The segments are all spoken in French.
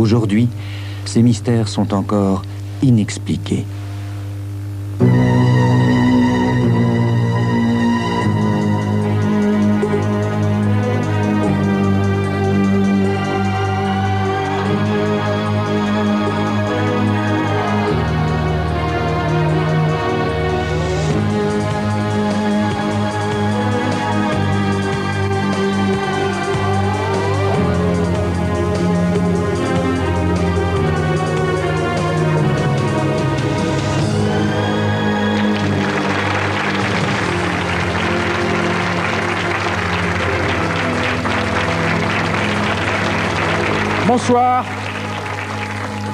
Aujourd'hui, ces mystères sont encore inexpliqués. Bonsoir,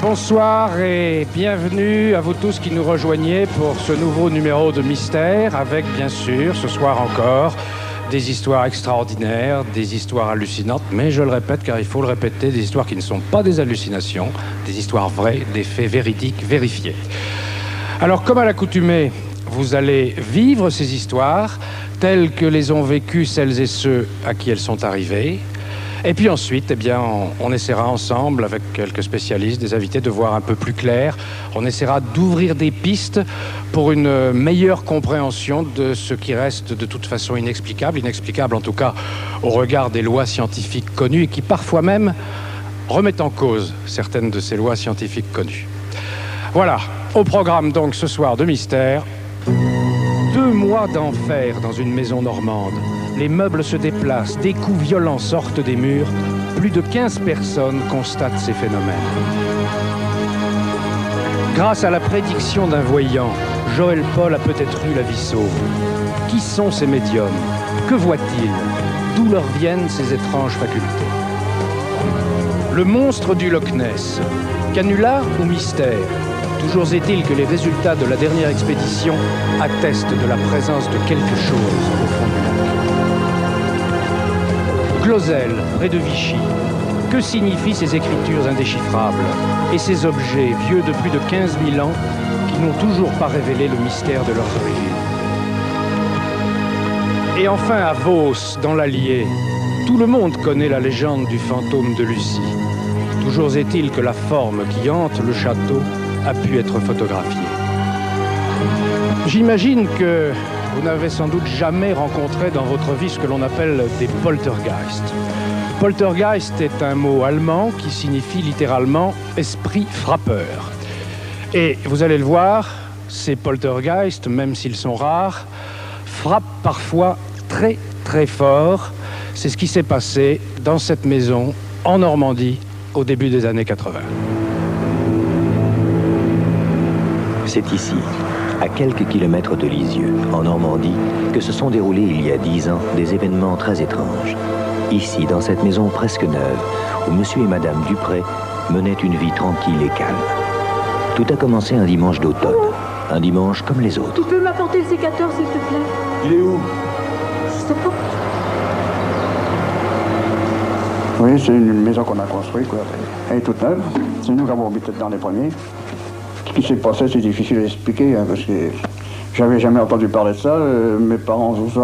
bonsoir et bienvenue à vous tous qui nous rejoignez pour ce nouveau numéro de Mystère avec bien sûr ce soir encore des histoires extraordinaires, des histoires hallucinantes, mais je le répète car il faut le répéter, des histoires qui ne sont pas des hallucinations, des histoires vraies, des faits véridiques vérifiés. Alors comme à l'accoutumée, vous allez vivre ces histoires telles que les ont vécues celles et ceux à qui elles sont arrivées. Et puis ensuite, eh bien, on essaiera ensemble, avec quelques spécialistes, des invités, de voir un peu plus clair. On essaiera d'ouvrir des pistes pour une meilleure compréhension de ce qui reste de toute façon inexplicable. Inexplicable en tout cas au regard des lois scientifiques connues et qui parfois même remettent en cause certaines de ces lois scientifiques connues. Voilà, au programme donc ce soir de Mystère. 2 mois d'enfer dans une maison normande. Les meubles se déplacent, des coups violents sortent des murs. Plus de 15 personnes constatent ces phénomènes. Grâce à la prédiction d'un voyant, Joël Paul a peut-être eu la vie sauve. Qui sont ces médiums? Que voient-ils? D'où leur viennent ces étranges facultés? Le monstre du Loch Ness. Canular ou mystère? Toujours est-il que les résultats de la dernière expédition attestent de la présence de quelque chose au fond du lac. Clausel, près de Vichy. Que signifient ces écritures indéchiffrables et ces objets vieux de plus de 15 000 ans qui n'ont toujours pas révélé le mystère de leurs origines? Et enfin à Vos, dans l'Allier, tout le monde connaît la légende du fantôme de Lucie. Toujours est-il que la forme qui hante le château a pu être photographiée. J'imagine que vous n'avez sans doute jamais rencontré dans votre vie ce que l'on appelle des poltergeists. Poltergeist est un mot allemand qui signifie littéralement « esprit frappeur ». Et vous allez le voir, ces poltergeists, même s'ils sont rares, frappent parfois très très fort. C'est ce qui s'est passé dans cette maison en Normandie au début des années 80. C'est ici, à quelques kilomètres de Lisieux, en Normandie, que se sont déroulés il y a 10 ans des événements très étranges. Ici, dans cette maison presque neuve, où monsieur et madame Dupré menaient une vie tranquille et calme. Tout a commencé un dimanche d'automne, un dimanche comme les autres. Tu peux m'apporter le sécateur, s'il te plaît? Il est où? Je sais pas. Oui, c'est une maison qu'on a construite, quoi. Elle est toute neuve. C'est nous qui avons habité dans les premiers. Ce qui s'est passé, c'est difficile à expliquer, hein, parce que j'avais jamais entendu parler de ça. Mes parents, tout ça,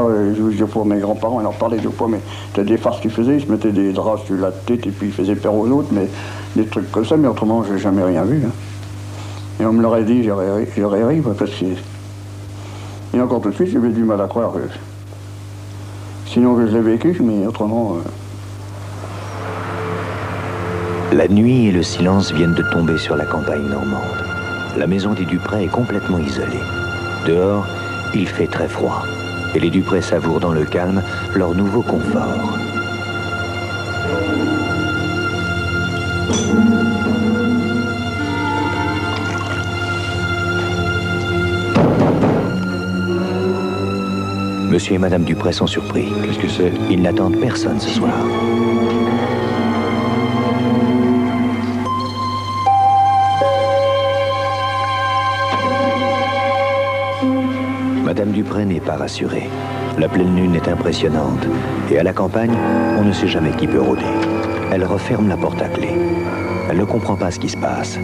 pour mes grands-parents, ils en parlaient deux fois, mais c'était des farces qu'ils faisaient. Ils se mettaient des draps sur la tête et puis ils faisaient peur aux autres, mais des trucs comme ça, mais autrement, j'ai jamais rien vu. Hein. Et on me l'aurait dit, j'aurais ri, parce que... Et encore tout de suite, j'avais du mal à croire. Sinon, je l'ai vécu, mais autrement... La nuit et le silence viennent de tomber sur la campagne normande. La maison des Dupré est complètement isolée. Dehors, il fait très froid. Et les Dupré savourent dans le calme leur nouveau confort. Monsieur et madame Dupré sont surpris. Qu'est-ce que c'est? Ils n'attendent personne ce soir. Madame Dupré n'est pas rassurée. La pleine lune est impressionnante. Et à la campagne, on ne sait jamais qui peut rôder. Elle referme la porte à clé. Elle ne comprend pas ce qui se passe.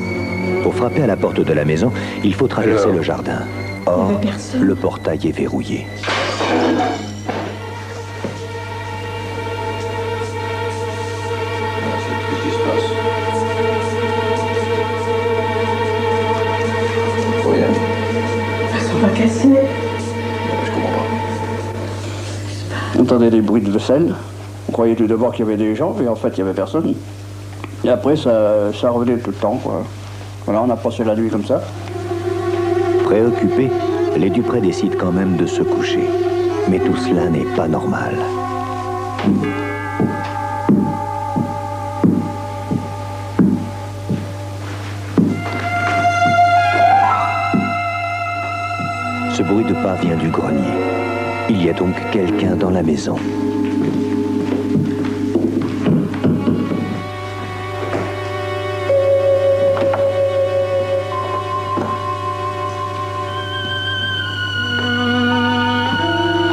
Pour frapper à la porte de la maison, il faut traverser le jardin. Or, le portail est verrouillé. c'est? Je comprends pas. On entendait des bruits de vaisselle. On croyait tout d'abord qu'il y avait des gens, mais en fait, il n'y avait personne. Et après, ça revenait tout le temps, quoi. Voilà, on a passé la nuit comme ça. Préoccupés, les Dupré décident quand même de se coucher. Mais tout cela n'est pas normal. Ce bruit de pas vient du grenier. Il y a donc quelqu'un dans la maison.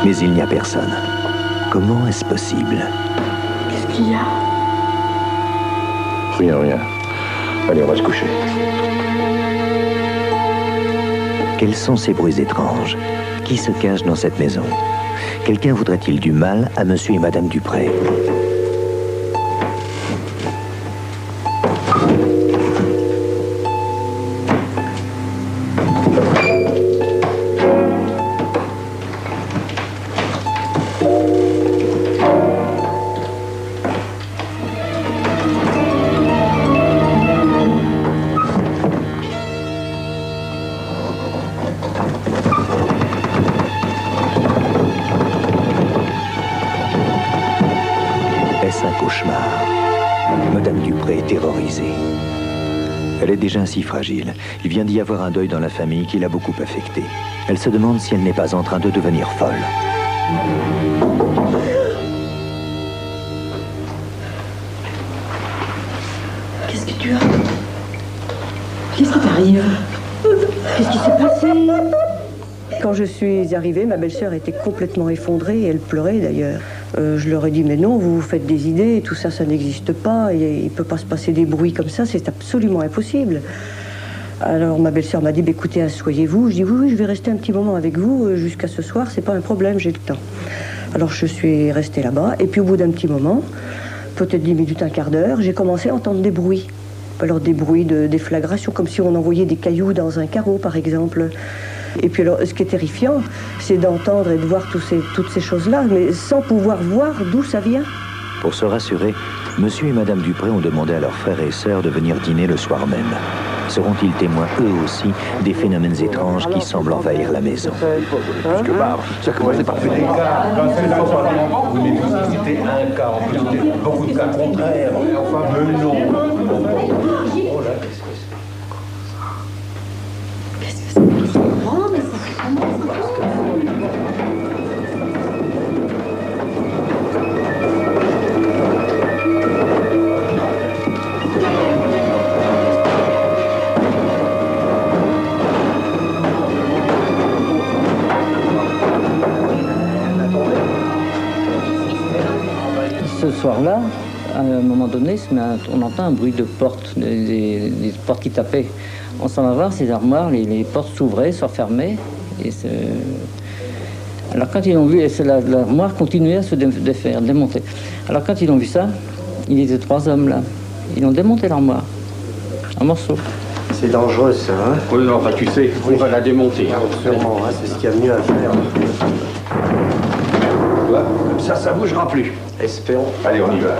Mais il n'y a personne. Comment est-ce possible? Qu'est-ce qu'il y a? Rien. Allez, on va se coucher. Quels sont ces bruits étranges? Qui se cache dans cette maison? Quelqu'un voudrait-il du mal à monsieur et madame Dupré? Est-ce un cauchemar? Madame Dupré est terrorisée. Elle est déjà si fragile. Il vient d'y avoir un deuil dans la famille qui l'a beaucoup affectée. Elle se demande si elle n'est pas en train de devenir folle. Qu'est-ce que tu as? Qu'est-ce qui t'arrive? Qu'est-ce qui s'est passé? Quand je suis arrivée, ma belle-sœur était complètement effondrée, et elle pleurait d'ailleurs. Je leur ai dit, mais non, vous vous faites des idées, tout ça, ça n'existe pas, et il ne peut pas se passer des bruits comme ça, c'est absolument impossible. Alors ma belle-sœur m'a dit, bah, écoutez, asseyez-vous. Je dis, oui, je vais rester un petit moment avec vous, jusqu'à ce soir, c'est pas un problème, j'ai le temps. Alors je suis restée là-bas, et puis au bout d'un petit moment, peut-être 10 minutes, un quart d'heure, j'ai commencé à entendre des bruits. Alors des bruits de déflagration, comme si on envoyait des cailloux dans un carreau, par exemple. Et puis alors, ce qui est terrifiant, c'est d'entendre et de voir toutes ces choses-là, mais sans pouvoir voir d'où ça vient. Pour se rassurer, monsieur et madame Dupré ont demandé à leurs frères et sœurs de venir dîner le soir même. Seront-ils témoins, eux aussi, des phénomènes étranges qui semblent envahir la maison? Quelque part, ça commençait par faire des cas. Oui, mais c'était un cas. En plus, c'était beaucoup de cas contraires. Mais non. Oh là, qu'est-ce que c'est? Ce soir-là, à un moment donné, on entend un bruit de porte, des portes qui tapaient. On s'en va voir ces armoires, les portes s'ouvraient, se refermaient. Alors quand ils ont vu, l'armoire continuait à se défaire, démonter. Alors quand ils ont vu ça, il y était 3 hommes là. Ils ont démonté l'armoire, en morceaux. C'est dangereux ça, hein? Oui, non, enfin, tu sais, on va la démonter. Sûrement, hein, c'est ce qu'il y a de mieux à faire. Ça bougera plus. Espérons. Allez, on y va.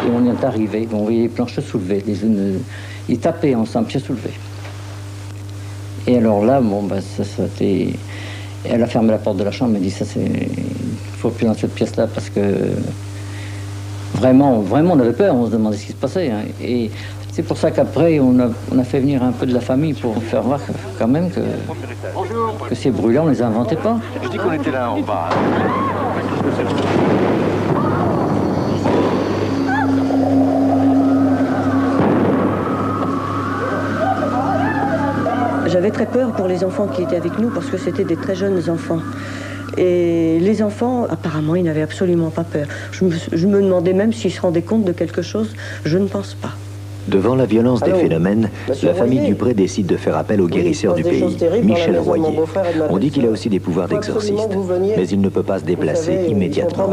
Et on y est arrivé, on voyait les planches se soulever, ils tapaient ensemble, pieds soulevés. Et alors là, bon, bah, ça c'était... Elle a fermé la porte de la chambre, elle dit ça c'est... Il faut plus dans cette pièce-là parce que vraiment on avait peur, on se demandait ce qui se passait. Hein. Et c'est pour ça qu'après on a fait venir un peu de la famille pour faire voir quand même que ces bruits-là on les inventait pas. Je dis qu'on était là en bas. J'avais très peur pour les enfants qui étaient avec nous parce que c'était des très jeunes enfants. Et les enfants, apparemment, ils n'avaient absolument pas peur. Je me demandais même s'ils se rendaient compte de quelque chose. Je ne pense pas. Devant la violence des phénomènes, la famille Dupré décide de faire appel au guérisseur du pays, Michel Royer. On dit qu'il a aussi des pouvoirs d'exorciste, mais il ne peut pas se déplacer immédiatement.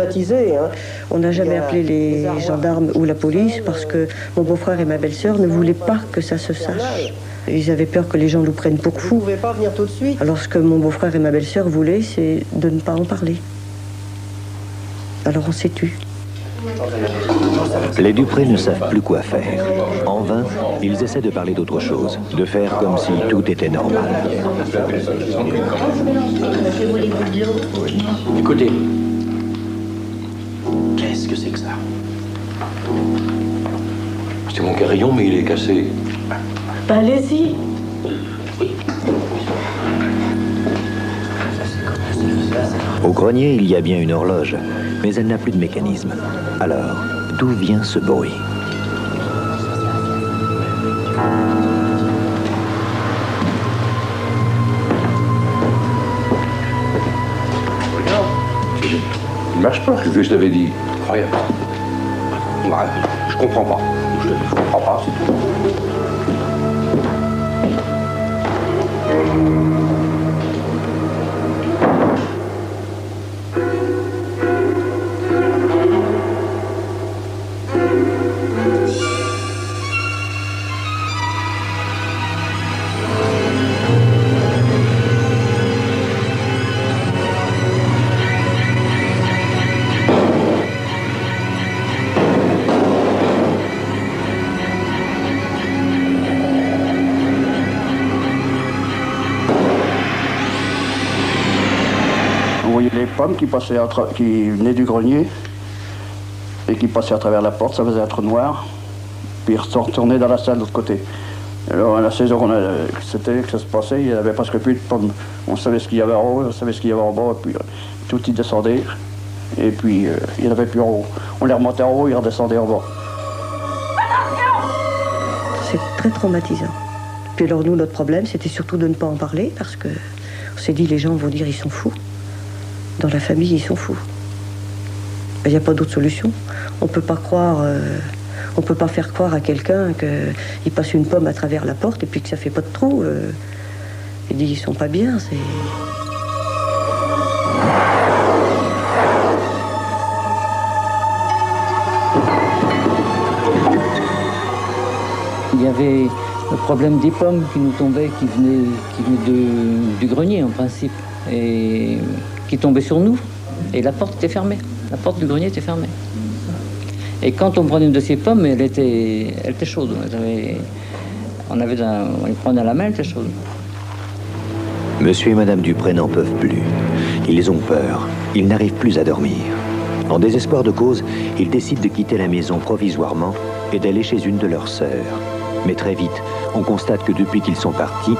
On n'a jamais appelé les gendarmes ou la police parce que mon beau-frère et ma belle-sœur ne voulaient pas que ça se sache. Ils avaient peur que les gens nous prennent pour fous. Alors ce que mon beau-frère et ma belle-sœur voulaient, c'est de ne pas en parler. Alors on s'est tu. Les Dupré ne savent plus quoi faire. En vain, ils essaient de parler d'autre chose, de faire comme si tout était normal. Écoutez, qu'est-ce que c'est que ça? C'est mon carillon, mais il est cassé. Bah, allez-y. Au grenier, il y a bien une horloge, mais elle n'a plus de mécanisme. Alors, d'où vient ce bruit? Il marche pas, c'est ce que je t'avais dit. Regarde. Ouais, je comprends pas. Je comprends pas, c'est tout. Les pommes qui passaient qui venaient du grenier et qui passaient à travers la porte, ça faisait un trou noir, puis ils retournaient dans la salle de l'autre côté. Alors à la saison que ça se passait, il n'y avait presque plus de pommes. On savait ce qu'il y avait en haut, on savait ce qu'il y avait en bas, et puis tout y descendait, et puis il n'y en avait plus en haut. On les remontait en haut, ils redescendaient en bas. C'est très traumatisant. Puis alors nous, notre problème, c'était surtout de ne pas en parler, parce que on s'est dit, les gens vont dire, ils sont fous. Dans la famille, ils sont fous. Il n'y a pas d'autre solution. On peut pas croire, on peut pas faire croire à quelqu'un qu'il passe une pomme à travers la porte et puis que ça fait pas de trou. Il dit, ils sont pas bien, c'est... Il y avait le problème des pommes qui nous tombaient, qui venaient du grenier en principe, et qui tombaient sur nous. Et la porte était fermée. La porte du grenier était fermée. Et quand on prenait une de ces pommes, elle était chaude. On les prenait à la main, elle était chaude. Monsieur et Madame Dupré n'en peuvent plus. Ils ont peur. Ils n'arrivent plus à dormir. En désespoir de cause, ils décident de quitter la maison provisoirement et d'aller chez une de leurs sœurs. Mais très vite, on constate que depuis qu'ils sont partis,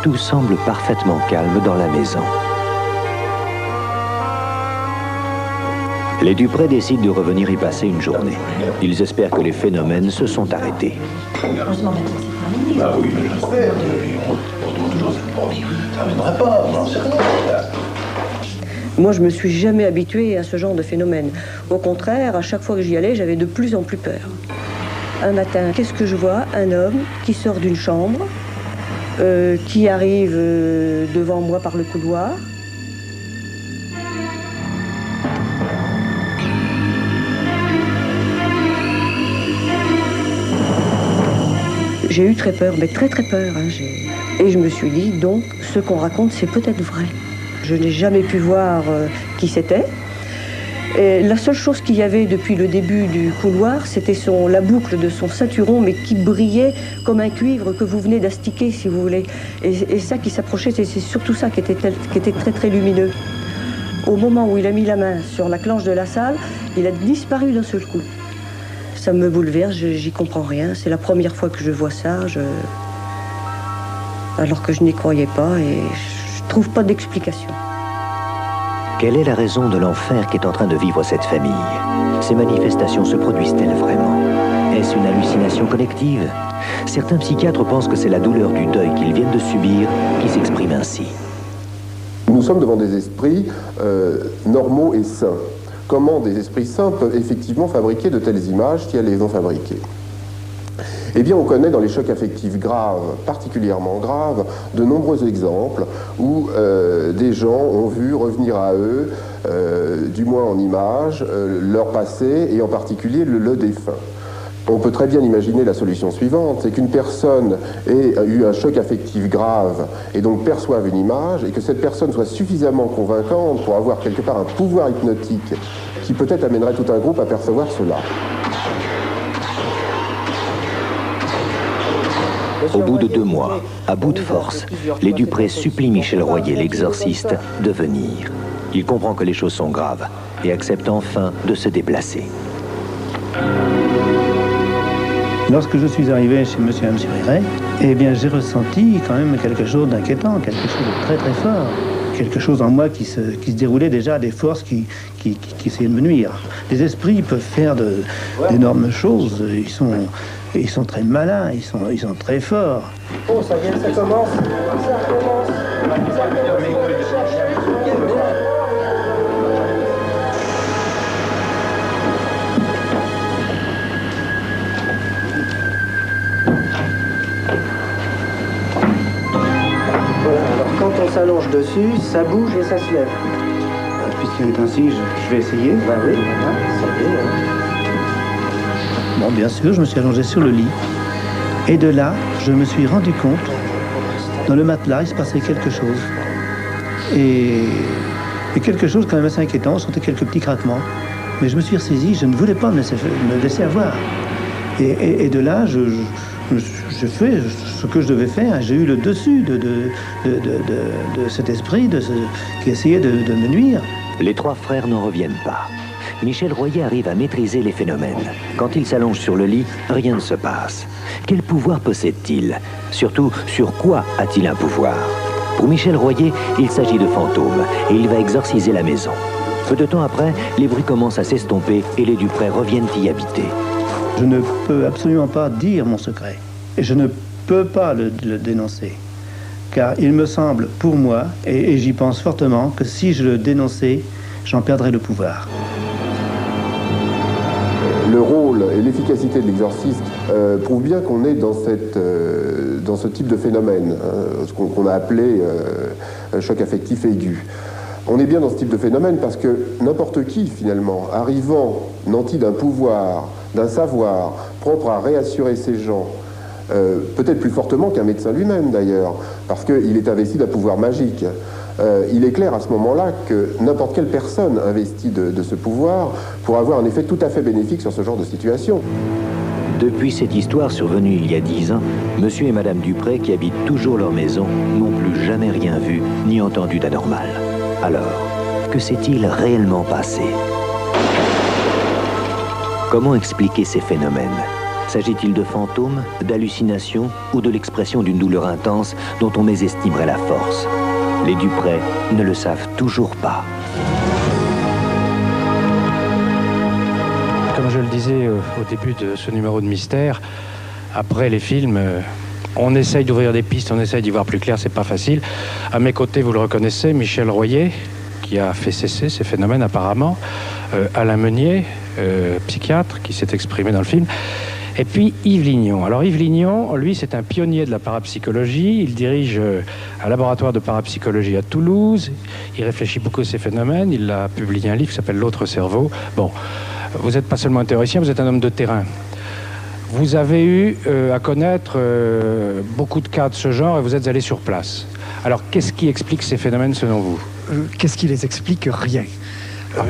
tout semble parfaitement calme dans la maison. Les Dupré décident de revenir y passer une journée. Ils espèrent que les phénomènes se sont arrêtés. Bah oui, mais j'espère. Ça viendra pas, j'en sais rien. Moi, je me suis jamais habituée à ce genre de phénomène. Au contraire, à chaque fois que j'y allais, j'avais de plus en plus peur. Un matin, qu'est-ce que je vois? Un homme qui sort d'une chambre, qui arrive devant moi par le couloir. J'ai eu très peur, mais très très peur. Hein, et je me suis dit, donc, ce qu'on raconte, c'est peut-être vrai. Je n'ai jamais pu voir qui c'était. Et la seule chose qu'il y avait depuis le début du couloir, c'était la boucle de son ceinturon, mais qui brillait comme un cuivre que vous venez d'astiquer, si vous voulez. Et ça qui s'approchait, c'est surtout ça qui était très très lumineux. Au moment où il a mis la main sur la clenche de la salle, il a disparu d'un seul coup. Ça me bouleverse, j'y comprends rien. C'est la première fois que je vois ça, alors que je n'y croyais pas et je trouve pas d'explication. Quelle est la raison de l'enfer qu'est en train de vivre cette famille? Ces manifestations se produisent-elles vraiment? Est-ce une hallucination collective? Certains psychiatres pensent que c'est la douleur du deuil qu'ils viennent de subir qui s'exprime ainsi. Nous sommes devant des esprits normaux et sains. Comment des esprits sains peuvent effectivement fabriquer de telles images si elles les ont fabriquées? Eh bien, on connaît dans les chocs affectifs graves, particulièrement graves, de nombreux exemples où des gens ont vu revenir à eux, du moins en images, leur passé et en particulier le défunt. On peut très bien imaginer la solution suivante, c'est qu'une personne ait eu un choc affectif grave et donc perçoive une image et que cette personne soit suffisamment convaincante pour avoir quelque part un pouvoir hypnotique qui peut-être amènerait tout un groupe à percevoir cela. Au bout de 2 mois, à bout de force, les Dupré supplient Michel Royer, l'exorciste, de venir. Il comprend que les choses sont graves et accepte enfin de se déplacer. Lorsque je suis arrivé chez monsieur et M. Riret, eh bien j'ai ressenti quand même quelque chose d'inquiétant, quelque chose de très très fort. Quelque chose en moi qui se déroulait déjà, des forces qui essayaient de me nuire. Les esprits peuvent faire d'énormes choses, ils sont très malins, ils sont très forts. Oh, ça vient, ça commence. Ça commence. Voilà, alors quand on s'allonge dessus, ça bouge et ça se lève. Puisqu'il est ainsi, je vais essayer. Bah oui, voilà, ça y est. Bon, bien sûr, je me suis allongé sur le lit. Et de là, je me suis rendu compte, dans le matelas, il se passait quelque chose. Et quelque chose quand même assez inquiétant, on sentait quelques petits craquements. Mais je me suis ressaisi, je ne voulais pas me laisser avoir. Et de là, je fais ce que je devais faire. J'ai eu le dessus de cet esprit qui essayait de me nuire. Les 3 frères n'en reviennent pas. Michel Royer arrive à maîtriser les phénomènes. Quand il s'allonge sur le lit, rien ne se passe. Quel pouvoir possède-t-il? Surtout, sur quoi a-t-il un pouvoir? Pour Michel Royer, il s'agit de fantômes et il va exorciser la maison. Peu de temps après, les bruits commencent à s'estomper et les Dupré reviennent y habiter. Je ne peux absolument pas dire mon secret. Et je ne peux pas le dénoncer. Car il me semble, pour moi, et j'y pense fortement, que si je le dénonçais, j'en perdrais le pouvoir. Le rôle et l'efficacité de l'exorciste prouvent bien qu'on est dans ce type de phénomène, ce qu'on a appelé choc affectif aigu. On est bien dans ce type de phénomène parce que n'importe qui, finalement, arrivant nanti d'un pouvoir, d'un savoir, propre à réassurer ces gens, peut-être plus fortement qu'un médecin lui-même d'ailleurs, parce qu'il est investi d'un pouvoir magique. Il est clair à ce moment-là que n'importe quelle personne investie de ce pouvoir pourra avoir un effet tout à fait bénéfique sur ce genre de situation. Depuis cette histoire survenue il y a 10 ans, monsieur et madame Dupré, qui habitent toujours leur maison, n'ont plus jamais rien vu ni entendu d'anormal. Alors, que s'est-il réellement passé? Comment expliquer ces phénomènes? S'agit-il de fantômes, d'hallucinations ou de l'expression d'une douleur intense dont on mésestimerait la force? Les Dupré ne le savent toujours pas. Comme je le disais au début de ce numéro de Mystère, après les films, on essaye d'ouvrir des pistes, on essaye d'y voir plus clair, c'est pas facile. À mes côtés, vous le reconnaissez, Michel Royer, qui a fait cesser ces phénomènes apparemment, Alain Meunier, psychiatre, qui s'est exprimé dans le film. Et puis Yves Lignon. Alors Yves Lignon, lui, c'est un pionnier de la parapsychologie. Il dirige un laboratoire de parapsychologie à Toulouse. Il réfléchit beaucoup à ces phénomènes. Il a publié un livre qui s'appelle L'autre cerveau. Bon, vous n'êtes pas seulement un théoricien, vous êtes un homme de terrain. Vous avez eu à connaître beaucoup de cas de ce genre et vous êtes allé sur place. Alors, qu'est-ce qui explique ces phénomènes selon vous? Qu'est-ce qui les explique? Rien.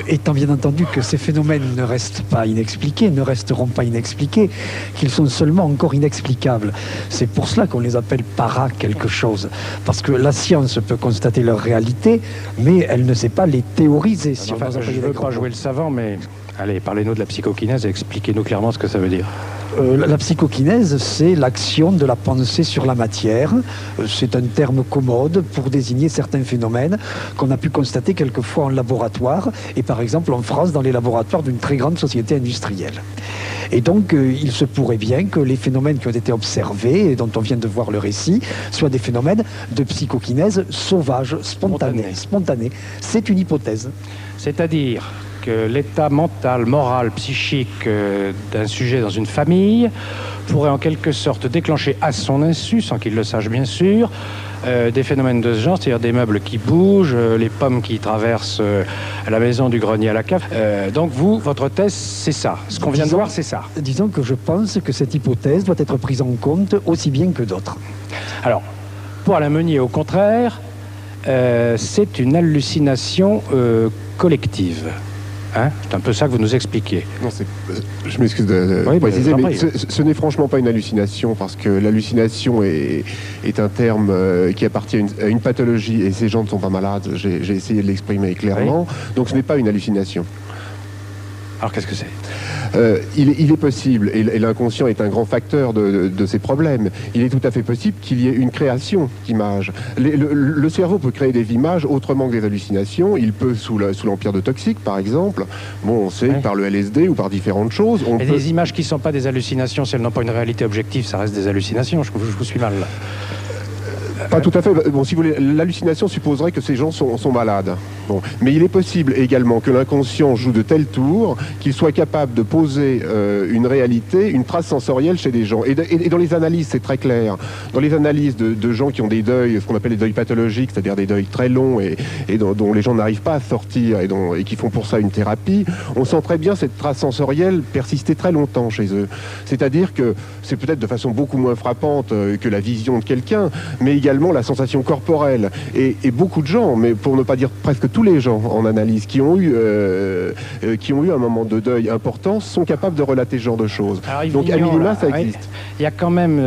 Étant bien entendu que ces phénomènes ne restent pas inexpliqués, ne resteront pas inexpliqués, qu'ils sont seulement encore inexplicables. C'est pour cela qu'on les appelle para quelque chose. Parce que la science peut constater leur réalité, mais elle ne sait pas les théoriser. Si enfin, je ne veux pas jouer le savant, mais allez, parlez-nous de la psychokinèse et expliquez-nous clairement ce que ça veut dire. La psychokinèse, c'est l'action de la pensée sur la matière. C'est un terme commode pour désigner certains phénomènes qu'on a pu constater quelquefois en laboratoire, et par exemple en France dans les laboratoires d'une très grande société industrielle. Et donc, il se pourrait bien que les phénomènes qui ont été observés, et dont on vient de voir le récit, soient des phénomènes de psychokinèse sauvage, spontanée. C'est une hypothèse. C'est-à-dire l'état mental, moral, psychique d'un sujet dans une famille pourrait en quelque sorte déclencher à son insu, sans qu'il le sache bien sûr, des phénomènes de ce genre, c'est-à-dire des meubles qui bougent, les pommes qui traversent la maison du grenier à la cave. Donc vous, votre thèse, c'est ça. Ce qu'on vient de voir, c'est ça. Disons que je pense que cette hypothèse doit être prise en compte aussi bien que d'autres. Alors, pour Alain Meunier, au contraire, c'est une hallucination collective. Hein, c'est un peu ça que vous nous expliquez. Non, je m'excuse de préciser, mais ce n'est franchement pas une hallucination, parce que l'hallucination est un terme qui appartient à une pathologie, et ces gens ne sont pas malades, j'ai essayé de l'exprimer clairement, donc ce n'est pas une hallucination. Alors qu'est-ce que c'est ? Il est possible, et l'inconscient est un grand facteur de ces problèmes, il est tout à fait possible qu'il y ait une création d'images. Le cerveau peut créer des images autrement que des hallucinations. Il peut, sous l'empire de toxiques par exemple, bon, on sait, par le LSD ou par différentes choses. Des images qui ne sont pas des hallucinations, si elles n'ont pas une réalité objective, ça reste des hallucinations. Je vous suis mal là. Pas tout à fait. Bon, si vous voulez, l'hallucination supposerait que ces gens sont malades. Bon. Mais il est possible également que l'inconscient joue de tels tours qu'il soit capable de poser une réalité, une trace sensorielle chez des gens. Et dans les analyses, c'est très clair. Dans les analyses de gens qui ont des deuils, ce qu'on appelle les deuils pathologiques, c'est-à-dire des deuils très longs et dont les gens n'arrivent pas à sortir et qui font pour ça une thérapie, on sent très bien cette trace sensorielle persister très longtemps chez eux. C'est-à-dire que c'est peut-être de façon beaucoup moins frappante que la vision de quelqu'un, mais également la sensation corporelle. Et beaucoup de gens, mais pour ne pas dire presque tous les gens en analyse, qui ont eu un moment de deuil important, sont capables de relater ce genre de choses. Alors, donc à minima, ça existe. Il y a quand même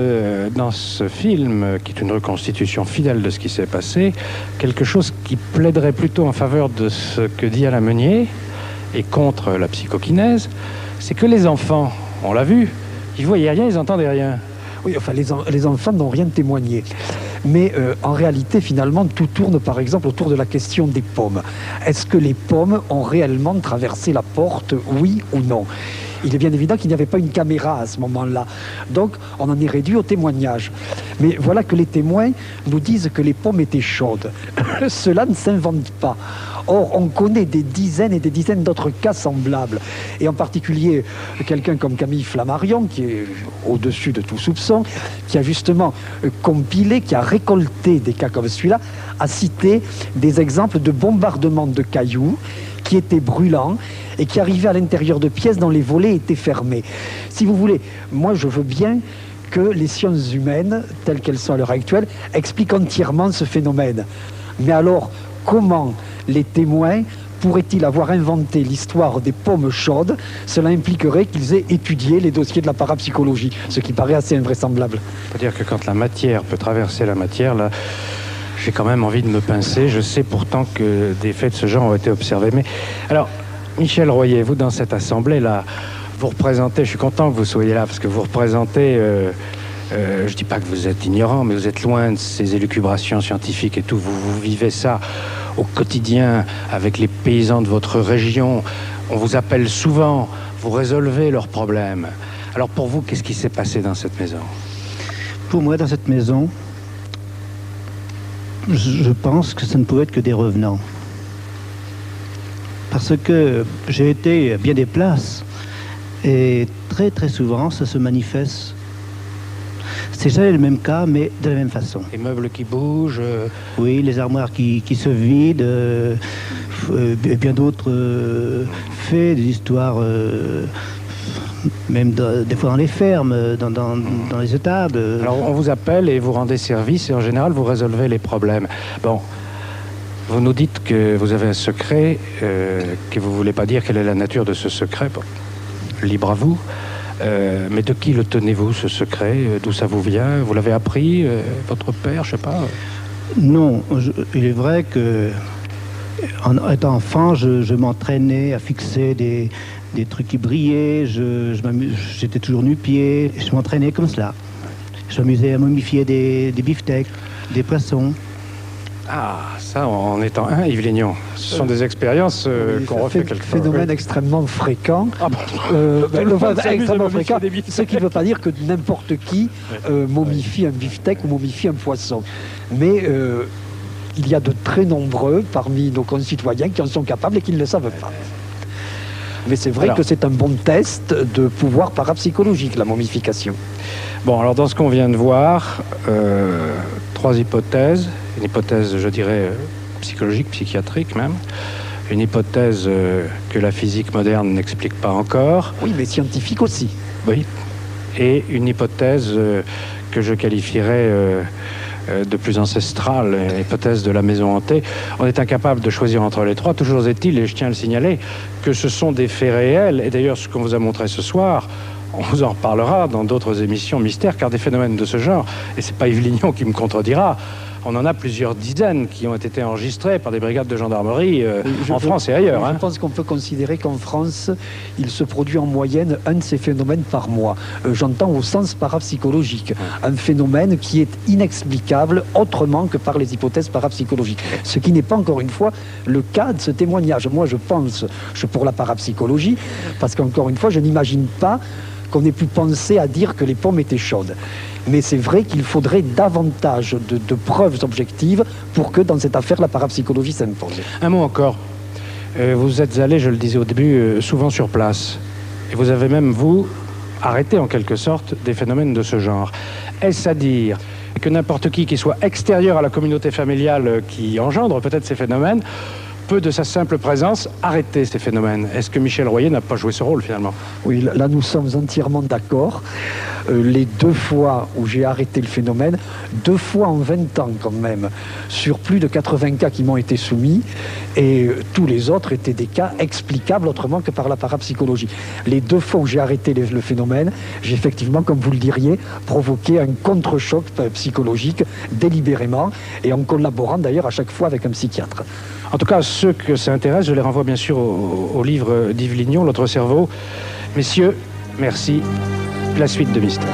dans ce film, qui est une reconstitution fidèle de ce qui s'est passé, quelque chose qui plaiderait plutôt en faveur de ce que dit Alain Meunier et contre la psychokinèse, c'est que les enfants, on l'a vu, ils voyaient rien, ils entendaient rien. Oui, enfin, les enfants n'ont rien témoigné. Mais en réalité, finalement, tout tourne, par exemple, autour de la question des pommes. Est-ce que les pommes ont réellement traversé la porte, oui ou non ? Il est bien évident qu'il n'y avait pas une caméra à ce moment-là. Donc, on en est réduit au témoignage. Mais voilà que les témoins nous disent que les pommes étaient chaudes. Cela ne s'invente pas. Or, on connaît des dizaines et des dizaines d'autres cas semblables. Et en particulier, quelqu'un comme Camille Flammarion, qui est au-dessus de tout soupçon, qui a justement compilé, qui a récolté des cas comme celui-là, a cité des exemples de bombardements de cailloux qui étaient brûlants et qui arrivaient à l'intérieur de pièces dont les volets étaient fermés. Si vous voulez, moi je veux bien que les sciences humaines, telles qu'elles sont à l'heure actuelle, expliquent entièrement ce phénomène. Mais alors, comment les témoins pourraient-ils avoir inventé l'histoire des pommes chaudes? Cela impliquerait qu'ils aient étudié les dossiers de la parapsychologie, ce qui paraît assez invraisemblable. On peut dire que quand la matière peut traverser la matière, là, j'ai quand même envie de me pincer. Je sais pourtant que des faits de ce genre ont été observés. Mais alors, Michel Royer, vous dans cette assemblée-là, vous représentez, je suis content que vous soyez là, parce que vous représentez, je ne dis pas que vous êtes ignorant, mais vous êtes loin de ces élucubrations scientifiques et tout. Vous vivez ça au quotidien avec les paysans de votre région. On vous appelle souvent, vous résolvez leurs problèmes. Alors pour vous, qu'est-ce qui s'est passé dans cette maison? Pour moi, dans cette maison, je pense que ça ne pouvait être que des revenants. Parce que j'ai été à bien des places et très très souvent ça se manifeste. C'est jamais le même cas, mais de la même façon. Les meubles qui bougent. Oui, les armoires qui se vident, et bien d'autres faits, des histoires, même des fois dans les fermes, dans les étables. Alors on vous appelle et vous rendez service et en général vous résolvez les problèmes. Bon, vous nous dites que vous avez un secret, que vous ne voulez pas dire quelle est la nature de ce secret. Bon, libre à vous. Mais de qui le tenez-vous, ce secret? D'où ça vous vient? Vous l'avez appris? Votre père, je sais pas? Non, il est vrai que en étant enfant, je m'entraînais à fixer des trucs qui brillaient, j'étais toujours nu-pied, je m'entraînais comme cela. Je m'amusais à momifier des beefsteaks, des poissons. Ah, ça, en étant Yves Lignon. Ce sont des expériences qu'on refait quelquefois. Phénomène extrêmement fréquent. Ah, extrêmement fréquent, ce qui ne veut pas dire que n'importe qui momifie un beefsteak ou momifie un poisson. Mais il y a de très nombreux parmi nos concitoyens qui en sont capables et qui ne le savent pas. Mais c'est vrai que c'est un bon test de pouvoir parapsychologique, la momification. Bon, alors dans ce qu'on vient de voir, 3 hypothèses. Une hypothèse, je dirais, psychologique, psychiatrique même. Une hypothèse que la physique moderne n'explique pas encore. Oui, mais scientifique aussi. Oui. Et une hypothèse que je qualifierais de plus ancestrale, l'hypothèse de la maison hantée. On est incapable de choisir entre les 3. Toujours est-il, et je tiens à le signaler, que ce sont des faits réels. Et d'ailleurs, ce qu'on vous a montré ce soir, on vous en reparlera dans d'autres émissions mystères, car des phénomènes de ce genre, et c'est pas Yves Lignon qui me contredira, on en a plusieurs dizaines qui ont été enregistrés par des brigades de gendarmerie en France et ailleurs. Je pense qu'on peut considérer qu'en France, il se produit en moyenne un de ces phénomènes par mois. J'entends au sens parapsychologique. Un phénomène qui est inexplicable autrement que par les hypothèses parapsychologiques. Ce qui n'est pas, encore une fois, le cas de ce témoignage. Moi, je pense, pour la parapsychologie, parce qu'encore une fois, je n'imagine pas qu'on ait pu penser à dire que les pommes étaient chaudes. Mais c'est vrai qu'il faudrait davantage de preuves objectives pour que, dans cette affaire, la parapsychologie s'impose. Un mot encore. Vous êtes allé, je le disais au début, souvent sur place. Et vous avez même, vous, arrêté en quelque sorte des phénomènes de ce genre. Est-ce à dire que n'importe qui soit extérieur à la communauté familiale qui engendre peut-être ces phénomènes, peut de sa simple présence arrêter ces phénomènes? Est-ce que Michel Royer n'a pas joué ce rôle finalement? Oui, là nous sommes entièrement d'accord. Les 2 fois où j'ai arrêté le phénomène, 2 fois en 20 ans quand même, sur plus de 80 cas qui m'ont été soumis, et tous les autres étaient des cas explicables autrement que par la parapsychologie. Les 2 fois où j'ai arrêté le phénomène, j'ai effectivement, comme vous le diriez, provoqué un contre-choc psychologique délibérément, et en collaborant d'ailleurs à chaque fois avec un psychiatre. En tout cas, ceux que ça intéresse, je les renvoie bien sûr au livre d'Yves Lignon, L'autre cerveau. Messieurs, merci. La suite de Mystère.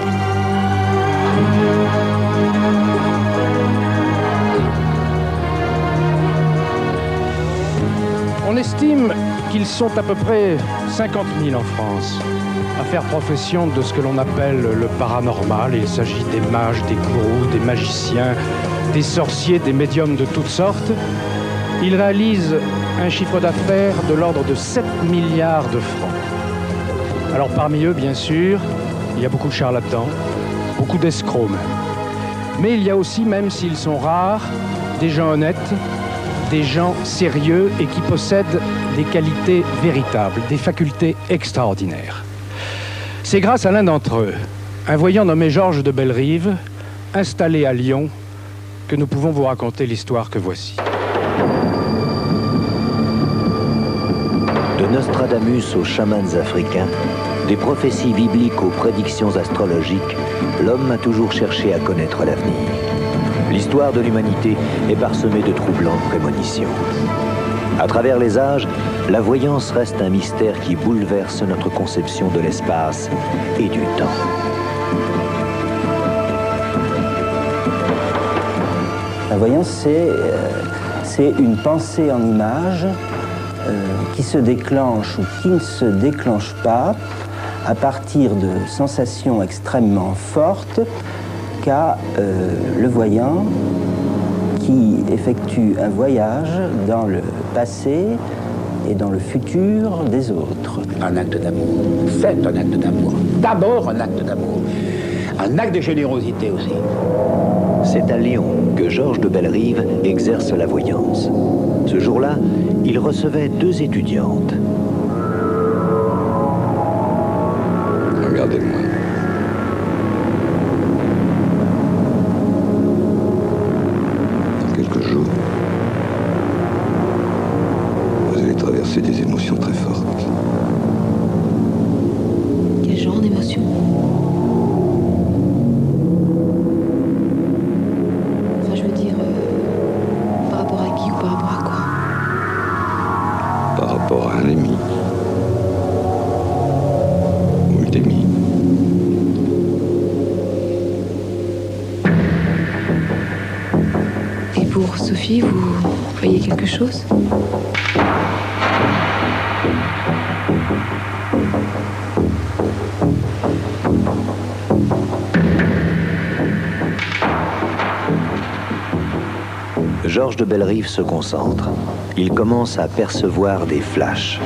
On estime qu'ils sont à peu près 50 000 en France à faire profession de ce que l'on appelle le paranormal. Il s'agit des mages, des gourous, des magiciens, des sorciers, des médiums de toutes sortes. Ils réalisent un chiffre d'affaires de l'ordre de 7 milliards de francs. Alors parmi eux, bien sûr, il y a beaucoup de charlatans, beaucoup d'escrocs même. Mais il y a aussi, même s'ils sont rares, des gens honnêtes, des gens sérieux et qui possèdent des qualités véritables, des facultés extraordinaires. C'est grâce à l'un d'entre eux, un voyant nommé Georges de Bellerive, installé à Lyon, que nous pouvons vous raconter l'histoire que voici. De Nostradamus aux chamans africains, des prophéties bibliques aux prédictions astrologiques, l'homme a toujours cherché à connaître l'avenir. L'histoire de l'humanité est parsemée de troublantes prémonitions. À travers les âges, la voyance reste un mystère qui bouleverse notre conception de l'espace et du temps. La voyance, c'est une pensée en images qui se déclenche ou qui ne se déclenche pas à partir de sensations extrêmement fortes qu'a le voyant qui effectue un voyage dans le passé et dans le futur des autres. Un acte d'amour, c'est un acte d'amour. D'abord un acte d'amour, un acte de générosité aussi. C'est à Lyon que Georges de Bellerive exerce la voyance. Ce jour-là, il recevait 2 étudiantes. Regardez-moi. Dans quelques jours, vous allez traverser des émotions très fortes. Quel genre d'émotion? Enfin, je veux dire, par rapport à qui ou par rapport à quoi? Par rapport à un ami. Ou une amie. Et pour Sophie, vous voyez quelque chose? Georges de Bellerive se concentre. Il commence à percevoir des flashs.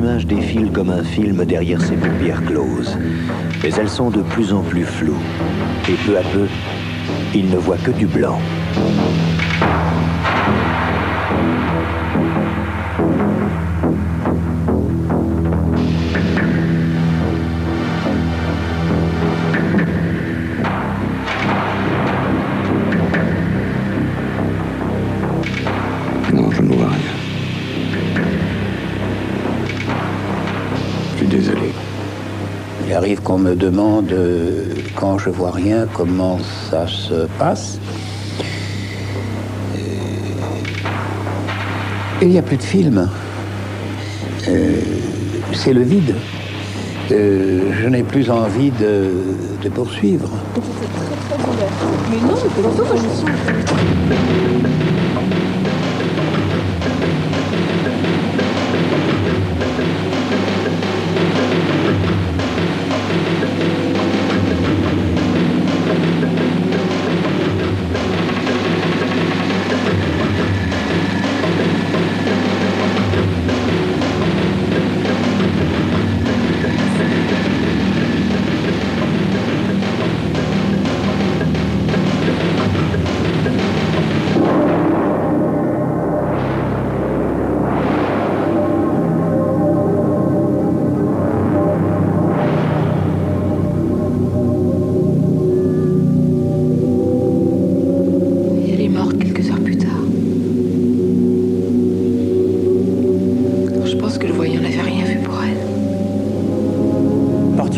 images défilent comme un film derrière ses paupières closes. Mais elles sont de plus en plus floues. Et peu à peu, il ne voit que du blanc. Non, je ne vois rien. Je suis désolé. Il arrive qu'on me demande, quand je vois rien, comment ça se passe. Il n'y a plus de film. C'est le vide. Je n'ai plus envie de poursuivre. Mais non, c'est pas longtemps que je suis.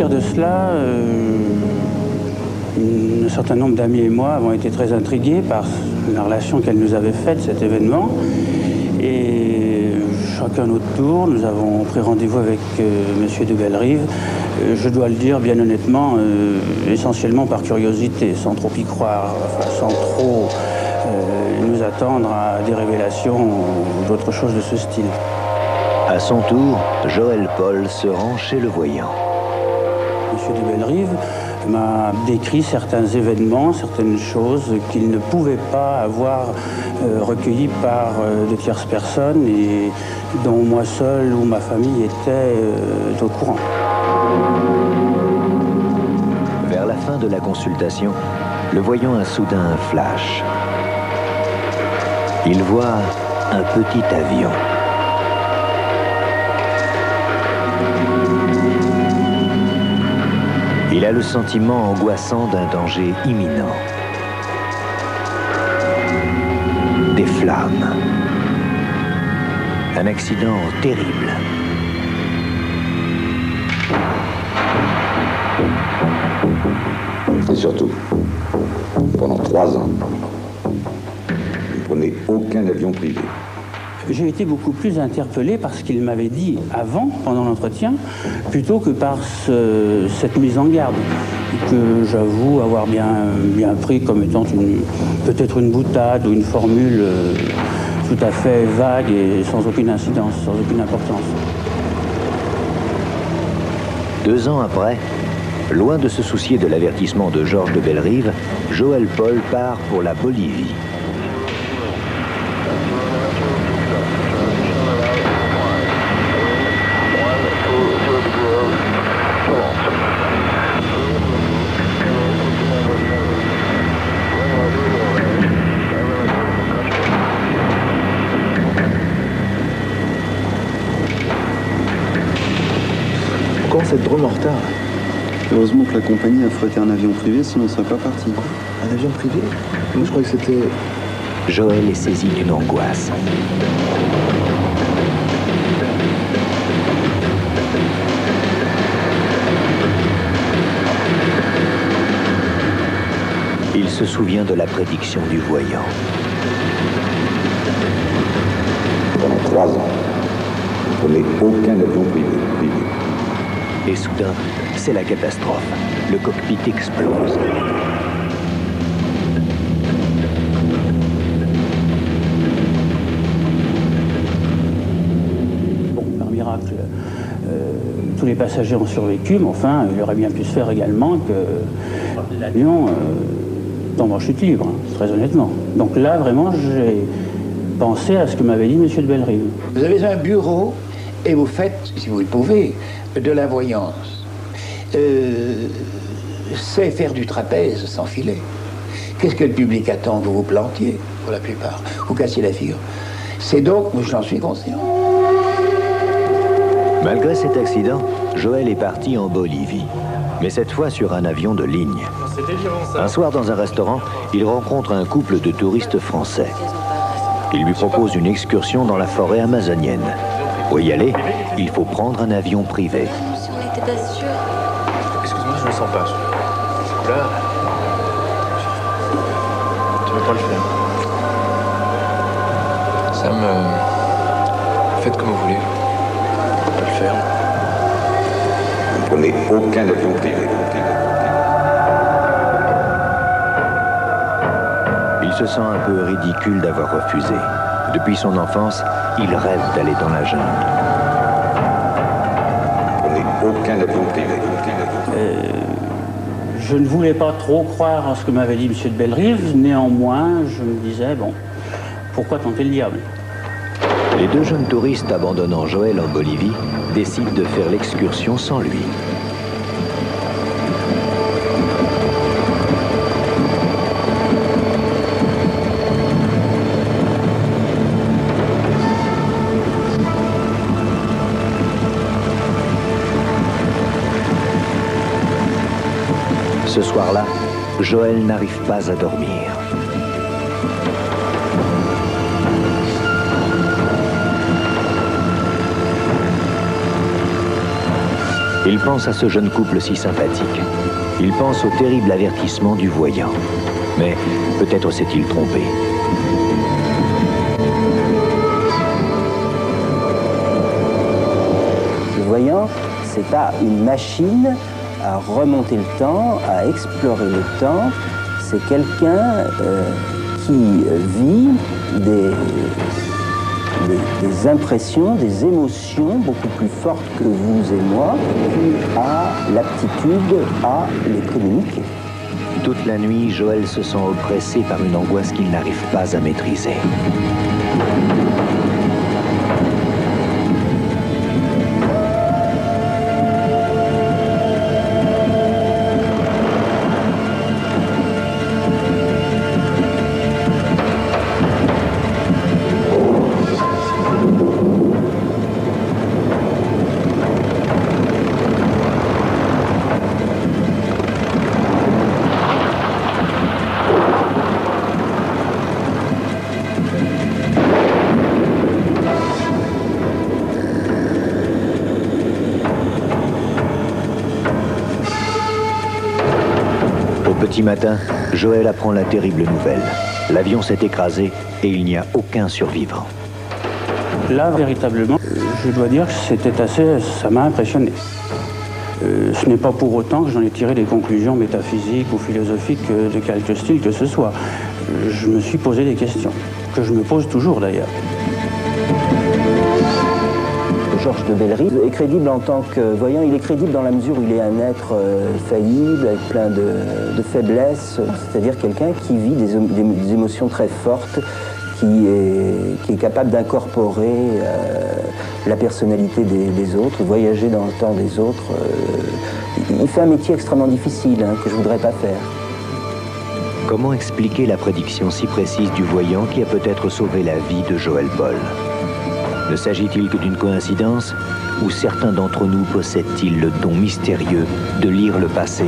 De cela, un certain nombre d'amis et moi avons été très intrigués par la relation qu'elle nous avait faite, cet événement. Et chacun notre tour, nous avons pris rendez-vous avec M. de Bellerive. Je dois le dire bien honnêtement, essentiellement par curiosité, sans trop y croire, enfin, sans trop nous attendre à des révélations ou d'autres choses de ce style. À son tour, Joël Paul se rend chez le voyant. M. de Bellerive m'a décrit certains événements, certaines choses qu'il ne pouvait pas avoir recueillies par de tierces personnes et dont moi seul ou ma famille était au courant. Vers la fin de la consultation, le voyant a soudain un flash. Il voit un petit avion. Il a le sentiment angoissant d'un danger imminent. Des flammes. Un accident terrible. Et surtout, pendant 3 ans, vous ne prenez aucun avion privé. J'ai été beaucoup plus interpellé par ce qu'il m'avait dit avant, pendant l'entretien, plutôt que par cette mise en garde, que j'avoue avoir bien pris comme étant peut-être une boutade ou une formule tout à fait vague et sans aucune incidence, sans aucune importance. 2 ans après, loin de se soucier de l'avertissement de Georges de Bellerive, Joël Paul part pour la Bolivie. Cette drôme en retard. Heureusement que la compagnie a frété un avion privé, sinon on ne serait pas parti. Un avion privé? Moi je croyais que c'était... Joël est saisi d'une angoisse. Il se souvient de la prédiction du voyant. Pendant 3 ans, vous ne prenez aucun avion privé. Et soudain, c'est la catastrophe. Le cockpit explose. Bon, par miracle, tous les passagers ont survécu, mais enfin, il aurait bien pu se faire également que l'avion tombe en chute libre, très honnêtement. Donc là, vraiment, j'ai pensé à ce que m'avait dit M. de Bellerive. Vous avez un bureau Et vous faites, si vous le pouvez, de la voyance. C'est faire du trapèze sans filet. Qu'est-ce que le public attend que vous plantiez, pour la plupart? Vous cassiez la figure. C'est donc, j'en suis conscient. Malgré cet accident, Joël est parti en Bolivie, mais cette fois sur un avion de ligne. Un soir dans un restaurant, il rencontre un couple de touristes français. Il lui propose une excursion dans la forêt amazonienne. Pour y aller, il faut prendre un avion privé. Si on n'était pas sûr. Excuse-moi, je ne sens pas. Là, tu veux pas le faire? Ça me... Faites comme vous voulez. On peut le faire. Vous ne prenez aucun avion privé. Il se sent un peu ridicule d'avoir refusé. Depuis son enfance, il rêve d'aller dans la jungle. Vous ne prenez aucun avion privé. Je ne voulais pas trop croire en ce que m'avait dit M. de Bellerive. Néanmoins, je me disais, bon, pourquoi tenter le diable? Les deux jeunes touristes abandonnant Joël en Bolivie décident de faire l'excursion sans lui. Ce soir-là, Joël n'arrive pas à dormir. Il pense à ce jeune couple si sympathique. Il pense au terrible avertissement du voyant. Mais peut-être s'est-il trompé. Le voyant, c'est pas une machine à remonter le temps, à explorer le temps. C'est quelqu'un qui vit des impressions, des émotions beaucoup plus fortes que vous et moi, qui a l'aptitude à les communiquer. Toute la nuit, Joël se sent oppressé par une angoisse qu'il n'arrive pas à maîtriser. Petit matin, Joël apprend la terrible nouvelle. L'avion s'est écrasé et il n'y a aucun survivant. Là, véritablement, je dois dire que c'était assez... ça m'a impressionné. Ce n'est pas pour autant que j'en ai tiré des conclusions métaphysiques ou philosophiques de quelque style que ce soit. Je me suis posé des questions, que je me pose toujours d'ailleurs. Georges de Bellerive est crédible en tant que voyant. Il est crédible dans la mesure où il est un être faillible, avec plein de faiblesses, c'est-à-dire quelqu'un qui vit des émotions très fortes, qui est capable d'incorporer la personnalité des autres, voyager dans le temps des autres. Il fait un métier extrêmement difficile, que je ne voudrais pas faire. Comment expliquer la prédiction si précise du voyant qui a peut-être sauvé la vie de Joël Paul? Ne s'agit-il que d'une coïncidence ou certains d'entre nous possèdent-ils le don mystérieux de lire le passé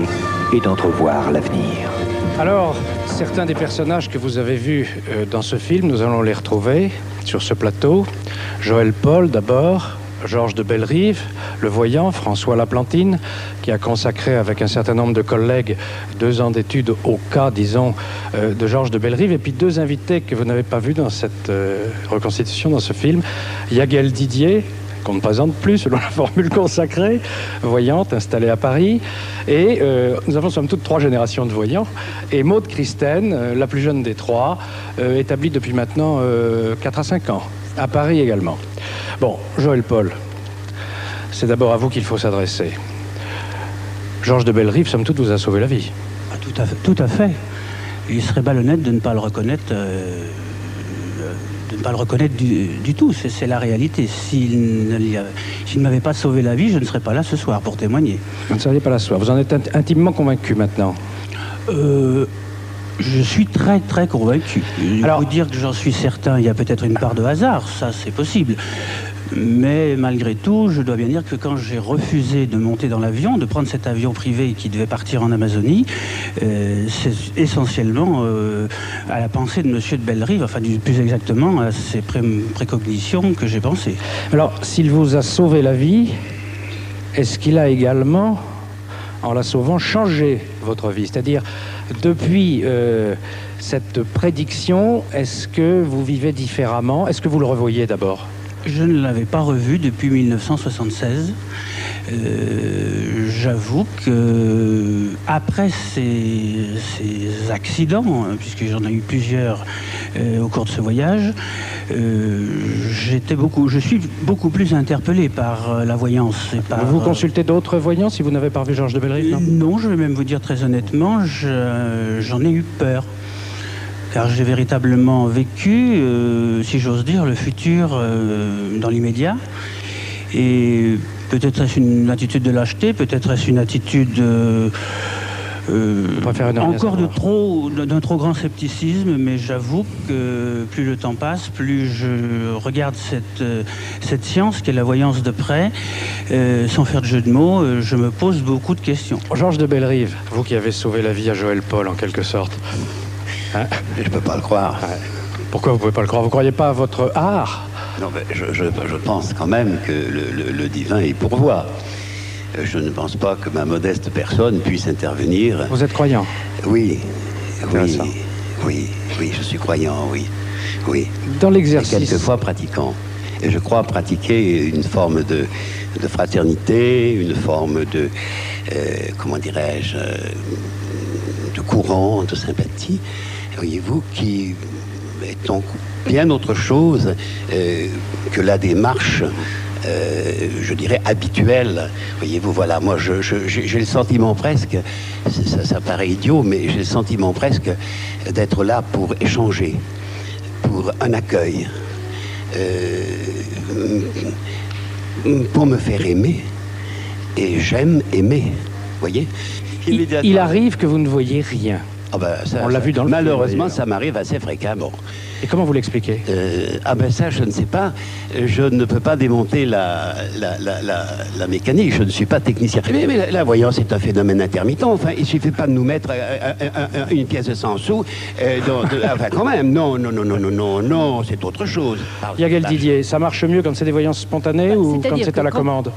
et d'entrevoir l'avenir? Alors, certains des personnages que vous avez vus dans ce film, nous allons les retrouver sur ce plateau. Joël Paul d'abord, Georges de Bellerive, le voyant, François Laplantine, qui a consacré avec un certain nombre de collègues 2 ans d'études au cas, disons, de Georges de Bellerive, et puis 2 invités que vous n'avez pas vus dans cette reconstitution, dans ce film. Yaguel Didier, qu'on ne présente plus selon la formule consacrée, voyante, installée à Paris. Et nous avons somme toute 3 générations de voyants. Et Maude Christen, la plus jeune des 3, établie depuis maintenant 4 à 5 ans, à Paris également. Bon, Joël Paul, c'est d'abord à vous qu'il faut s'adresser. Georges de Bellerive, somme toute, vous a sauvé la vie. Tout à fait. Il serait malhonnête de ne pas le reconnaître ne pas le reconnaître du tout. C'est la réalité. S'il ne m'avait pas sauvé la vie, je ne serais pas là ce soir pour témoigner. Vous ne seriez pas là ce soir. Vous en êtes intimement convaincu maintenant? Je suis très très convaincu. Alors, vous dire que j'en suis certain, il y a peut-être une part de hasard, ça c'est possible. Mais malgré tout, je dois bien dire que quand j'ai refusé de monter dans l'avion, de prendre cet avion privé qui devait partir en Amazonie, c'est essentiellement à la pensée de Monsieur de Bellerive, enfin plus exactement à ses précognitions que j'ai pensé. Alors, s'il vous a sauvé la vie, est-ce qu'il a également, en la sauvant, changé votre vie? C'est-à-dire, depuis cette prédiction, est-ce que vous vivez différemment? Est-ce que vous le revoyez d'abord? Je ne l'avais pas revu depuis 1976. J'avoue que après ces accidents, puisque j'en ai eu plusieurs au cours de ce voyage, je suis beaucoup plus interpellé par la voyance. Et par, vous consultez d'autres voyants si vous n'avez pas vu Georges de Bellerive? Non, je vais même vous dire très honnêtement, j'en ai eu peur. Car j'ai véritablement vécu, si j'ose dire, le futur dans l'immédiat. Et peut-être est-ce une attitude de lâcheté, peut-être est-ce une attitude encore d'un trop grand scepticisme, mais j'avoue que plus le temps passe, plus je regarde cette science qu'est la voyance de près, sans faire de jeu de mots, je me pose beaucoup de questions. Georges de Bellerive, vous qui avez sauvé la vie à Joël Paul en quelque sorte. Hein? Je ne peux pas le croire. Ouais. Pourquoi vous ne pouvez pas le croire? Vous ne croyez pas à votre art? Non, mais je pense quand même que le divin y pourvoit. Je ne pense pas que ma modeste personne puisse intervenir. Vous êtes croyant? Oui, oui, je suis croyant, oui. Dans l'exercice. Et quelquefois pratiquant. Et je crois pratiquer une forme de fraternité, une forme de, comment dirais-je, de courant, de sympathie, voyez-vous, qui est donc bien autre chose que la démarche, je dirais, habituelle. Voyez-vous, voilà, moi, j'ai le sentiment presque, ça paraît idiot, mais j'ai le sentiment presque d'être là pour échanger, pour un accueil, pour me faire aimer. Et j'aime aimer, voyez. Il arrive que vous ne voyez rien. Ah ben ça, on l'a vu dans le malheureusement, film, ça m'arrive assez fréquemment. Et comment vous l'expliquez? Ah ben ça, je ne sais pas. Je ne peux pas démonter la mécanique. Je ne suis pas technicien. Mais la voyance est un phénomène intermittent. Enfin, il suffit pas de nous mettre une pièce de 100 sous. Enfin, quand même. Non, c'est autre chose. Yael Didier, ça marche mieux quand c'est des voyances spontanées ou quand c'est à la commande?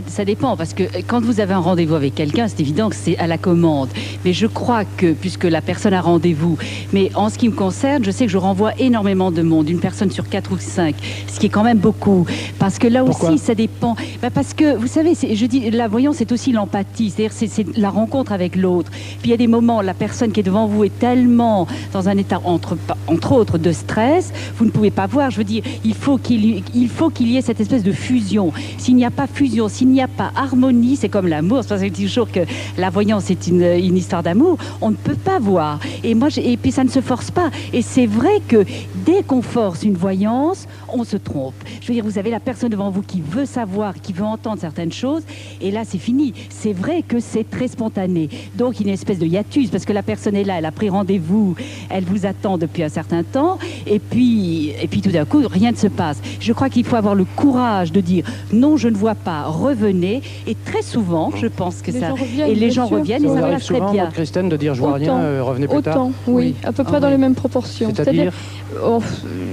Ça dépend, parce que quand vous avez un rendez-vous avec quelqu'un, c'est évident que c'est à la commande. Mais je crois que, puisque la personne a rendez-vous, mais en ce qui me concerne, je sais que je renvoie énormément de monde, une personne sur 4 ou 5, ce qui est quand même beaucoup. Parce que là aussi, ça dépend. Parce que, vous savez, je dis, la voyance, c'est aussi l'empathie, c'est-à-dire c'est la rencontre avec l'autre. Puis il y a des moments, la personne qui est devant vous est tellement dans un état, entre autres, de stress, vous ne pouvez pas voir. Je veux dire, il faut qu'il y ait cette espèce de fusion. S'il n'y a pas fusion, s'il n'y a pas harmonie, c'est comme l'amour. C'est parce que je dis toujours que la voyance est une histoire d'amour. On ne peut pas voir. Et puis ça ne se force pas. Et c'est vrai que dès qu'on force une voyance, on se trompe. Je veux dire, vous avez la personne devant vous qui veut savoir, qui veut entendre certaines choses, et là, c'est fini. C'est vrai que c'est très spontané. Donc, il y a une espèce de hiatus, parce que la personne est là, elle a pris rendez-vous, elle vous attend depuis un certain temps, et puis tout d'un coup, rien ne se passe. Je crois qu'il faut avoir le courage de dire « Non, je ne vois pas, revenez ». Et très souvent, je pense que ça... Et les gens reviennent, et ça passe très bien. Christine, de dire « Je vois rien, revenez plus tard ». Autant, oui, à peu près dans les mêmes proportions. C'est-à-dire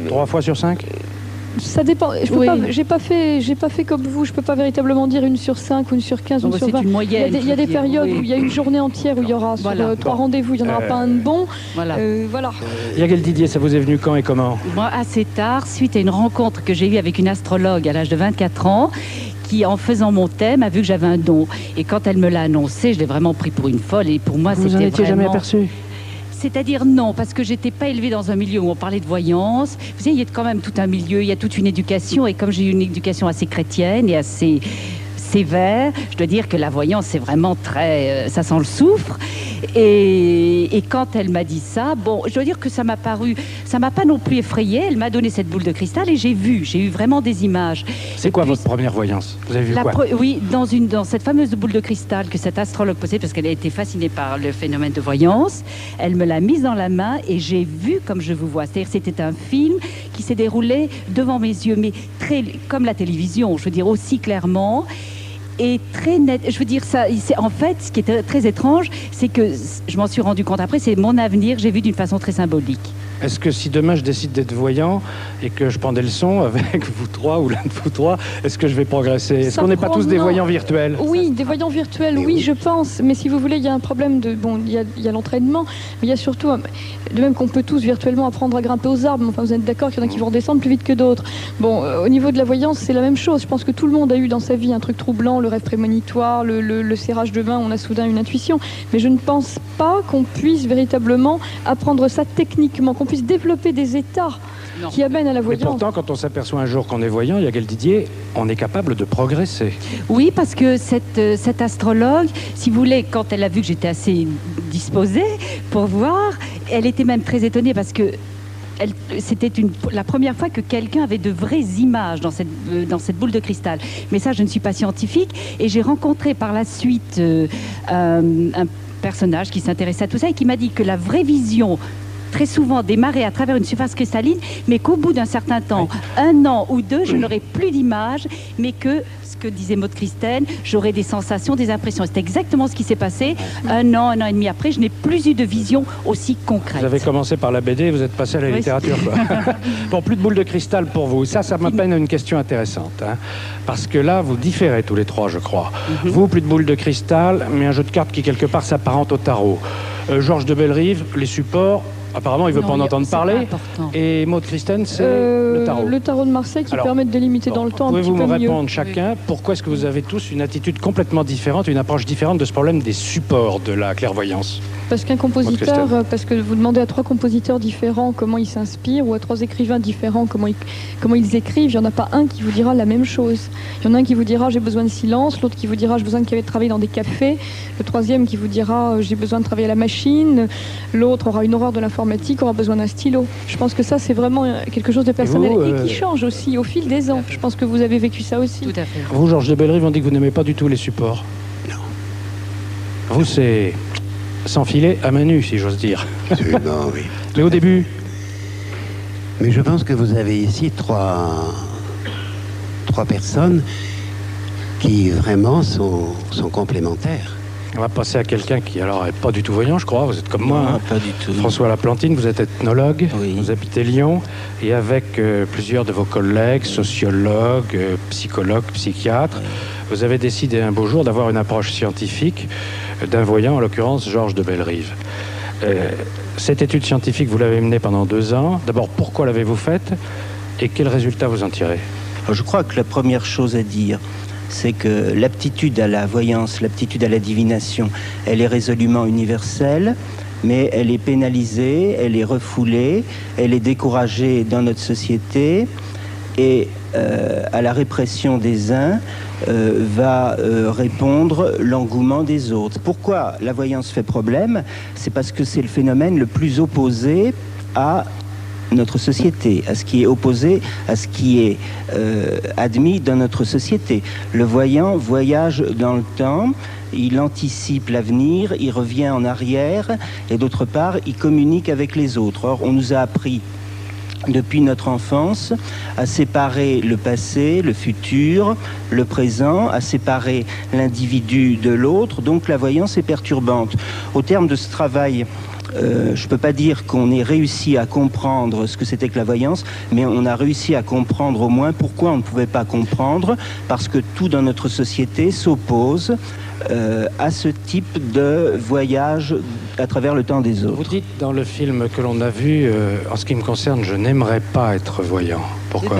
3 fois sur 5? Ça dépend. J'ai pas fait comme vous. Je peux pas véritablement dire 1 sur 5 ou 1 sur 15 ou 1 sur 20. Il y a des périodes où il y a une journée entière où il y aura 3 rendez-vous, il n'y en aura pas un de bon. Voilà. Yael Didier, ça vous est venu quand et comment? Moi, assez tard, suite à une rencontre que j'ai eue avec une astrologue à l'âge de 24 ans, qui, en faisant mon thème, a vu que j'avais un don. Et quand elle me l'a annoncé, je l'ai vraiment pris pour une folle. Et pour moi, c'était vraiment... Vous n'en étiez jamais aperçu? C'est-à-dire non, parce que j'étais pas élevée dans un milieu où on parlait de voyance. Vous savez, il y a quand même tout un milieu, il y a toute une éducation. Et comme j'ai eu une éducation assez chrétienne et assez sévère, je dois dire que la voyance, c'est vraiment très... ça sent le soufre. Et Et quand elle m'a dit ça, bon, je dois dire que ça m'a pas non plus effrayée. Elle m'a donné cette boule de cristal et j'ai eu vraiment des images. C'est quoi votre première voyance? Vous avez vu quoi? Oui, dans cette fameuse boule de cristal que cet astrologue possédait, parce qu'elle a été fascinée par le phénomène de voyance, elle me l'a mise dans la main et j'ai vu comme je vous vois. C'est-à-dire c'était un film qui s'est déroulé devant mes yeux, mais très comme la télévision, je veux dire aussi clairement. Et très net. Je veux dire, en fait, ce qui est très étrange, c'est que je m'en suis rendu compte après, c'est mon avenir, j'ai vu d'une façon très symbolique. Est-ce que si demain je décide d'être voyant et que je prends des leçons avec vous trois ou l'un de vous trois, est-ce que je vais progresser? Est-ce qu'on n'est pas tous des voyants virtuels? Oui, des voyants virtuels, oui, je pense. Mais si vous voulez, il y a un problème de... Bon, il y a l'entraînement, mais il y a surtout... De même qu'on peut tous virtuellement apprendre à grimper aux arbres, enfin, vous êtes d'accord qu'il y en a qui vont descendre plus vite que d'autres. Bon, au niveau de la voyance, c'est la même chose. Je pense que tout le monde a eu dans sa vie un truc troublant, le rêve prémonitoire, le serrage de main, on a soudain une intuition. Mais je ne pense pas qu'on puisse véritablement apprendre ça techniquement, qu'on puisse développer des états qui amènent à la voyance. Mais pourtant, quand on s'aperçoit un jour qu'on est voyant, Yael Didier, on est capable de progresser. Oui, parce que cette astrologue, si vous voulez, quand elle a vu que j'étais assez disposée pour voir, elle était même très étonnée parce que c'était la première fois que quelqu'un avait de vraies images dans cette boule de cristal. Mais ça, je ne suis pas scientifique. Et j'ai rencontré par la suite un personnage qui s'intéressait à tout ça et qui m'a dit que la vraie vision très souvent démarrer à travers une surface cristalline, mais qu'au bout d'un certain temps, 1 an ou 2, je n'aurai plus d'image, mais que, ce que disait Maud Christine, j'aurai des sensations, des impressions. C'est exactement ce qui s'est passé. 1 an et demi après, je n'ai plus eu de vision aussi concrète. Vous avez commencé par la BD, vous êtes passé à la littérature. Bon, plus de boule de cristal pour vous. Ça m'amène à une question intéressante. Hein, parce que là, vous différez tous les trois, je crois. Vous, plus de boule de cristal, mais un jeu de cartes qui, quelque part, s'apparente au tarot. Georges de Bellerive, les supports... Apparemment, il ne veut pas en entendre parler. Et Maud Christine, c'est le tarot. Le tarot de Marseille qui permet de délimiter dans le temps un petit peu mieux. Pouvez-vous me répondre chacun pourquoi est-ce que vous avez tous une attitude complètement différente, une approche différente de ce problème des supports de la clairvoyance? Parce qu'un compositeur, parce que vous demandez à 3 compositeurs différents comment ils s'inspirent, ou à 3 écrivains différents comment ils écrivent, il n'y en a pas un qui vous dira la même chose. Il y en a un qui vous dira j'ai besoin de silence, l'autre qui vous dira j'ai besoin de travailler dans des cafés, le troisième qui vous dira j'ai besoin de travailler à la machine, l'autre aura une horreur de l'informatique, aura besoin d'un stylo. Je pense que ça c'est vraiment quelque chose de personnel et qui change aussi au fil des ans. Je pense que vous avez vécu ça aussi. Tout à fait. Vous, Georges de Bellerive, on dit que vous n'aimez pas du tout les supports. Non. Vous, c'est s'enfiler à main nue, si j'ose dire. Absolument, oui. Mais au début. Mais je pense que vous avez ici trois personnes qui vraiment sont complémentaires. On va passer à quelqu'un qui, alors, n'est pas du tout voyant, je crois. Vous êtes comme moi. Non, hein. pas du tout. François Laplantine, vous êtes ethnologue. Oui. Vous habitez Lyon. Et avec plusieurs de vos collègues, sociologues, psychologues, psychiatres, vous avez décidé un beau jour d'avoir une approche scientifique d'un voyant, en l'occurrence Georges de Bellerive. Cette étude scientifique, vous l'avez menée pendant 2 ans. D'abord, pourquoi l'avez-vous faite et quels résultats vous en tirez? Je crois que la première chose à dire, c'est que l'aptitude à la voyance, l'aptitude à la divination, elle est résolument universelle, mais elle est pénalisée, elle est refoulée, elle est découragée dans notre société, et à la répression des uns va répondre l'engouement des autres. Pourquoi la voyance fait problème? C'est parce que c'est le phénomène le plus opposé à notre société, à ce qui est opposé, à ce qui est admis dans notre société. Le voyant voyage dans le temps, il anticipe l'avenir, il revient en arrière, et d'autre part, il communique avec les autres. Or, on nous a appris depuis notre enfance à séparer le passé, le futur, le présent, à séparer l'individu de l'autre, donc la voyance est perturbante. Au terme de ce travail, je ne peux pas dire qu'on ait réussi à comprendre ce que c'était que la voyance, mais on a réussi à comprendre au moins pourquoi on ne pouvait pas comprendre, parce que tout dans notre société s'oppose à ce type de voyage à travers le temps des autres. Vous dites dans le film que l'on a vu, en ce qui me concerne, je n'aimerais pas être voyant. Pourquoi?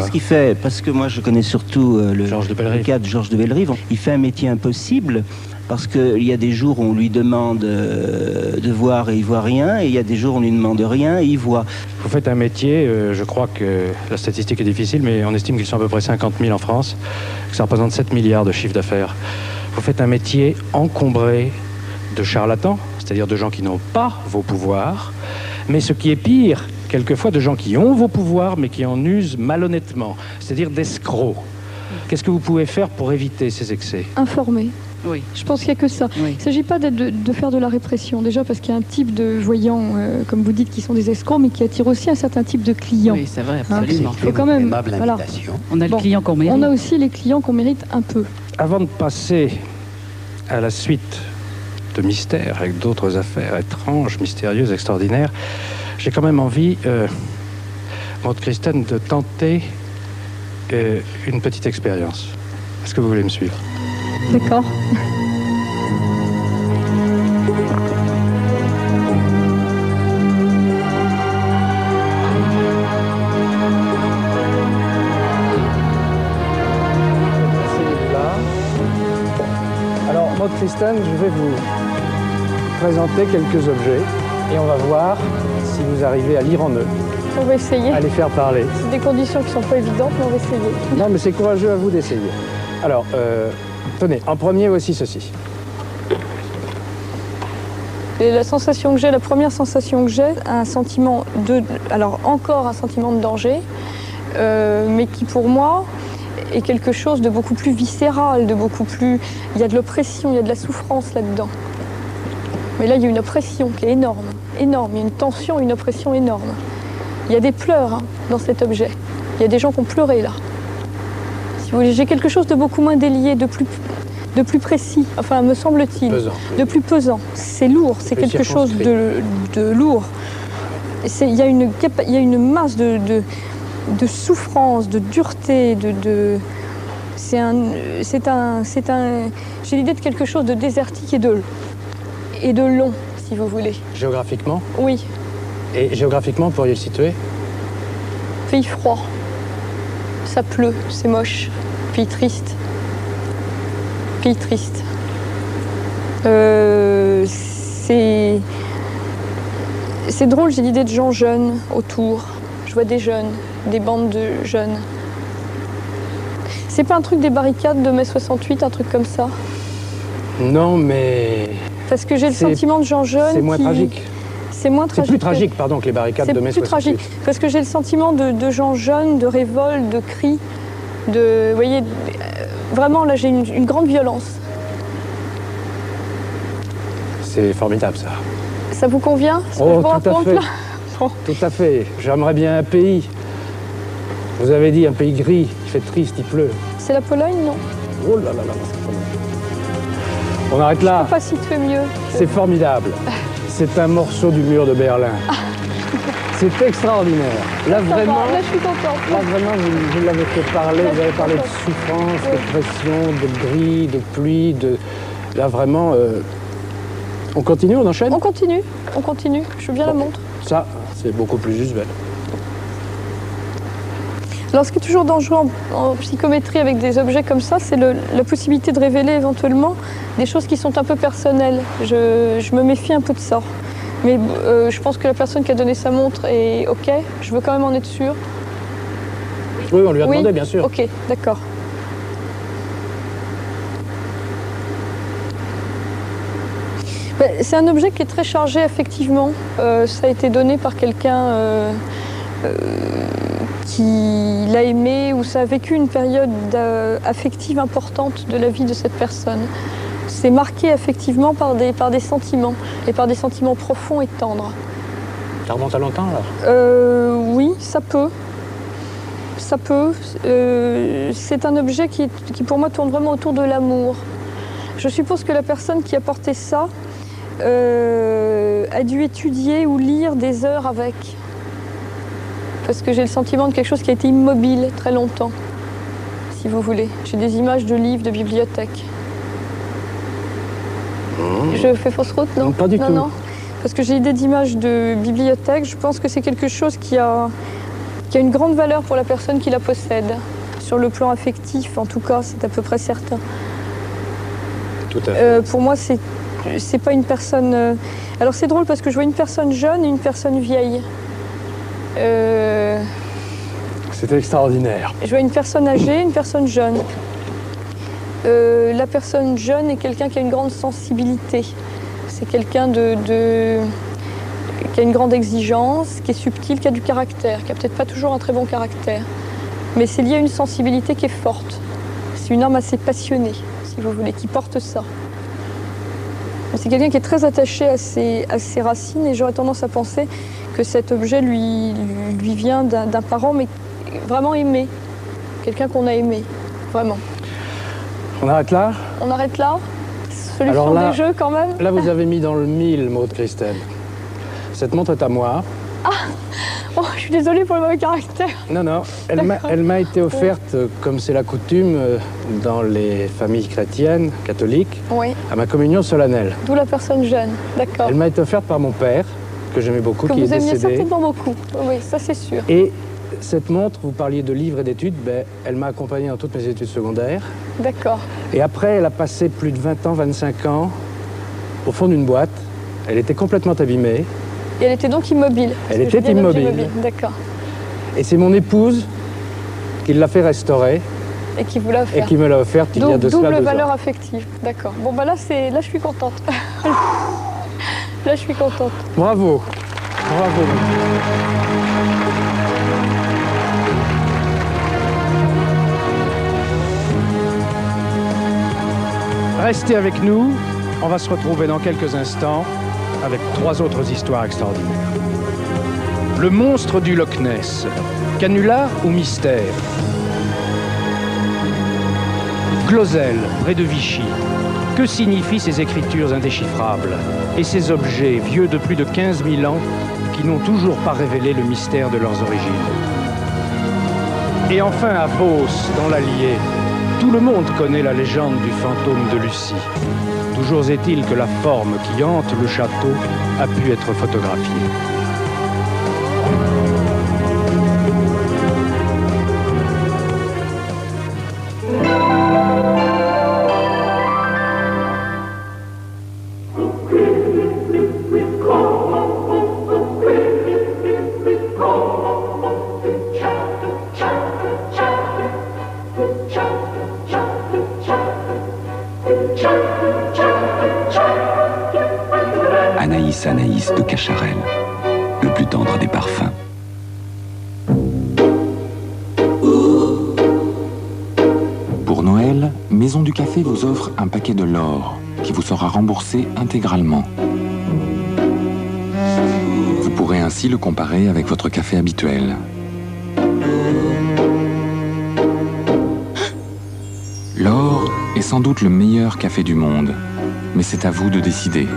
Parce que moi je connais surtout le cas de Georges de Bellerive. Il fait un métier impossible. Parce qu'il y a des jours où on lui demande de voir et il voit rien, et il y a des jours où on lui demande rien et il voit. Vous faites un métier, je crois que la statistique est difficile, mais on estime qu'ils sont à peu près 50 000 en France, que ça représente 7 milliards de chiffre d'affaires. Vous faites un métier encombré de charlatans, c'est-à-dire de gens qui n'ont pas vos pouvoirs, mais ce qui est pire, quelquefois de gens qui ont vos pouvoirs, mais qui en usent malhonnêtement, c'est-à-dire d'escrocs. Qu'est-ce que vous pouvez faire pour éviter ces excès? Informer. Oui. Je pense qu'il n'y a que ça. Oui. Il ne s'agit pas de faire de la répression, déjà parce qu'il y a un type de voyants, comme vous dites, qui sont des escrocs, mais qui attirent aussi un certain type de clients. Oui, c'est vrai, absolument. Il faut quand même, voilà. On a le client qu'on mérite. On a aussi les clients qu'on mérite un peu. Avant de passer à la suite de Mystère, avec d'autres affaires étranges, mystérieuses, extraordinaires, j'ai quand même envie, Maude Christen, de tenter une petite expérience. Est-ce que vous voulez me suivre? D'accord. Alors, Maude Christen, je vais vous présenter quelques objets et on va voir si vous arrivez à lire en eux. On va essayer. À les faire parler. C'est des conditions qui ne sont pas évidentes, mais on va essayer. Non, mais c'est courageux à vous d'essayer. Alors, tenez, en premier, voici ceci. Et la sensation que j'ai, la première sensation que j'ai, un sentiment de... Alors, encore un sentiment de danger, mais qui, pour moi, est quelque chose de beaucoup plus viscéral, de beaucoup plus... Il y a de l'oppression, il y a de la souffrance là-dedans. Mais là, il y a une oppression qui est énorme, énorme. Il y a une tension, une oppression énorme. Il y a des pleurs dans cet objet. Il y a des gens qui ont pleuré là. Si vous voulez, j'ai quelque chose de beaucoup moins délié, de plus précis, enfin me semble-t-il, de plus pesant. C'est lourd, c'est quelque chose de lourd. Il y a une masse de souffrance, de dureté, j'ai l'idée de quelque chose de désertique et de long, si vous voulez. Géographiquement? Oui. Et géographiquement, vous pourriez le situer? Pays froid. Ça pleut, c'est moche. Pays triste. Pays triste. C'est drôle, j'ai l'idée de gens jeunes autour. Je vois des jeunes, des bandes de jeunes. C'est pas un truc des barricades de mai 68, un truc comme ça? Non, mais... Parce que j'ai le sentiment de gens jeunes. C'est moins tragique. C'est moins tragique. C'est plus tragique, pardon, que les barricades de mai 68. C'est plus tragique, parce que j'ai le sentiment de gens jeunes, de révolte, de cris, de... Vous voyez, vraiment, là, j'ai une grande violence. C'est formidable, ça. Ça vous convient, ce que je vous raconte, là? Tout à fait. J'aimerais bien un pays. Vous avez dit un pays gris, il fait triste, il pleut. C'est la Pologne, non? Oh là là là, on arrête là. Je ne peux pas situer mieux. C'est formidable. C'est un morceau du mur de Berlin. C'est extraordinaire. Là, vraiment, là, je suis contente. Là, vraiment, vous l'avez fait parler. Vous avez parlé de souffrance, de pression, de gris, de pluie. Là, vraiment... On continue, on enchaîne? On continue. Je veux bien la montre. Ça, c'est beaucoup plus usuel. Alors, ce qui est toujours dangereux en psychométrie avec des objets comme ça, c'est la possibilité de révéler éventuellement des choses qui sont un peu personnelles. Je me méfie un peu de ça. Mais je pense que la personne qui a donné sa montre est OK. Je veux quand même en être sûre. Oui, on lui a demandé, bien sûr. OK, d'accord. C'est un objet qui est très chargé affectivement. Ça a été donné par quelqu'un qui l'a aimé ou ça a vécu une période affective importante de la vie de cette personne. C'est marqué affectivement par des sentiments, et par des sentiments profonds et tendres. Ça remonte à longtemps, alors? Oui, ça peut. Ça peut. C'est un objet qui, pour moi, tourne vraiment autour de l'amour. Je suppose que la personne qui a porté ça a dû étudier ou lire des heures avec. Parce que j'ai le sentiment de quelque chose qui a été immobile très longtemps, si vous voulez. J'ai des images de livres, de bibliothèques. Je fais fausse route, non? Non, pas du tout. Non, parce que j'ai l'idée d'images de bibliothèques. Je pense que c'est quelque chose qui a une grande valeur pour la personne qui la possède. Sur le plan affectif, en tout cas, c'est à peu près certain. Tout à fait. Pour moi, c'est pas une personne... Alors c'est drôle parce que je vois une personne jeune et une personne vieille. C'est extraordinaire. Je vois une personne âgée, une personne jeune. La personne jeune est quelqu'un qui a une grande sensibilité. C'est quelqu'un qui a une grande exigence, qui est subtil, qui a du caractère, qui a peut-être pas toujours un très bon caractère. Mais c'est lié à une sensibilité qui est forte. C'est une âme assez passionnée, si vous voulez, qui porte ça. C'est quelqu'un qui est très attaché à ses racines et j'aurais tendance à penser que cet objet lui vient d'un parent, mais vraiment aimé. Quelqu'un qu'on a aimé, vraiment. On arrête là? On arrête là? Solution Alors là, des jeux quand même? Là, vous avez mis dans le mille, Maud Christelle. Cette montre est à moi. Ah! Oh, je suis désolée pour le mauvais caractère. Non, non, elle m'a été offerte, comme c'est la coutume dans les familles chrétiennes, catholiques, oui, à ma communion solennelle. D'où la personne jeune, d'accord. Elle m'a été offerte par mon père, que j'aimais beaucoup, qui est décédé. Que vous aimiez certainement beaucoup, oui, ça c'est sûr. Et cette montre, vous parliez de livres et d'études, ben, elle m'a accompagné dans toutes mes études secondaires. D'accord. Et après, elle a passé plus de 20 ans, 25 ans, au fond d'une boîte. Elle était complètement abîmée. Et elle était donc immobile? Elle était immobile. D'accord. Et c'est mon épouse qui l'a fait restaurer. Et qui vous l'a offert. Et qui me l'a offerte il y a de cela 2 ans. Double valeur affective, d'accord. Bon, bah là, je suis contente. Là, je suis contente. Bravo. Bravo. Restez avec nous. On va se retrouver dans quelques instants avec 3 autres histoires extraordinaires. Le monstre du Loch Ness. Canular ou mystère? Glozelle, près de Vichy. Que signifient ces écritures indéchiffrables et ces objets vieux de plus de 15 000 ans qui n'ont toujours pas révélé le mystère de leurs origines? Et enfin à Beauce, dans l'Allier, tout le monde connaît la légende du fantôme de Lucie. Toujours est-il que la forme qui hante le château a pu être photographiée. Anaïs de Cacharel, le plus tendre des parfums. Pour Noël, Maison du Café vous offre un paquet de l'or qui vous sera remboursé intégralement. Vous pourrez ainsi le comparer avec votre café habituel. L'or est sans doute le meilleur café du monde, mais c'est à vous de décider.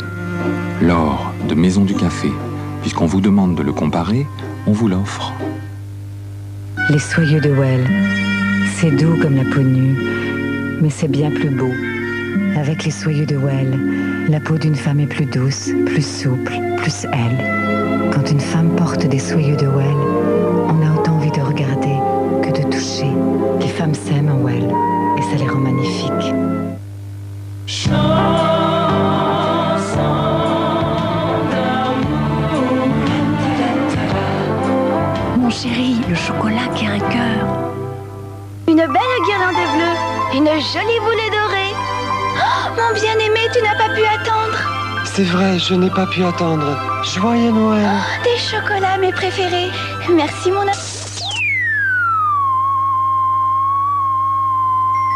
L'or de Maison du Café, puisqu'on vous demande de le comparer, on vous l'offre. Les soyeux de Well, c'est doux comme la peau nue, mais c'est bien plus beau. Avec les soyeux de Well, la peau d'une femme est plus douce, plus souple, plus elle. Quand une femme porte des soyeux de Well, on a autant envie de regarder que de toucher. Les femmes s'aiment en Well, et ça les rend magnifiques. Chérie, le chocolat qui a un cœur. Une belle guirlande bleue, une jolie boulet dorée. Oh, mon bien-aimé, tu n'as pas pu attendre. C'est vrai, je n'ai pas pu attendre. Joyeux Noël. Oh, des chocolats, mes préférés. Merci, mon ami.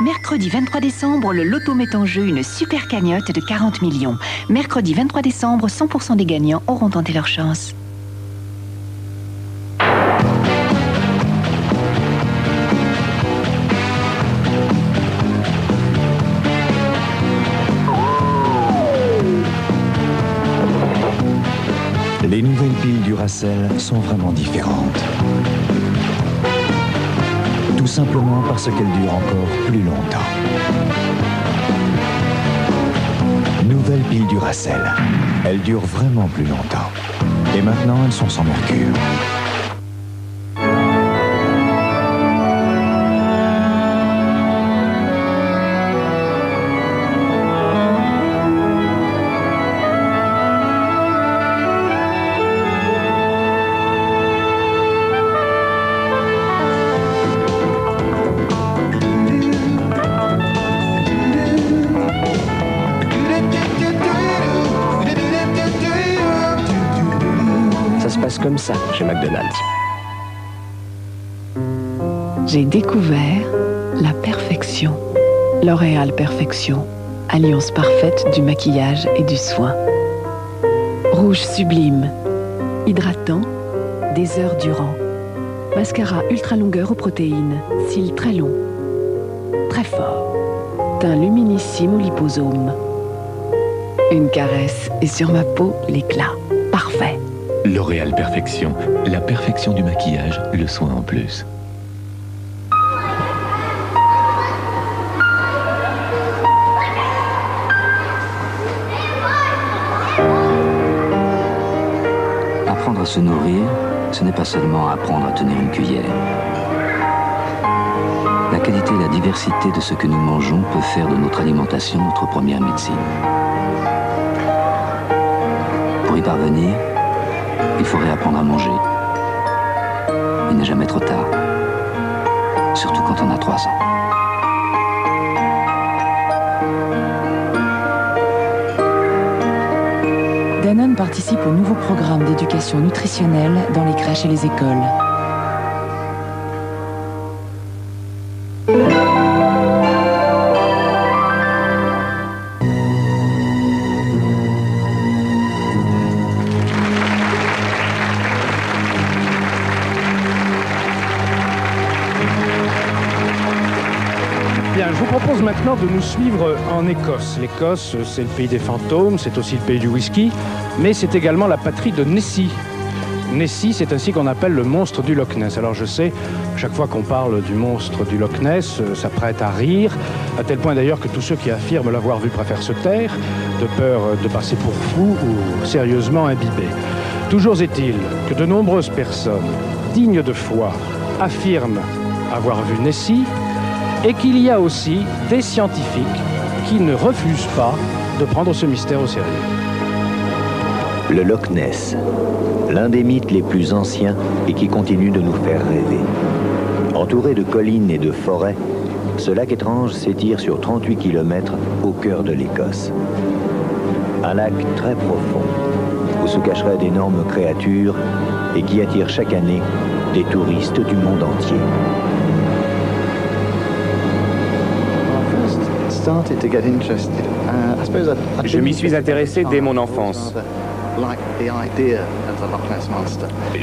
Mercredi 23 décembre, le loto met en jeu une super cagnotte de 40 millions. Mercredi 23 décembre, 100% des gagnants auront tenté leur chance. Les nouvelles piles Duracell sont vraiment différentes. Tout simplement parce qu'elles durent encore plus longtemps. Nouvelles piles Duracell. Elles durent vraiment plus longtemps. Et maintenant, elles sont sans mercure. passe comme ça chez McDonald's. J'ai découvert la perfection. L'Oréal Perfection, alliance parfaite du maquillage et du soin. Rouge sublime, hydratant, des heures durant. Mascara ultra longueur aux protéines, cils très longs, très fort. Teint luminissime au liposome. Une caresse et sur ma peau, l'éclat. Parfait. L'Oréal Perfection, la perfection du maquillage, le soin en plus. Apprendre à se nourrir, ce n'est pas seulement apprendre à tenir une cuillère. La qualité et la diversité de ce que nous mangeons peut faire de notre alimentation notre première médecine. Pour y parvenir, il faut réapprendre à manger. Il n'est jamais trop tard, surtout quand on a 3 ans. Danone participe au nouveau programme d'éducation nutritionnelle dans les crèches et les écoles. Bien, je vous propose maintenant de nous suivre en Écosse. L'Écosse, c'est le pays des fantômes, c'est aussi le pays du whisky, mais c'est également la patrie de Nessie. Nessie, c'est ainsi qu'on appelle le monstre du Loch Ness. Alors je sais, à chaque fois qu'on parle du monstre du Loch Ness, ça prête à rire, à tel point d'ailleurs que tous ceux qui affirment l'avoir vu préfèrent se taire, de peur de passer pour fou ou sérieusement imbibés. Toujours est-il que de nombreuses personnes dignes de foi affirment avoir vu Nessie, et qu'il y a aussi des scientifiques qui ne refusent pas de prendre ce mystère au sérieux. Le Loch Ness, l'un des mythes les plus anciens et qui continue de nous faire rêver. Entouré de collines et de forêts, ce lac étrange s'étire sur 38 km au cœur de l'Écosse. Un lac très profond, où se cacheraient d'énormes créatures et qui attire chaque année des touristes du monde entier. Je m'y suis intéressé dès mon enfance.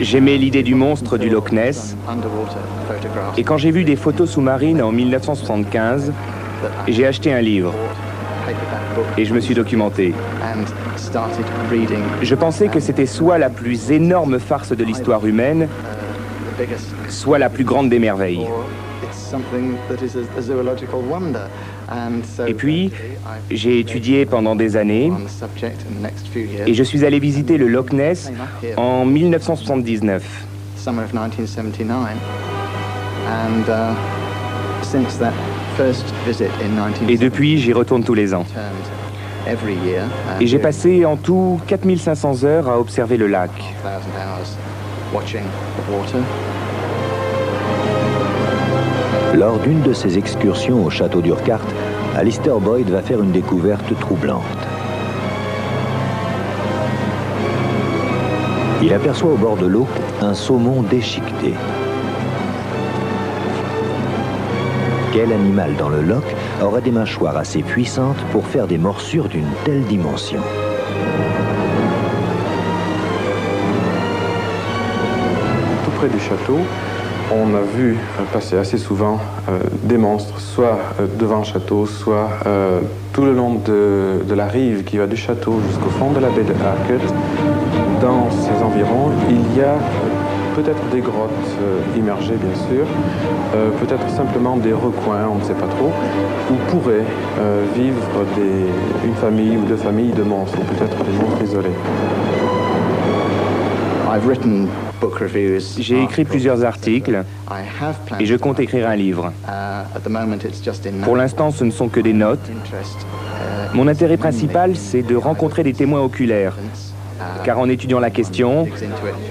J'aimais l'idée du monstre du Loch Ness. Et quand j'ai vu des photos sous-marines en 1975, j'ai acheté un livre. Et je me suis documenté. Je pensais que c'était soit la plus énorme farce de l'histoire humaine, soit la plus grande des merveilles. Et puis, j'ai étudié pendant des années et je suis allé visiter le Loch Ness en 1979. Et depuis, j'y retourne tous les ans. Et j'ai passé en tout 4500 heures à observer le lac. Lors d'une de ses excursions au château d'Urquhart, Alistair Boyd va faire une découverte troublante. Il aperçoit au bord de l'eau un saumon déchiqueté. Quel animal dans le loch aurait des mâchoires assez puissantes pour faire des morsures d'une telle dimension? Tout près du château, on a vu passer assez souvent des monstres, soit devant le château, soit tout le long de la rive qui va du château jusqu'au fond de la baie de Hackett. Dans ces environs, il y a peut-être des grottes immergées, bien sûr, peut-être simplement des recoins, on ne sait pas trop, où pourraient vivre une famille ou 2 familles de monstres, ou peut-être des monstres isolés. J'ai écrit plusieurs articles et je compte écrire un livre. Pour l'instant, ce ne sont que des notes. Mon intérêt principal, c'est de rencontrer des témoins oculaires. Car en étudiant la question,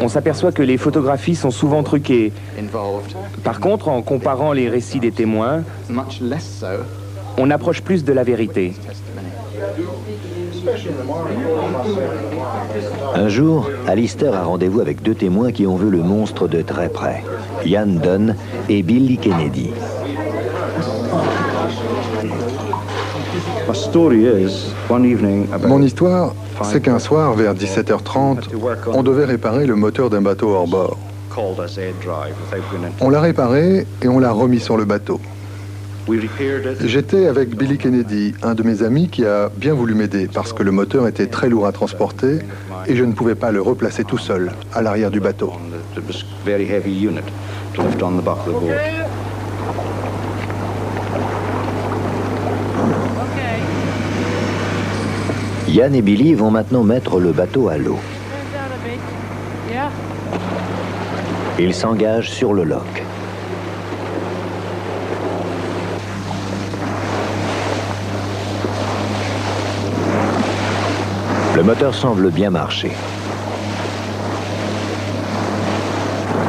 on s'aperçoit que les photographies sont souvent truquées. Par contre, en comparant les récits des témoins, on approche plus de la vérité. Un jour, Alistair a rendez-vous avec deux témoins qui ont vu le monstre de très près, Ian Dunn et Billy Kennedy. Mon histoire, c'est qu'un soir, vers 17h30, on devait réparer le moteur d'un bateau hors bord. On l'a réparé et on l'a remis sur le bateau. J'étais avec Billy Kennedy, un de mes amis qui a bien voulu m'aider parce que le moteur était très lourd à transporter et je ne pouvais pas le replacer tout seul à l'arrière du bateau. Ian et Billy vont maintenant mettre le bateau à l'eau. Ils s'engagent sur le loch. Le moteur semble bien marcher.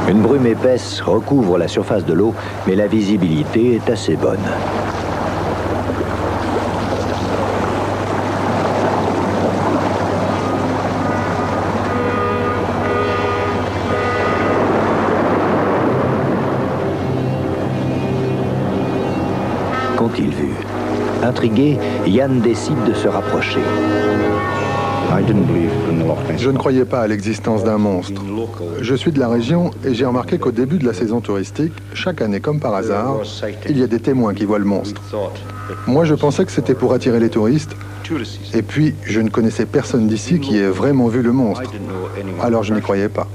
Une brume épaisse recouvre la surface de l'eau, mais la visibilité est assez bonne. Qu'ont-ils vu? Intrigué, Ian décide de se rapprocher. Je ne croyais pas à l'existence d'un monstre. Je suis de la région et j'ai remarqué qu'au début de la saison touristique, chaque année comme par hasard, il y a des témoins qui voient le monstre. Moi, je pensais que c'était pour attirer les touristes. Et puis, je ne connaissais personne d'ici qui ait vraiment vu le monstre. Alors, je n'y croyais pas.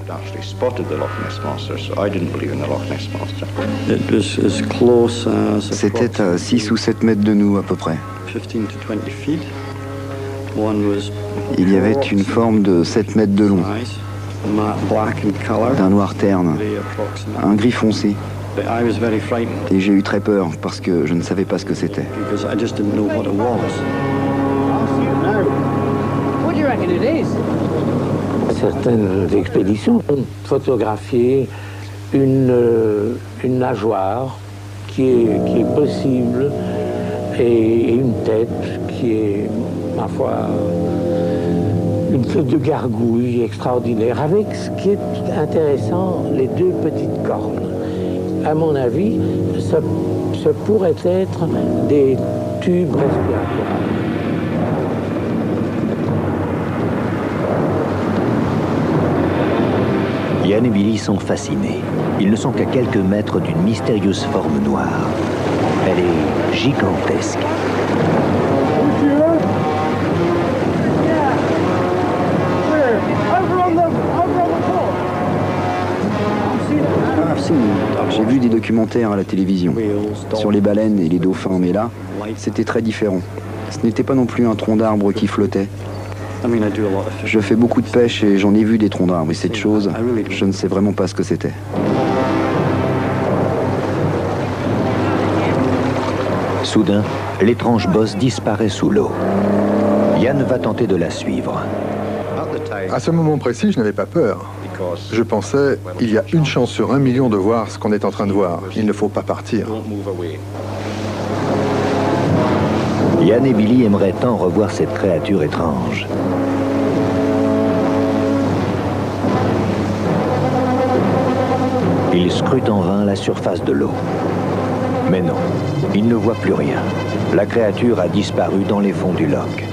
C'était à 6 ou 7 mètres de nous, à peu près. Il y avait une forme de 7 mètres de long, d'un noir terne, un gris foncé. Et j'ai eu très peur parce que je ne savais pas ce que c'était. Certaines expéditions ont photographié une nageoire qui est possible et une tête qui est, ma foi, une tête de gargouille extraordinaire, avec ce qui est intéressant, les deux petites cornes. À mon avis, ça pourrait être des tubes respiratoires. Ian et Billy sont fascinés. Ils ne sont qu'à quelques mètres d'une mystérieuse forme noire. Elle est gigantesque. J'ai vu des documentaires à la télévision sur les baleines et les dauphins, mais là, c'était très différent. Ce n'était pas non plus un tronc d'arbre qui flottait. Je fais beaucoup de pêche et j'en ai vu des troncs d'arbres, et cette chose, je ne sais vraiment pas ce que c'était. Soudain, l'étrange bosse disparaît sous l'eau. Ian va tenter de la suivre. À ce moment précis, je n'avais pas peur. Je pensais, il y a une chance sur 1 million de voir ce qu'on est en train de voir. Il ne faut pas partir. Ian et Billy aimeraient tant revoir cette créature étrange. Ils scrutent en vain la surface de l'eau. Mais non, ils ne voient plus rien. La créature a disparu dans les fonds du loch.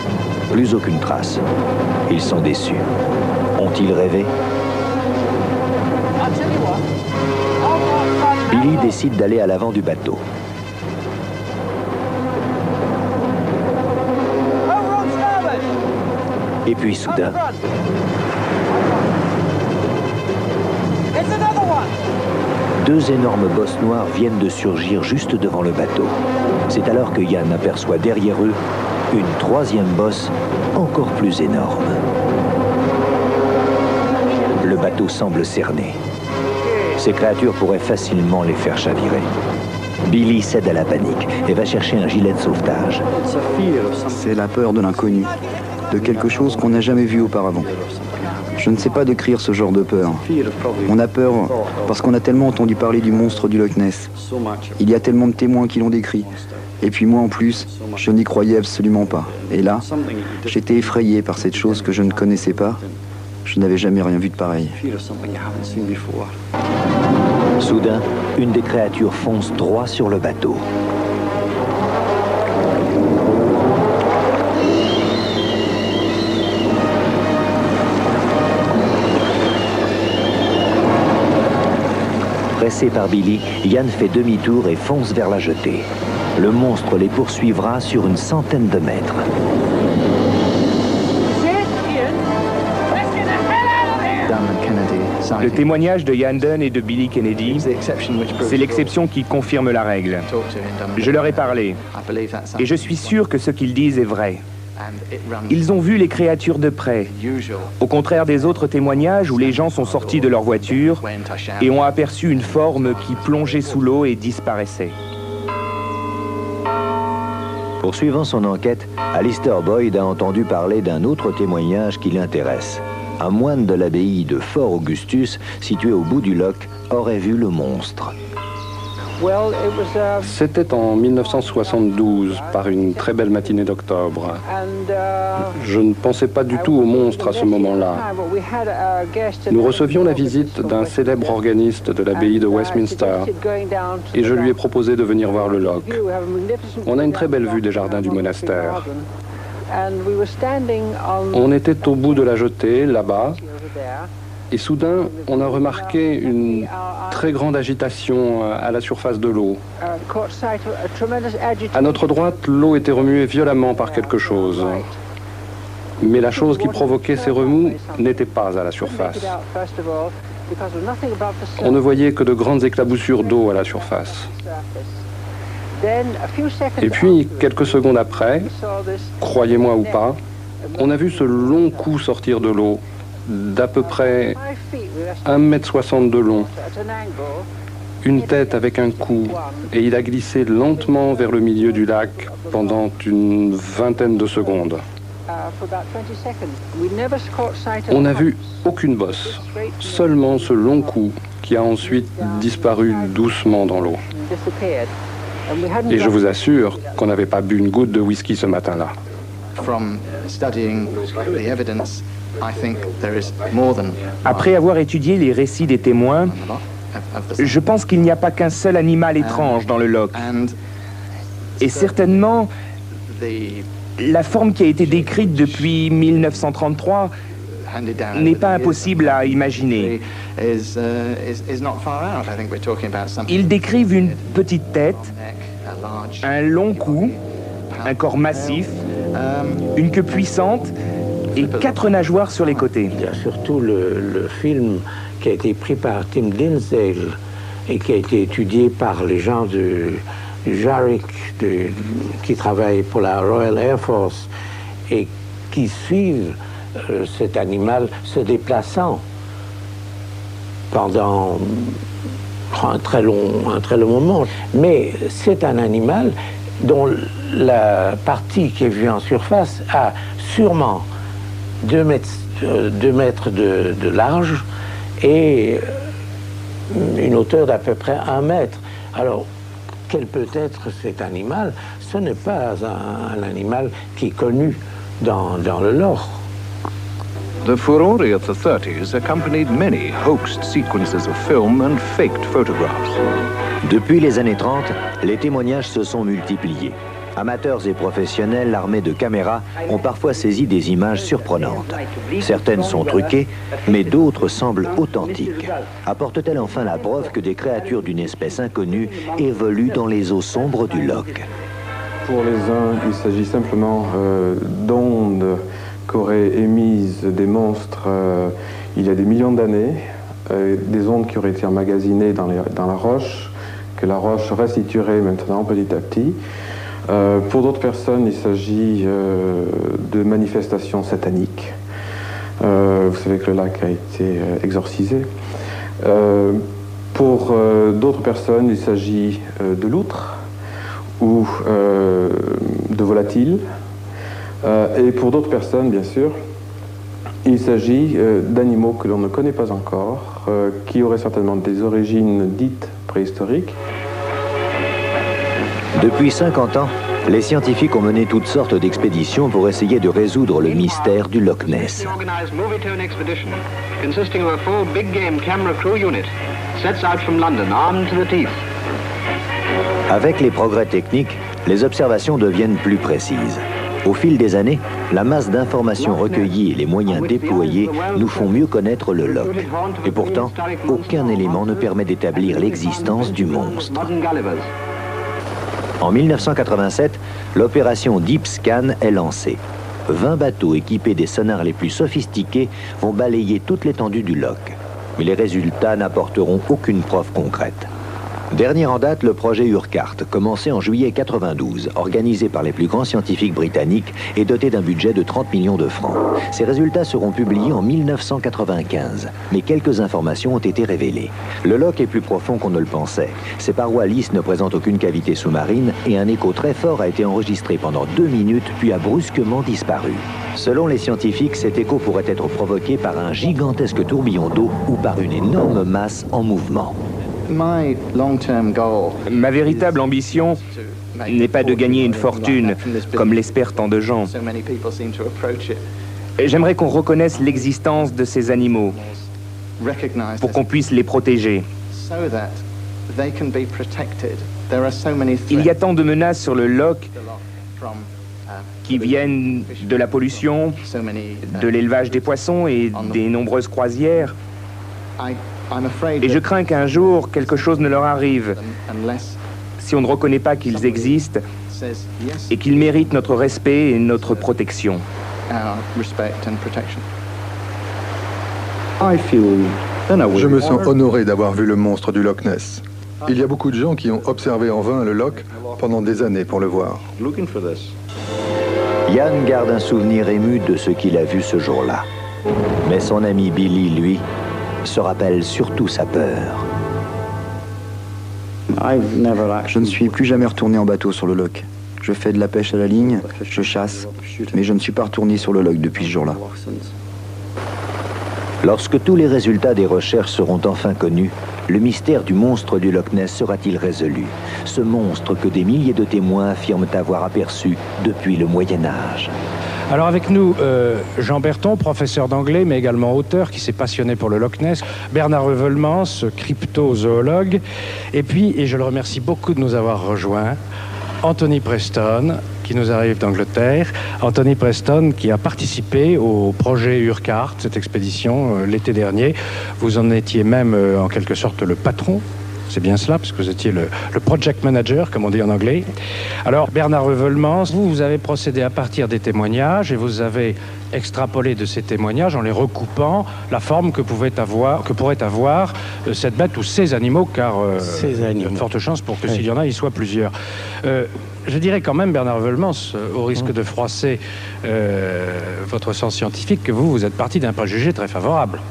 Plus aucune trace. Ils sont déçus. Ont-ils rêvé? Billy décide d'aller à l'avant du bateau. Et puis soudain, deux énormes bosses noires viennent de surgir juste devant le bateau. C'est alors que Ian aperçoit derrière eux une troisième bosse encore plus énorme. Le bateau semble cerné. Ces créatures pourraient facilement les faire chavirer. Billy cède à la panique et va chercher un gilet de sauvetage. C'est la peur de l'inconnu, de quelque chose qu'on n'a jamais vu auparavant. Je ne sais pas décrire ce genre de peur. On a peur parce qu'on a tellement entendu parler du monstre du Loch Ness. Il y a tellement de témoins qui l'ont décrit. Et puis moi en plus, je n'y croyais absolument pas. Et là, j'étais effrayé par cette chose que je ne connaissais pas. Je n'avais jamais rien vu de pareil. Soudain, une des créatures fonce droit sur le bateau. Pressé par Billy, Yann fait demi-tour et fonce vers la jetée. Le monstre les poursuivra sur une centaine de mètres. Le témoignage de Ian Dunn et de Billy Kennedy, c'est l'exception qui confirme la règle. Je leur ai parlé, et je suis sûr que ce qu'ils disent est vrai. Ils ont vu les créatures de près, au contraire des autres témoignages où les gens sont sortis de leur voiture et ont aperçu une forme qui plongeait sous l'eau et disparaissait. Poursuivant son enquête, Alistair Boyd a entendu parler d'un autre témoignage qui l'intéresse. Un moine de l'abbaye de Fort Augustus, situé au bout du loch, aurait vu le monstre. C'était en 1972, par une très belle matinée d'octobre. Je ne pensais pas du tout au monstre à ce moment-là. Nous recevions la visite d'un célèbre organiste de l'abbaye de Westminster et je lui ai proposé de venir voir le loch. On a une très belle vue des jardins du monastère. On était au bout de la jetée, là-bas, et soudain, on a remarqué une très grande agitation à la surface de l'eau. À notre droite, l'eau était remuée violemment par quelque chose. Mais la chose qui provoquait ces remous n'était pas à la surface. On ne voyait que de grandes éclaboussures d'eau à la surface. Et puis, quelques secondes après, croyez-moi ou pas, on a vu ce long cou sortir de l'eau, d'à peu près 1,60 m de long, une tête avec un cou, et il a glissé lentement vers le milieu du lac pendant une vingtaine de secondes. On n'a vu aucune bosse, seulement ce long cou qui a ensuite disparu doucement dans l'eau. Et je vous assure qu'on n'avait pas bu une goutte de whisky ce matin-là. Après avoir étudié les récits des témoins, je pense qu'il n'y a pas qu'un seul animal étrange dans le loch. Et certainement, la forme qui a été décrite depuis 1933 n'est pas impossible à imaginer. Ils décrivent une petite tête, un long cou, un corps massif, une queue puissante et 4 nageoires sur les côtés. Il y a surtout le film qui a été pris par Tim Dinsdale et qui a été étudié par les gens du JARIC qui travaillent pour la Royal Air Force et qui suivent cet animal se déplaçant pendant un très long moment. Mais c'est un animal dont la partie qui est vue en surface a sûrement 2 mètres de large et une hauteur d'à peu près 1 mètre. Alors, quel peut être cet animal? Ce n'est pas un animal qui est connu dans le lore. The furore of the 30s accompanied many hoaxed sequences of film and faked photographs. Depuis les années 30, les témoignages se sont multipliés. Amateurs et professionnels armés de caméras ont parfois saisi des images surprenantes. Certaines sont truquées, mais d'autres semblent authentiques. Apportent-elles enfin la preuve que des créatures d'une espèce inconnue évoluent dans les eaux sombres du loch? Pour les uns, il s'agit simplement d'ondes qu'auraient émises des monstres il y a des millions d'années, des ondes qui auraient été emmagasinées dans la roche, que la roche restituerait maintenant petit à petit. Pour d'autres personnes, il s'agit de manifestations sataniques. Vous savez que le lac a été exorcisé. Pour d'autres personnes, il s'agit de loutres ou de volatiles. Et pour d'autres personnes, bien sûr, Il s'agit d'animaux que l'on ne connaît pas encore, qui auraient certainement des origines dites préhistoriques. Depuis 50 ans, les scientifiques ont mené toutes sortes d'expéditions pour essayer de résoudre le mystère du Loch Ness. Avec les progrès techniques, les observations deviennent plus précises. Au fil des années, la masse d'informations recueillies et les moyens déployés nous font mieux connaître le Loch. Et pourtant, aucun élément ne permet d'établir l'existence du monstre. En 1987, l'opération Deep Scan est lancée. 20 bateaux équipés des sonars les plus sophistiqués vont balayer toute l'étendue du Loch. Mais les résultats n'apporteront aucune preuve concrète. Dernier en date, le projet Urquhart, commencé en juillet 92, organisé par les plus grands scientifiques britanniques et doté d'un budget de 30 millions de francs. Ces résultats seront publiés en 1995, mais quelques informations ont été révélées. Le Loch est plus profond qu'on ne le pensait. Ses parois lisses ne présentent aucune cavité sous-marine et un écho très fort a été enregistré pendant 2 minutes puis a brusquement disparu. Selon les scientifiques, cet écho pourrait être provoqué par un gigantesque tourbillon d'eau ou par une énorme masse en mouvement. Ma véritable ambition n'est pas de gagner une fortune, comme l'espèrent tant de gens. J'aimerais qu'on reconnaisse l'existence de ces animaux, pour qu'on puisse les protéger. Il y a tant de menaces sur le Loch qui viennent de la pollution, de l'élevage des poissons et des nombreuses croisières. Et je crains qu'un jour, quelque chose ne leur arrive si on ne reconnaît pas qu'ils existent et qu'ils méritent notre respect et notre protection. Je me sens honoré d'avoir vu le monstre du Loch Ness. Il y a beaucoup de gens qui ont observé en vain le Loch pendant des années pour le voir. Yann garde un souvenir ému de ce qu'il a vu ce jour-là. Mais son ami Billy, lui, se rappelle surtout sa peur. Je ne suis plus jamais retourné en bateau sur le Loch. Je fais de la pêche à la ligne, je chasse, mais je ne suis pas retourné sur le Loch depuis ce jour-là. Lorsque tous les résultats des recherches seront enfin connus, le mystère du monstre du Loch Ness sera-t-il résolu? Ce monstre que des milliers de témoins affirment avoir aperçu depuis le Moyen-Âge. Alors avec nous, Jean Berton, professeur d'anglais, mais également auteur, qui s'est passionné pour le Loch Ness, Bernard Reuvelmans, cryptozoologue, et puis, et je le remercie beaucoup de nous avoir rejoints, Anthony Preston, qui nous arrive d'Angleterre. Anthony Preston, qui a participé au projet Urquhart, cette expédition, l'été dernier. Vous en étiez même, en quelque sorte, le patron. C'est bien cela, parce que vous étiez le project manager, comme on dit en anglais. Alors, Bernard Reuvelmans, vous avez procédé à partir des témoignages et vous avez extrapolé de ces témoignages en les recoupant la forme que pourrait avoir cette bête ou ces animaux, car il y a de fortes chances pour que s'il y en a, il soit plusieurs. Je dirais quand même, Bernard Reuvelmans, au risque de froisser votre sens scientifique, que vous êtes parti d'un préjugé très favorable.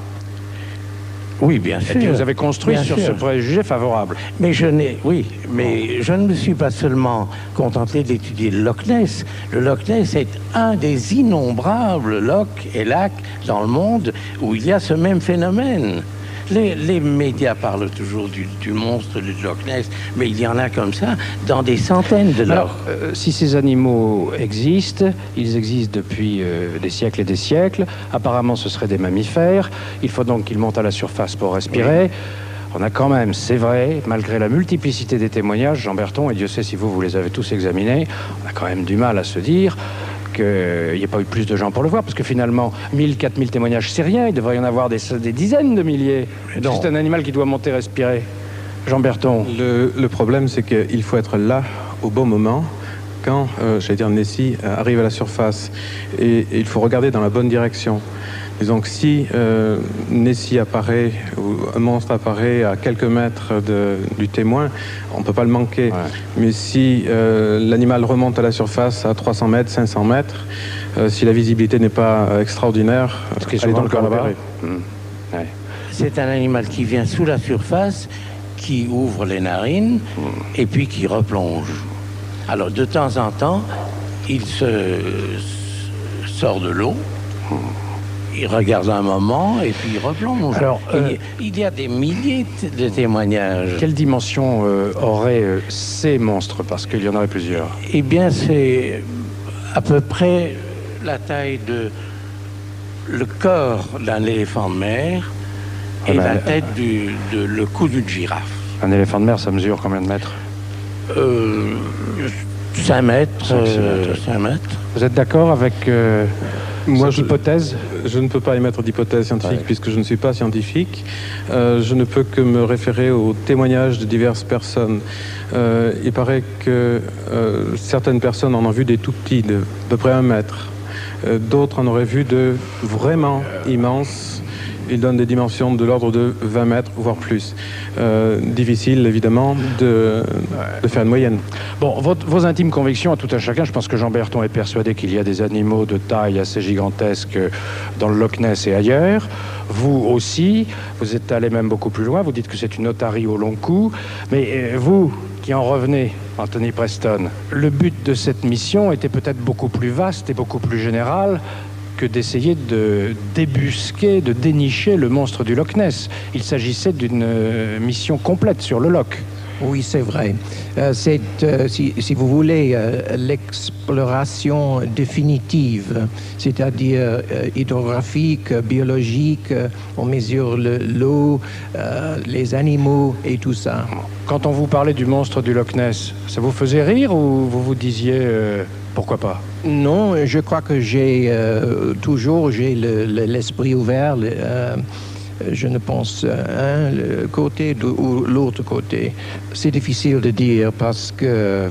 Oui, bien sûr. Et vous avez construit sur ce préjugé favorable. Mais je ne me suis pas seulement contenté d'étudier le Loch Ness. Le Loch Ness est un des innombrables lochs et lacs dans le monde où il y a ce même phénomène. Les médias parlent toujours du monstre du Loch Ness, mais il y en a comme ça dans des centaines de lochs. Alors, si ces animaux existent, ils existent depuis des siècles et des siècles. Apparemment, ce seraient des mammifères. Il faut donc qu'ils montent à la surface pour respirer. Oui. On a quand même, c'est vrai, malgré la multiplicité des témoignages, Jean Berton, et Dieu sait si vous les avez tous examinés, on a quand même du mal à se dire qu'il n'y ait pas eu plus de gens pour le voir, parce que finalement, 1000, 4000 témoignages, c'est rien, il devrait y en avoir des dizaines de milliers. C'est un animal qui doit monter respirer. Jean Berton. Le problème, c'est qu'il faut être là au bon moment, quand, Nessie arrive à la surface, et il faut regarder dans la bonne direction. Disons que si Nessie apparaît, ou un monstre apparaît à quelques mètres du témoin, on ne peut pas le manquer. Ouais. Mais si l'animal remonte à la surface à 300 mètres, 500 mètres, si la visibilité n'est pas extraordinaire, elle est donc là-bas. Ouais. C'est un animal qui vient sous la surface, qui ouvre les narines et puis qui replonge. Alors de temps en temps, il se sort de l'eau. il regarde un moment et puis il replonge. Alors, il y a des milliers de témoignages. Quelle dimension auraient ces monstres? Parce qu'il y en aurait plusieurs. Eh bien, c'est à peu près la taille de le corps d'un éléphant de mer et la tête le cou d'une girafe. Un éléphant de mer, ça mesure combien de mètres? 5 mètres. 5 mètres. Vous êtes d'accord avec Moi, cette hypothèse? Je ne peux pas émettre d'hypothèse scientifique puisque je ne suis pas scientifique. Je ne peux que me référer aux témoignages de diverses personnes. Il paraît que certaines personnes en ont vu des tout petits, de près 1 mètre. D'autres en auraient vu de vraiment immenses. Ils donnent des dimensions de l'ordre de 20 mètres, voire plus. Difficile, évidemment, de faire une moyenne. Bon, vos intimes convictions à tout un chacun, je pense que Jean Berton est persuadé qu'il y a des animaux de taille assez gigantesque dans le Loch Ness et ailleurs. Vous aussi, vous êtes allé même beaucoup plus loin, vous dites que c'est une otarie au long cou. Mais vous, qui en revenez, Anthony Preston, le but de cette mission était peut-être beaucoup plus vaste et beaucoup plus général que d'essayer de débusquer, de dénicher le monstre du Loch Ness. Il s'agissait d'une mission complète sur le Loch. Oui, c'est vrai. C'est, si vous voulez, l'exploration définitive, c'est-à-dire hydrographique, biologique, on mesure l'eau, les animaux et tout ça. Quand on vous parlait du monstre du Loch Ness, ça vous faisait rire ou vous vous disiez pourquoi pas? Non, je crois que j'ai l'esprit ouvert. Je ne pense un côté ou l'autre côté. C'est difficile de dire parce que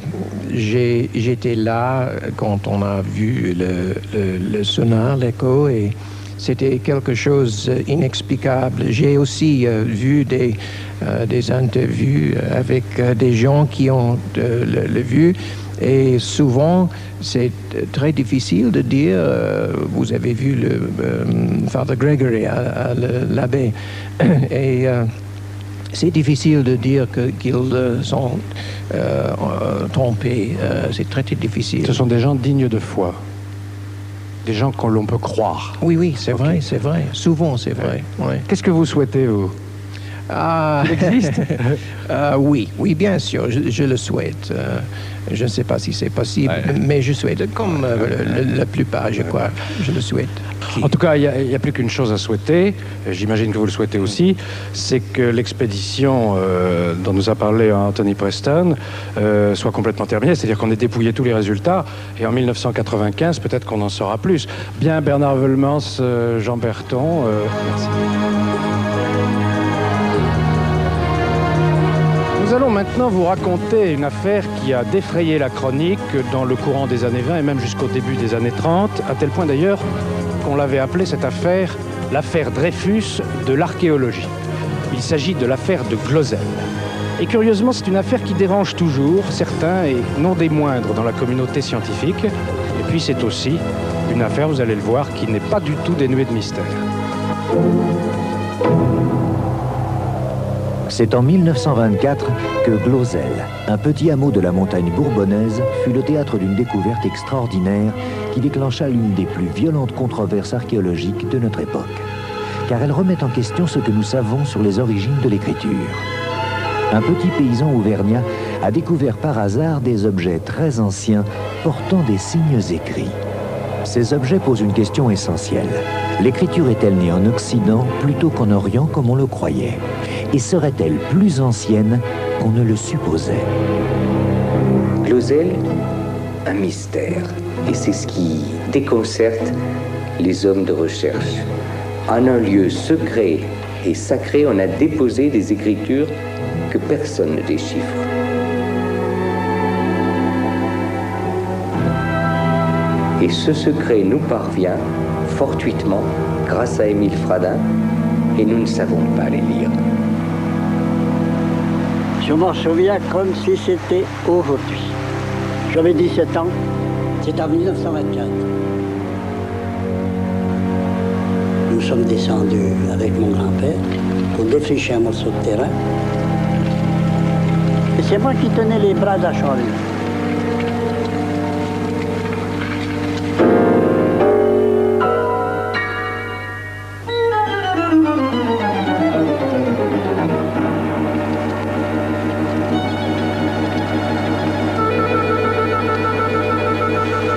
j'étais là quand on a vu le sonar, l'écho, et c'était quelque chose d'inexplicable. J'ai aussi vu des interviews avec des gens qui ont le vu. Et souvent, c'est très difficile de dire, vous avez vu le Father Gregory à l'abbé, et c'est difficile de dire qu'ils sont trompés. C'est très, très difficile. Ce sont des gens dignes de foi, des gens que l'on peut croire. Oui, c'est vrai, c'est vrai. Souvent, c'est vrai. Ouais. Qu'est-ce que vous souhaitez, vous? Il existe? Oui, bien sûr, je le souhaite. Je ne sais pas si c'est possible, mais je souhaite, comme la plupart, je crois, je le souhaite. En tout cas, il n'y a plus qu'une chose à souhaiter, j'imagine que vous le souhaitez aussi, c'est que l'expédition dont nous a parlé Anthony Preston soit complètement terminée, c'est-à-dire qu'on ait dépouillé tous les résultats, et en 1995, peut-être qu'on en saura plus. Bien, Bernard Weulemans, Jean Berton, merci. Nous allons maintenant vous raconter une affaire qui a défrayé la chronique dans le courant des années 20 et même jusqu'au début des années 30, à tel point d'ailleurs qu'on l'avait appelée cette affaire l'affaire Dreyfus de l'archéologie. Il s'agit de l'affaire de Glosel. Et curieusement, c'est une affaire qui dérange toujours certains et non des moindres dans la communauté scientifique. Et puis c'est aussi une affaire, vous allez le voir, qui n'est pas du tout dénuée de mystère. C'est en 1924 que Glosel, un petit hameau de la montagne bourbonnaise, fut le théâtre d'une découverte extraordinaire qui déclencha l'une des plus violentes controverses archéologiques de notre époque. Car elle remet en question ce que nous savons sur les origines de l'écriture. Un petit paysan auvergnat a découvert par hasard des objets très anciens portant des signes écrits. Ces objets posent une question essentielle. L'écriture est-elle née en Occident plutôt qu'en Orient comme on le croyait? Et serait-elle plus ancienne qu'on ne le supposait? Glosel, un mystère. Et c'est ce qui déconcerte les hommes de recherche. En un lieu secret et sacré, on a déposé des écritures que personne ne déchiffre. Et ce secret nous parvient fortuitement grâce à Émile Fradin, et nous ne savons pas les lire. Je m'en souviens comme si c'était aujourd'hui. J'avais 17 ans, c'était en 1924. Nous sommes descendus avec mon grand-père pour défricher un morceau de terrain. Et c'est moi qui tenais les bras de la charrue.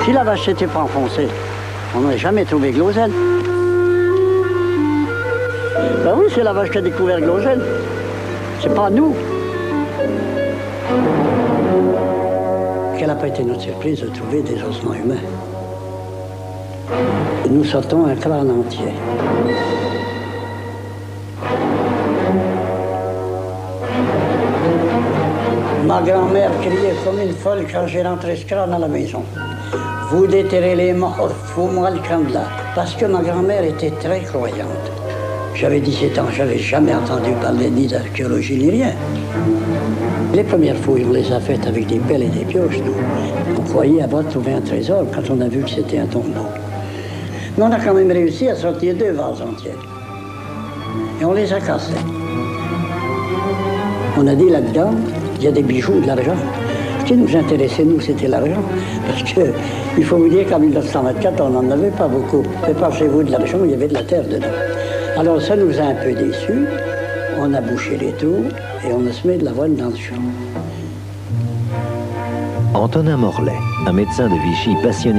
Si la vache n'était pas enfoncée, on n'aurait jamais trouvé Glosel. Ben oui, c'est la vache qui a découvert Glosel. C'est pas nous. Quelle n'a pas été notre surprise de trouver des ossements humains. Nous sortons un crâne entier. Ma grand-mère criait comme une folle quand j'ai rentré ce crâne à la maison. Vous déterrez les morts, fous-moi le crâne là. Parce que ma grand-mère était très croyante. J'avais 17 ans, j'avais jamais entendu parler ni d'archéologie ni rien. Les premières fouilles, on les a faites avec des pelles et des pioches, nous. On croyait avoir trouvé un trésor quand on a vu que c'était un tombeau. Mais on a quand même réussi à sortir 2 vases entiers. Et on les a cassés. On a dit là-dedans, il y a des bijoux, de l'argent. Ce qui nous intéressait, nous, c'était l'argent. Parce que, il faut vous dire qu'en 1924, on n'en avait pas beaucoup. Mais pensez-vous, de l'argent, il y avait de la terre dedans. Alors ça nous a un peu déçus. On a bouché les trous et on a semé de l'avoine dans le champ. Antonin Morlet, un médecin de Vichy passionné.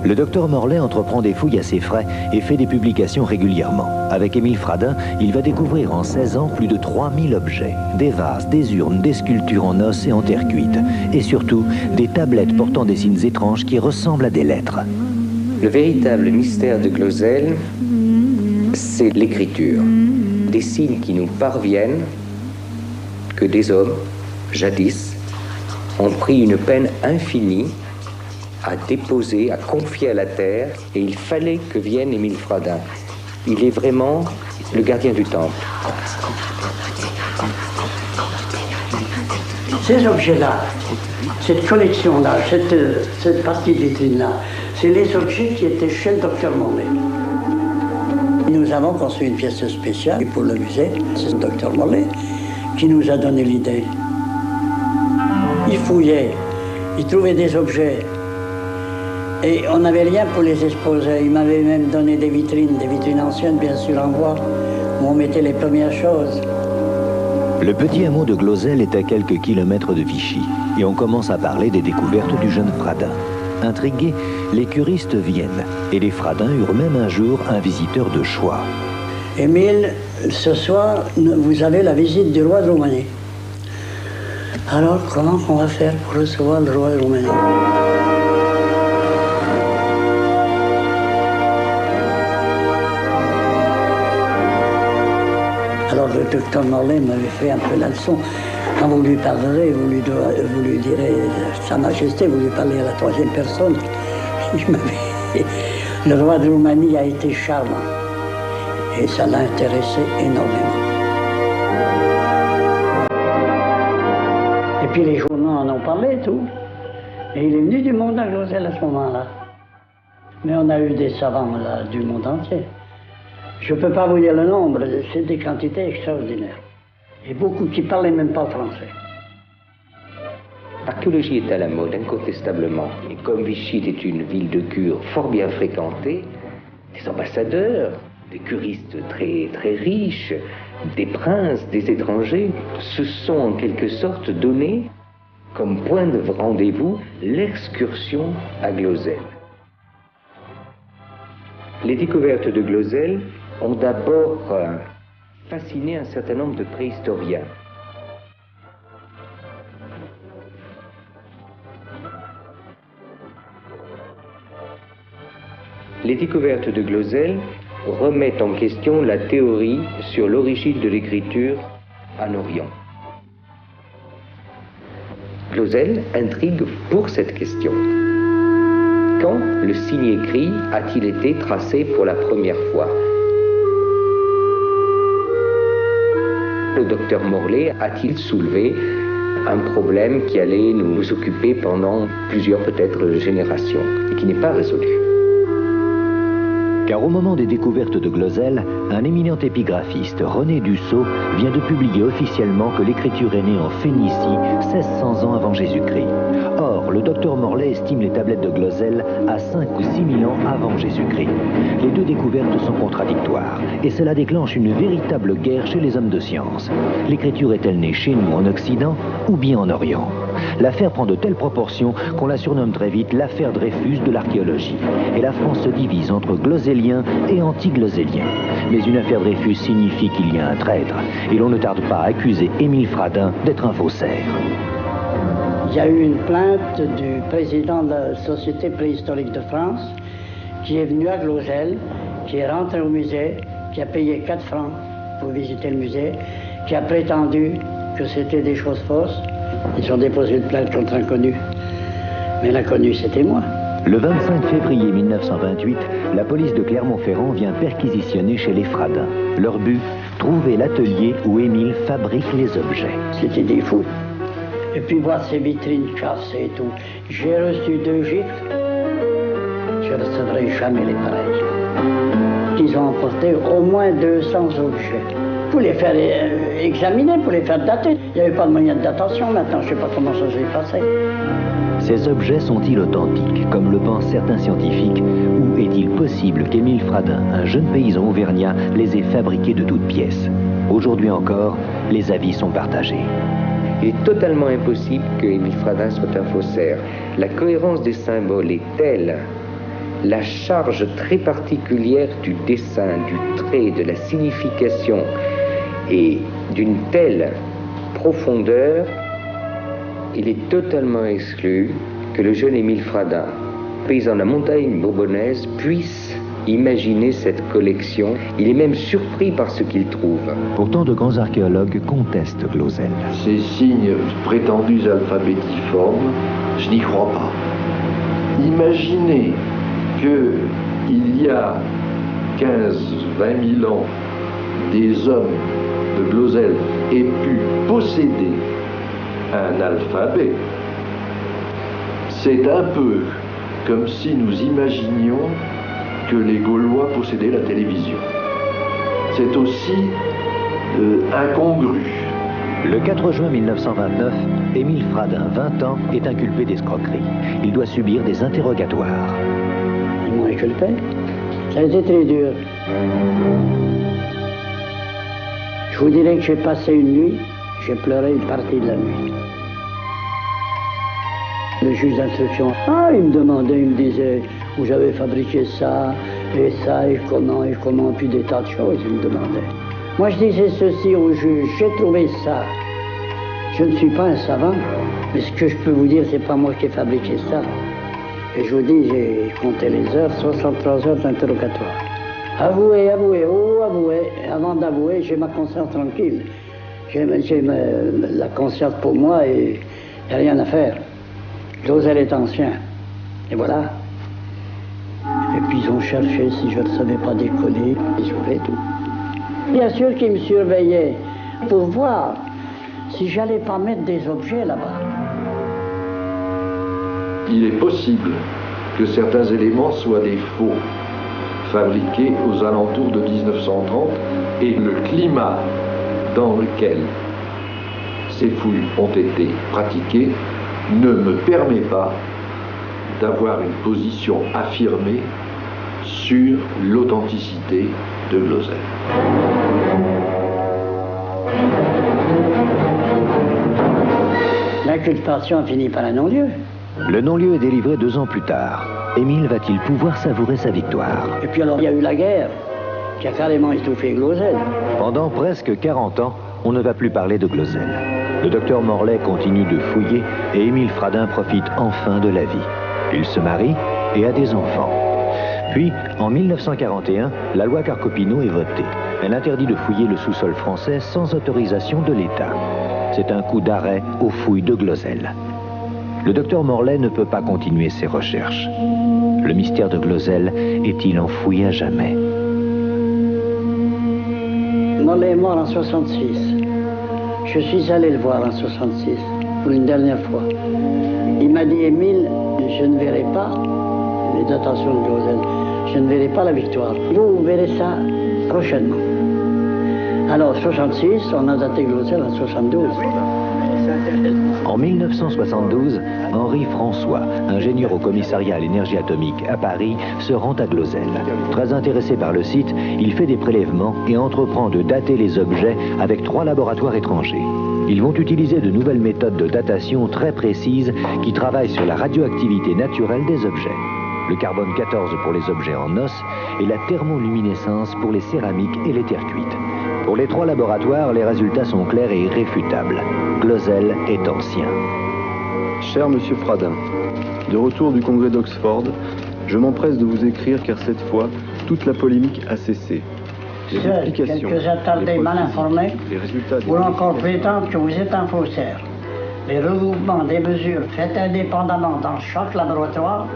Le docteur Morlet entreprend des fouilles à ses frais et fait des publications régulièrement. Avec Émile Fradin, il va découvrir en 16 ans plus de 3000 objets. Des vases, des urnes, des sculptures en os et en terre cuite. Et surtout, des tablettes portant des signes étranges qui ressemblent à des lettres. Le véritable mystère de Glosel, c'est l'écriture. Des signes qui nous parviennent que des hommes, jadis, ont pris une peine infinie à déposer, à confier à la terre, et il fallait que vienne Émile Fradin. Il est vraiment le gardien du temple. Ces objets-là, cette collection-là, cette partie de vitrine-là, c'est les objets qui étaient chez le docteur Morlet. Nous avons construit une pièce spéciale pour le musée, c'est le docteur Morlet qui nous a donné l'idée. Il fouillait, il trouvait des objets, et on n'avait rien pour les exposer. Il m'avait même donné des vitrines anciennes, bien sûr, en bois, où on mettait les premières choses. Le petit hameau de Glosel est à quelques kilomètres de Vichy, et on commence à parler des découvertes du jeune Fradin. Intrigués, les curistes viennent, et les Fradins eurent même un jour un visiteur de choix. Émile, ce soir, vous avez la visite du roi de Roumanie. Alors, comment on va faire pour recevoir le roi de Roumanie ? Alors le docteur Morlet m'avait fait un peu la leçon. Quand vous lui parlerez, vous lui direz, Sa Majesté, vous lui parlez à la 3e personne. Le roi de Roumanie a été charmant. Et ça l'a intéressé énormément. Et puis les journaux en ont parlé et tout. Et il est venu du monde à Glosel à ce moment-là. Mais on a eu des savants là, du monde entier. Je ne peux pas vous dire le nombre, c'est des quantités extraordinaires. Et beaucoup qui ne parlaient même pas français. L'archéologie est à la mode, incontestablement. Et comme Vichy est une ville de cure fort bien fréquentée, des ambassadeurs, des curistes très, très riches, des princes, des étrangers, se sont en quelque sorte donné comme point de rendez-vous l'excursion à Glosel. Les découvertes de Glosel ont d'abord fasciné un certain nombre de préhistoriens. Les découvertes de Glosel remettent en question la théorie sur l'origine de l'écriture en Orient. Glosel intrigue pour cette question. Quand le signe écrit a-t-il été tracé pour la première fois? le docteur Morlet a-t-il soulevé un problème qui allait nous occuper pendant plusieurs peut-être générations et qui n'est pas résolu. Car au moment des découvertes de Glosel, un éminent épigraphiste, René Dussault, vient de publier officiellement que l'écriture est née en Phénicie 1600 ans avant Jésus-Christ. Or, le docteur Morlet estime les tablettes de Glosel à 5 ou 6 000 ans avant Jésus-Christ. Les deux découvertes sont contradictoires, et cela déclenche une véritable guerre chez les hommes de science. L'écriture est-elle née chez nous en Occident ou bien en Orient? L'affaire prend de telles proportions qu'on la surnomme très vite l'affaire Dreyfus de l'archéologie. Et la France se divise entre gloséliens et anti-gloséliens. Mais une affaire Dreyfus signifie qu'il y a un traître, et l'on ne tarde pas à accuser Émile Fradin d'être un faussaire. Il y a eu une plainte du président de la Société préhistorique de France qui est venu à Glosel, qui est rentré au musée, qui a payé 4 francs pour visiter le musée, qui a prétendu que c'était des choses fausses. Ils ont déposé une plainte contre l'inconnu. Mais l'inconnu, c'était moi. Le 25 février 1928, la police de Clermont-Ferrand vient perquisitionner chez les Fradins. Leur but, trouver l'atelier où Émile fabrique les objets. C'était des fous. Et puis voir ces vitrines cassées et tout. J'ai reçu 2 gifles. Je ne recevrai jamais les pareils. Ils ont emporté au moins 200 objets. Pour les faire examiner, pour les faire dater. Il n'y avait pas de moyen de datation maintenant, je ne sais pas comment ça s'est passé. Ces objets sont-ils authentiques, comme le pensent certains scientifiques, ou est-il possible qu'Émile Fradin, un jeune paysan auvergnat, les ait fabriqués de toutes pièces? Aujourd'hui encore, les avis sont partagés. Il est totalement impossible que Émile Fradin soit un faussaire. La cohérence des symboles est telle, la charge très particulière du dessin, du trait, de la signification et d'une telle profondeur, il est totalement exclu que le jeune Émile Fradin, paysan de la montagne bourbonnaise, puisse imaginer cette collection. Il est même surpris par ce qu'il trouve. Pourtant, de grands archéologues contestent Glosel. Ces signes prétendus alphabétiformes, je n'y crois pas. Imaginez qu'il y a 15-20 000 ans, des hommes de Glosel aient pu posséder un alphabet. C'est un peu comme si nous imaginions que les Gaulois possédaient la télévision. C'est aussi incongru. Le 4 juin 1929, Émile Fradin, 20 ans, est inculpé d'escroquerie. Il doit subir des interrogatoires. Ils m'ont inculpé. Ça a été très dur. Je vous dirais que j'ai passé une nuit, j'ai pleuré une partie de la nuit. Le juge d'instruction, il me demandait, il me disait où j'avais fabriqué ça, et comment, puis des tas de choses, il me demandait. Moi, je disais ceci au juge, j'ai trouvé ça. Je ne suis pas un savant, mais ce que je peux vous dire, c'est pas moi qui ai fabriqué ça. Et je vous dis, j'ai compté les heures, 63 heures d'interrogatoire. Avouez, avant d'avouer, j'ai ma conscience tranquille. J'ai la conscience pour moi et il n'y a rien à faire. Glosel est ancien. Et voilà. Et puis ils ont cherché si je ne savais pas décoller. Ils ont fait tout. Bien sûr qu'ils me surveillaient pour voir si j'allais pas mettre des objets là-bas. Il est possible que certains éléments soient des faux, fabriqués aux alentours de 1930, et le climat dans lequel ces fouilles ont été pratiquées ne me permet pas d'avoir une position affirmée sur l'authenticité de Glosel. L'inculpation a fini par un non-lieu. Le non-lieu est délivré 2 ans plus tard. Émile va-t-il pouvoir savourer sa victoire? Et puis alors, il y a eu la guerre, qui a carrément étouffé Glosel. Pendant presque 40 ans, on ne va plus parler de Glosel. Le docteur Morlet continue de fouiller et Émile Fradin profite enfin de la vie. Il se marie et a des enfants. Puis, en 1941, la loi Carcopino est votée. Elle interdit de fouiller le sous-sol français sans autorisation de l'État. C'est un coup d'arrêt aux fouilles de Glosel. Le docteur Morlet ne peut pas continuer ses recherches. Le mystère de Glosel est-il enfoui à jamais? Morlet est mort en 66. Je suis allé le voir en 66, pour une dernière fois. Il m'a dit, Émile, je ne verrai pas les datations de Glosel, je ne verrai pas la victoire. Vous verrez ça prochainement. Alors, 66, on a daté Glosel en 72. En 1972, Henri François, ingénieur au commissariat à l'énergie atomique à Paris, se rend à Glosel. Très intéressé par le site, il fait des prélèvements et entreprend de dater les objets avec 3 laboratoires étrangers. Ils vont utiliser de nouvelles méthodes de datation très précises qui travaillent sur la radioactivité naturelle des objets. Le carbone 14 pour les objets en os et la thermoluminescence pour les céramiques et les terres cuites. Pour les 3 laboratoires, les résultats sont clairs et irréfutables. Glosel est ancien. Cher Monsieur Fradin, de retour du congrès d'Oxford, je m'empresse de vous écrire car cette fois, toute la polémique a cessé. Les explications, quelques attardés mal informés vont encore prétendre que vous êtes un faussaire. Les regroupements des mesures faites indépendamment dans chaque laboratoire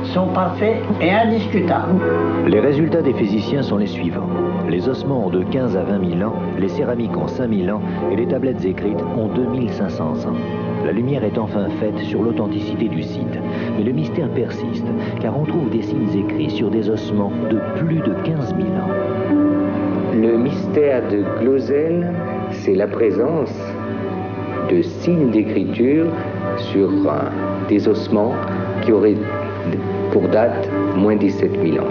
sont parfaits et indiscutables. Les résultats des physiciens sont les suivants. Les ossements ont de 15 à 20 000 ans, les céramiques ont 5 000 ans et les tablettes écrites ont 2500 ans. La lumière est enfin faite sur l'authenticité du site. Mais le mystère persiste, car on trouve des signes écrits sur des ossements de plus de 15 000 ans. Le mystère de Glosel, c'est la présence de signes d'écriture sur des ossements qui auraient pour date moins 17 000 ans.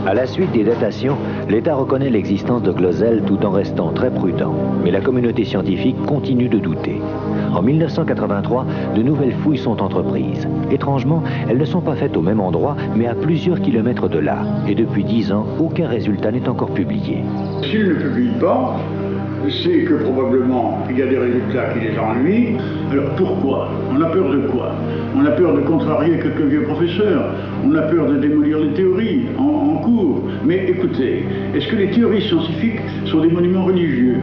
À la suite des datations, l'État reconnaît l'existence de Glosel tout en restant très prudent. Mais la communauté scientifique continue de douter. En 1983, de nouvelles fouilles sont entreprises. Étrangement, elles ne sont pas faites au même endroit, mais à plusieurs kilomètres de là. Et depuis 10 ans, aucun résultat n'est encore publié. S'ils ne publient pas, c'est que probablement il y a des résultats qui les ennuient. Alors pourquoi? On a peur de quoi? On a peur de contrarier quelques vieux professeurs. On a peur de démolir les théories en cours. Mais écoutez, est-ce que les théories scientifiques sont des monuments religieux?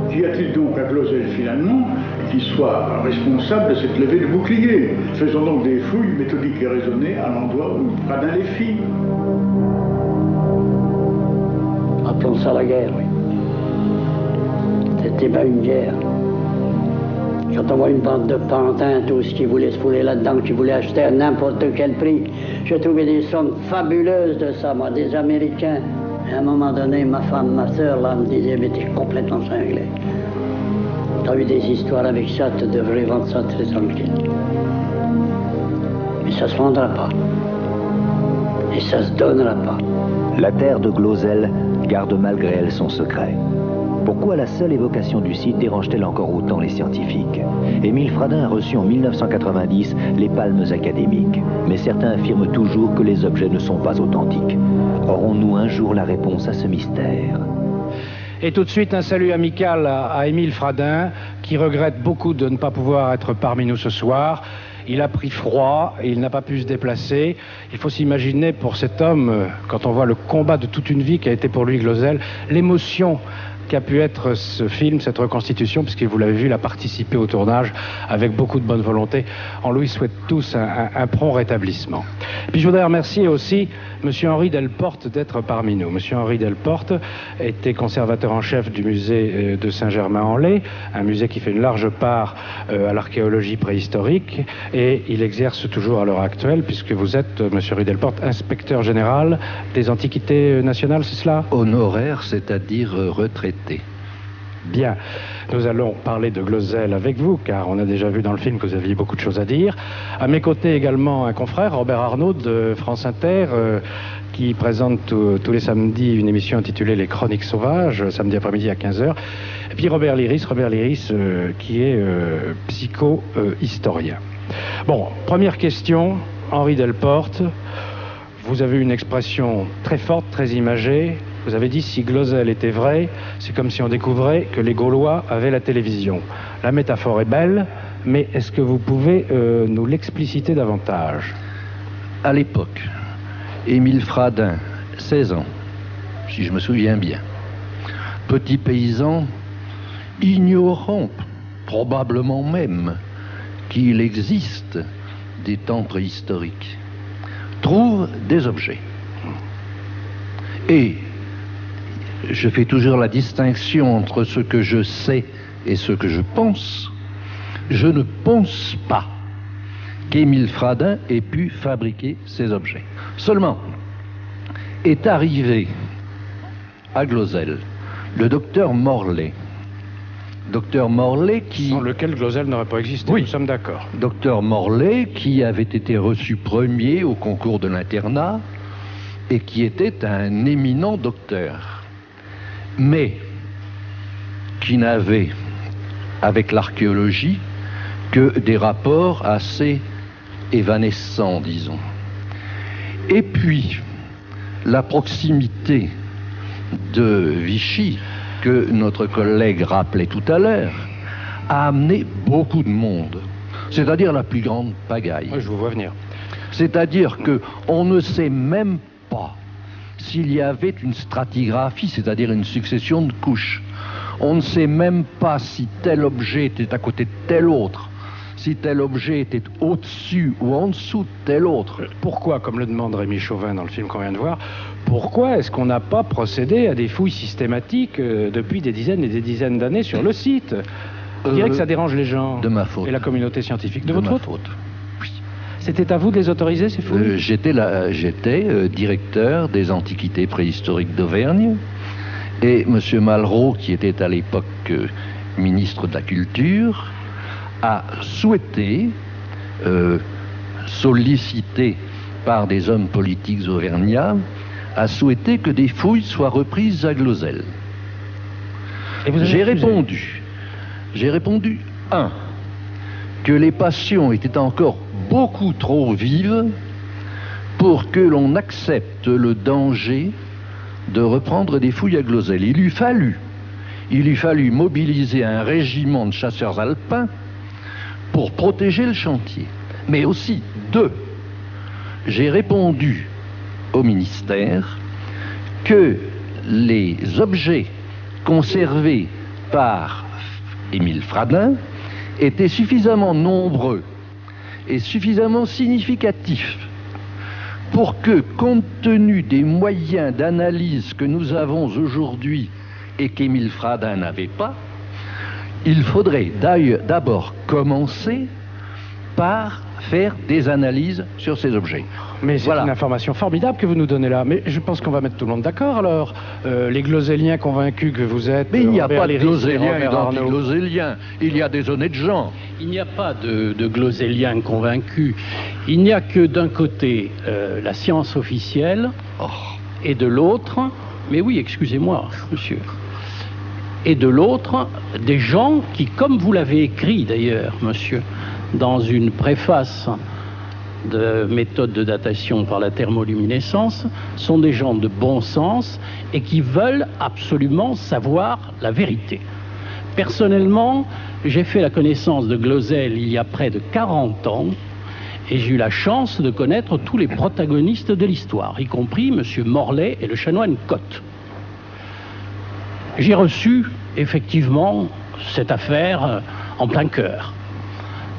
Qu'y a-t-il donc à Glosel finalement qui soit responsable de cette levée de bouclier? Faisons donc des fouilles méthodiques et raisonnées à l'endroit où Fradin les fit. Appelons ça la guerre, oui. C'était pas une guerre. Quand on voit une bande de pantins, tous qui voulaient se fouler là-dedans, qui voulaient acheter à n'importe quel prix, je trouvais des sommes fabuleuses de ça, moi, des Américains. Et à un moment donné, ma femme, ma soeur, là, me disait, mais t'es complètement cinglé. T'as eu des histoires avec ça, tu devrais vendre ça très tranquille. Mais ça se vendra pas. Et ça se donnera pas. La terre de Glosel garde malgré elle son secret. Pourquoi la seule évocation du site dérange-t-elle encore autant les scientifiques? Émile Fradin a reçu en 1990 les palmes académiques, mais certains affirment toujours que les objets ne sont pas authentiques. Aurons-nous un jour la réponse à ce mystère? Et tout de suite, un salut amical à Émile Fradin, qui regrette beaucoup de ne pas pouvoir être parmi nous ce soir. Il a pris froid et il n'a pas pu se déplacer. Il faut s'imaginer pour cet homme, quand on voit le combat de toute une vie qui a été pour lui Glosel, l'émotion qu'a pu être ce film, cette reconstitution, puisque vous l'avez vu, il a participé au tournage avec beaucoup de bonne volonté. On lui souhaite tous un prompt rétablissement. Puis je voudrais remercier aussi M. Henri Delporte d'être parmi nous. M. Henri Delporte était conservateur en chef du musée de Saint-Germain-en-Laye, un musée qui fait une large part à l'archéologie préhistorique, et il exerce toujours à l'heure actuelle, puisque vous êtes, M. Henri Delporte, inspecteur général des antiquités nationales, c'est cela? Honoraire, c'est-à-dire retraité. Bien, nous allons parler de Glosel avec vous, car on a déjà vu dans le film que vous aviez beaucoup de choses à dire. À mes côtés également un confrère, Robert Arnaud de France Inter, qui présente tous les samedis une émission intitulée Les Chroniques Sauvages, samedi après-midi à 15h. Et puis Robert Liris qui est psycho-historien. Bon, première question, Henri Delporte. Vous avez une expression très forte, très imagée. Vous avez dit, si Glosel était vrai, c'est comme si on découvrait que les Gaulois avaient la télévision. La métaphore est belle, mais est-ce que vous pouvez nous l'expliciter davantage? À l'époque, Émile Fradin, 16 ans, si je me souviens bien. Petit paysan, ignorant probablement même qu'il existe des temps préhistoriques, trouve des objets. Et je fais toujours la distinction entre ce que je sais et ce que je pense. Je ne pense pas qu'Émile Fradin ait pu fabriquer ces objets. Seulement, est arrivé à Glozell le docteur Morlet. Docteur Morlet qui... Sans lequel Glozell n'aurait pas existé, oui. Nous sommes d'accord. Docteur Morlet qui avait été reçu premier au concours de l'internat et qui était un éminent docteur, mais qui n'avait avec l'archéologie que des rapports assez évanescents, disons. Et puis, la proximité de Vichy, que notre collègue rappelait tout à l'heure, a amené beaucoup de monde, c'est-à-dire la plus grande pagaille. Oui, je vous vois venir. C'est-à-dire qu'on ne sait même pas s'il y avait une stratigraphie, c'est-à-dire une succession de couches. On ne sait même pas si tel objet était à côté de tel autre, si tel objet était au-dessus ou en dessous de tel autre. Pourquoi, comme le demande Rémi Chauvin dans le film qu'on vient de voir, pourquoi est-ce qu'on n'a pas procédé à des fouilles systématiques depuis des dizaines et des dizaines d'années sur le site? Je dirais que ça dérange les gens. De ma faute. Et la communauté scientifique. De votre faute? Oui. C'était à vous de les autoriser, ces fouilles? J'étais directeur des antiquités préhistoriques d'Auvergne, et M. Malraux, qui était à l'époque ministre de la Culture, a souhaité, sollicité par des hommes politiques auvergnats, a souhaité que des fouilles soient reprises à Glozell. J'ai répondu, que les passions étaient encore beaucoup trop vives pour que l'on accepte le danger de reprendre des fouilles à Glozell. Il eût fallu mobiliser un régiment de chasseurs alpins pour protéger le chantier. Mais aussi, j'ai répondu au ministère que les objets conservés par Émile Fradin étaient suffisamment nombreux et suffisamment significatifs pour que, compte tenu des moyens d'analyse que nous avons aujourd'hui et qu'Émile Fradin n'avait pas, il faudrait d'abord commencer par faire des analyses sur ces objets. Mais c'est une information formidable que vous nous donnez là. Mais je pense qu'on va mettre tout le monde d'accord alors. Les gloselliens convaincus que vous êtes... Mais il n'y a pas de gloselliens et d'anti-gloselliens. Il y a des honnêtes gens. Il n'y a pas de gloselliens convaincus. Il n'y a que d'un côté la science officielle et de l'autre... Mais oui, excusez-moi, monsieur. Et de l'autre, des gens qui, comme vous l'avez écrit d'ailleurs, monsieur, dans une préface de méthode de datation par la thermoluminescence, sont des gens de bon sens et qui veulent absolument savoir la vérité. Personnellement, j'ai fait la connaissance de Glozell il y a près de 40 ans et j'ai eu la chance de connaître tous les protagonistes de l'histoire, y compris M. Morlet et le chanoine Cotte. J'ai reçu effectivement cette affaire en plein cœur.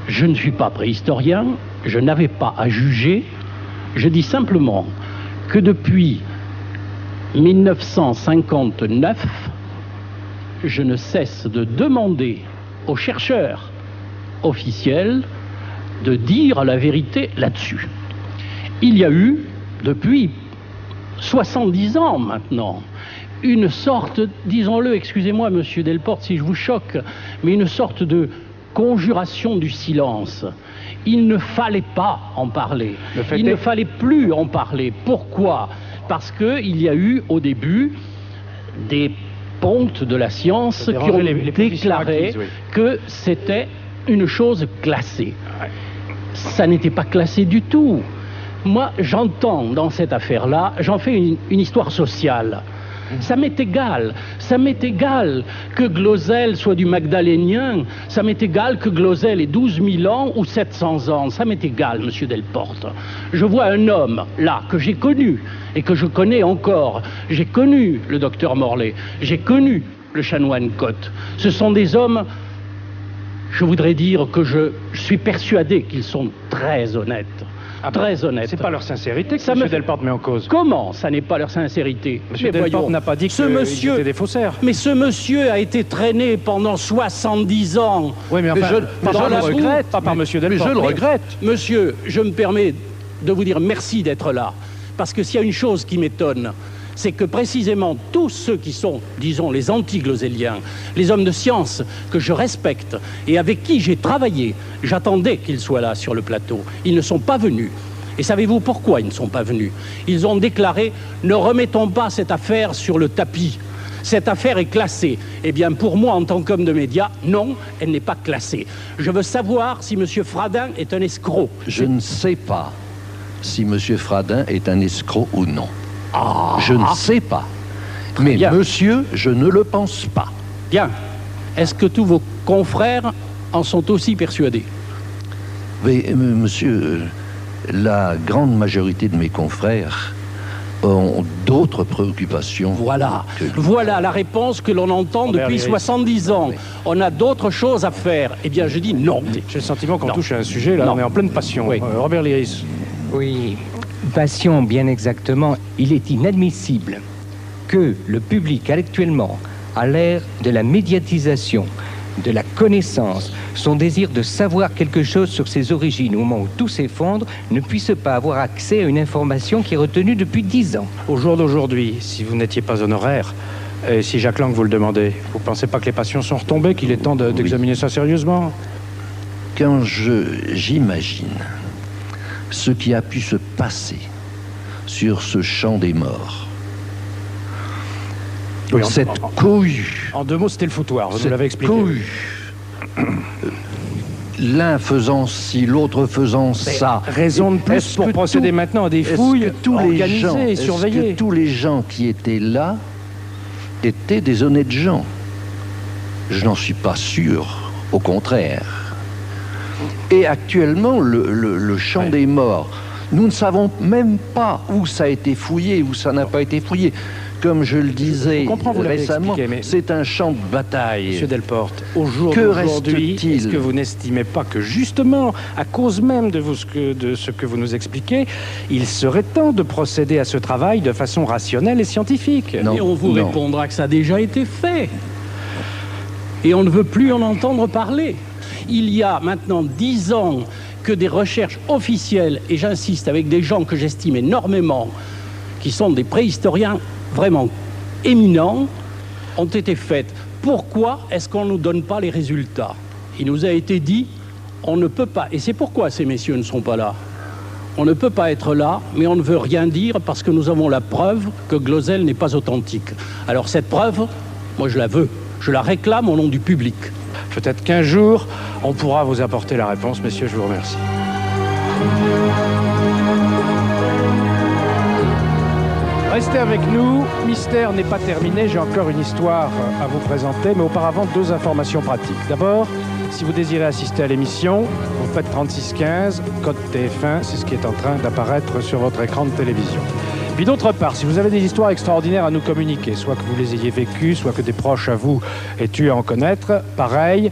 Je ne suis pas préhistorien, je n'avais pas à juger, je dis simplement que depuis 1959, je ne cesse de demander aux chercheurs officiels de dire la vérité là-dessus. Il y a eu, depuis 70 ans maintenant, une sorte, disons-le, excusez-moi monsieur Delporte si je vous choque, mais une sorte de conjuration du silence. Il ne fallait pas en parler. Il ne fallait plus en parler. Pourquoi? Parce qu'il y a eu au début des pontes de la science qui ont déclaré que c'était une chose classée. Ça n'était pas classé du tout. Moi, j'entends dans cette affaire-là, j'en fais une histoire sociale. Ça m'est égal que Glozell soit du Magdalénien, ça m'est égal que Glozell ait 12 000 ans ou 700 ans, ça m'est égal, monsieur Delporte. Je vois un homme, là, que j'ai connu, et que je connais encore. J'ai connu le docteur Morlet, j'ai connu le chanoine Cotte. Ce sont des hommes, je voudrais dire que je suis persuadé qu'ils sont très honnêtes. Très honnête. C'est pas leur sincérité que M. Delporte met en cause. Comment ça n'est pas leur sincérité? M. Delporte n'a pas dit qu'ils étaient des faussaires. Mais ce monsieur a été traîné pendant 70 ans. Oui, mais enfin, je le regrette. Pas par M. Delporte. Mais je le regrette. Monsieur, je me permets de vous dire merci d'être là. Parce que s'il y a une chose qui m'étonne, c'est que précisément tous ceux qui sont, disons, les anti-glozéliens, les hommes de science que je respecte et avec qui j'ai travaillé, j'attendais qu'ils soient là sur le plateau. Ils ne sont pas venus. Et savez-vous pourquoi ils ne sont pas venus? Ils ont déclaré « Ne remettons pas cette affaire sur le tapis. Cette affaire est classée. » Eh bien, pour moi, en tant qu'homme de médias, non, elle n'est pas classée. Je veux savoir si M. Fradin est un escroc. Je ne sais pas si M. Fradin est un escroc ou non. Je ne sais pas. Mais bien. Monsieur, je ne le pense pas. Bien. Est-ce que tous vos confrères en sont aussi persuadés? Mais, monsieur, la grande majorité de mes confrères ont d'autres préoccupations. Voilà. Voilà la réponse que l'on entend depuis 70 ans. Oui. On a d'autres choses à faire. Eh bien, je dis non. J'ai le sentiment qu'on touche à un sujet, là, on est en pleine passion. Oui. Robert Liris. Oui. Passion, bien exactement. Il est inadmissible que le public actuellement, à l'ère de la médiatisation, de la connaissance, son désir de savoir quelque chose sur ses origines au moment où tout s'effondre, ne puisse pas avoir accès à une information qui est retenue depuis 10 ans. Au jour d'aujourd'hui, si vous n'étiez pas honoraire, et si Jacques Lang vous le demandait, vous ne pensez pas que les passions sont retombées, qu'il est temps d'examiner ça sérieusement? Quand j'imagine ce qui a pu se passer sur ce champ des morts. Oui, cette cohue. En 2 mots, c'était le foutoir, vous nous l'avez expliqué. Cohue. L'un faisant ci, l'autre faisant ça. Raison de plus pour procéder maintenant à des fouilles organisées et surveillées. Est-ce que tous les gens qui étaient là étaient des honnêtes gens? Je n'en suis pas sûr, au contraire. Et actuellement, le champ des morts, nous ne savons même pas où ça a été fouillé, où ça n'a pas été fouillé. Comme je le disais récemment, c'est un champ de bataille. Monsieur Delporte, au jour d'aujourd'hui, est-ce que vous n'estimez pas que justement, à cause même de ce que vous nous expliquez, il serait temps de procéder à ce travail de façon rationnelle et scientifique? Et on vous répondra que ça a déjà été fait. Et on ne veut plus en entendre parler. Il y a maintenant 10 ans que des recherches officielles, et j'insiste avec des gens que j'estime énormément, qui sont des préhistoriens vraiment éminents, ont été faites. Pourquoi est-ce qu'on ne nous donne pas les résultats? Il nous a été dit, on ne peut pas, et c'est pourquoi ces messieurs ne sont pas là. On ne peut pas être là, mais on ne veut rien dire parce que nous avons la preuve que Glozell n'est pas authentique. Alors cette preuve, moi je la veux, je la réclame au nom du public. Peut-être qu'un jour, on pourra vous apporter la réponse. Messieurs, je vous remercie. Restez avec nous. Mystère n'est pas terminé. J'ai encore une histoire à vous présenter, mais auparavant, 2 informations pratiques. D'abord, si vous désirez assister à l'émission, vous faites 3615, code TF1, c'est ce qui est en train d'apparaître sur votre écran de télévision. Puis d'autre part, si vous avez des histoires extraordinaires à nous communiquer, soit que vous les ayez vécues, soit que des proches à vous aient eu à en connaître, pareil,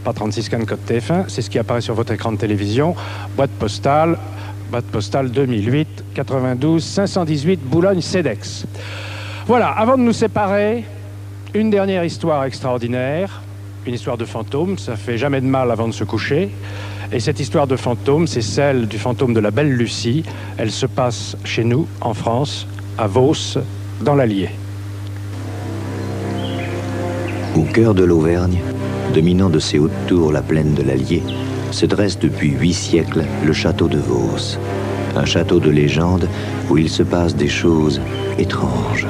pas 3615 code TF1, c'est ce qui apparaît sur votre écran de télévision, boîte postale 2008, 92 518 Boulogne-Cedex. Voilà, avant de nous séparer, une dernière histoire extraordinaire, une histoire de fantôme, ça fait jamais de mal avant de se coucher. Et cette histoire de fantôme, c'est celle du fantôme de la belle Lucie. Elle se passe chez nous, en France, à Vos, dans l'Allier. Au cœur de l'Auvergne, dominant de ses hautes tours la plaine de l'Allier, se dresse depuis 8 siècles le château de Vos. Un château de légende où il se passe des choses étranges.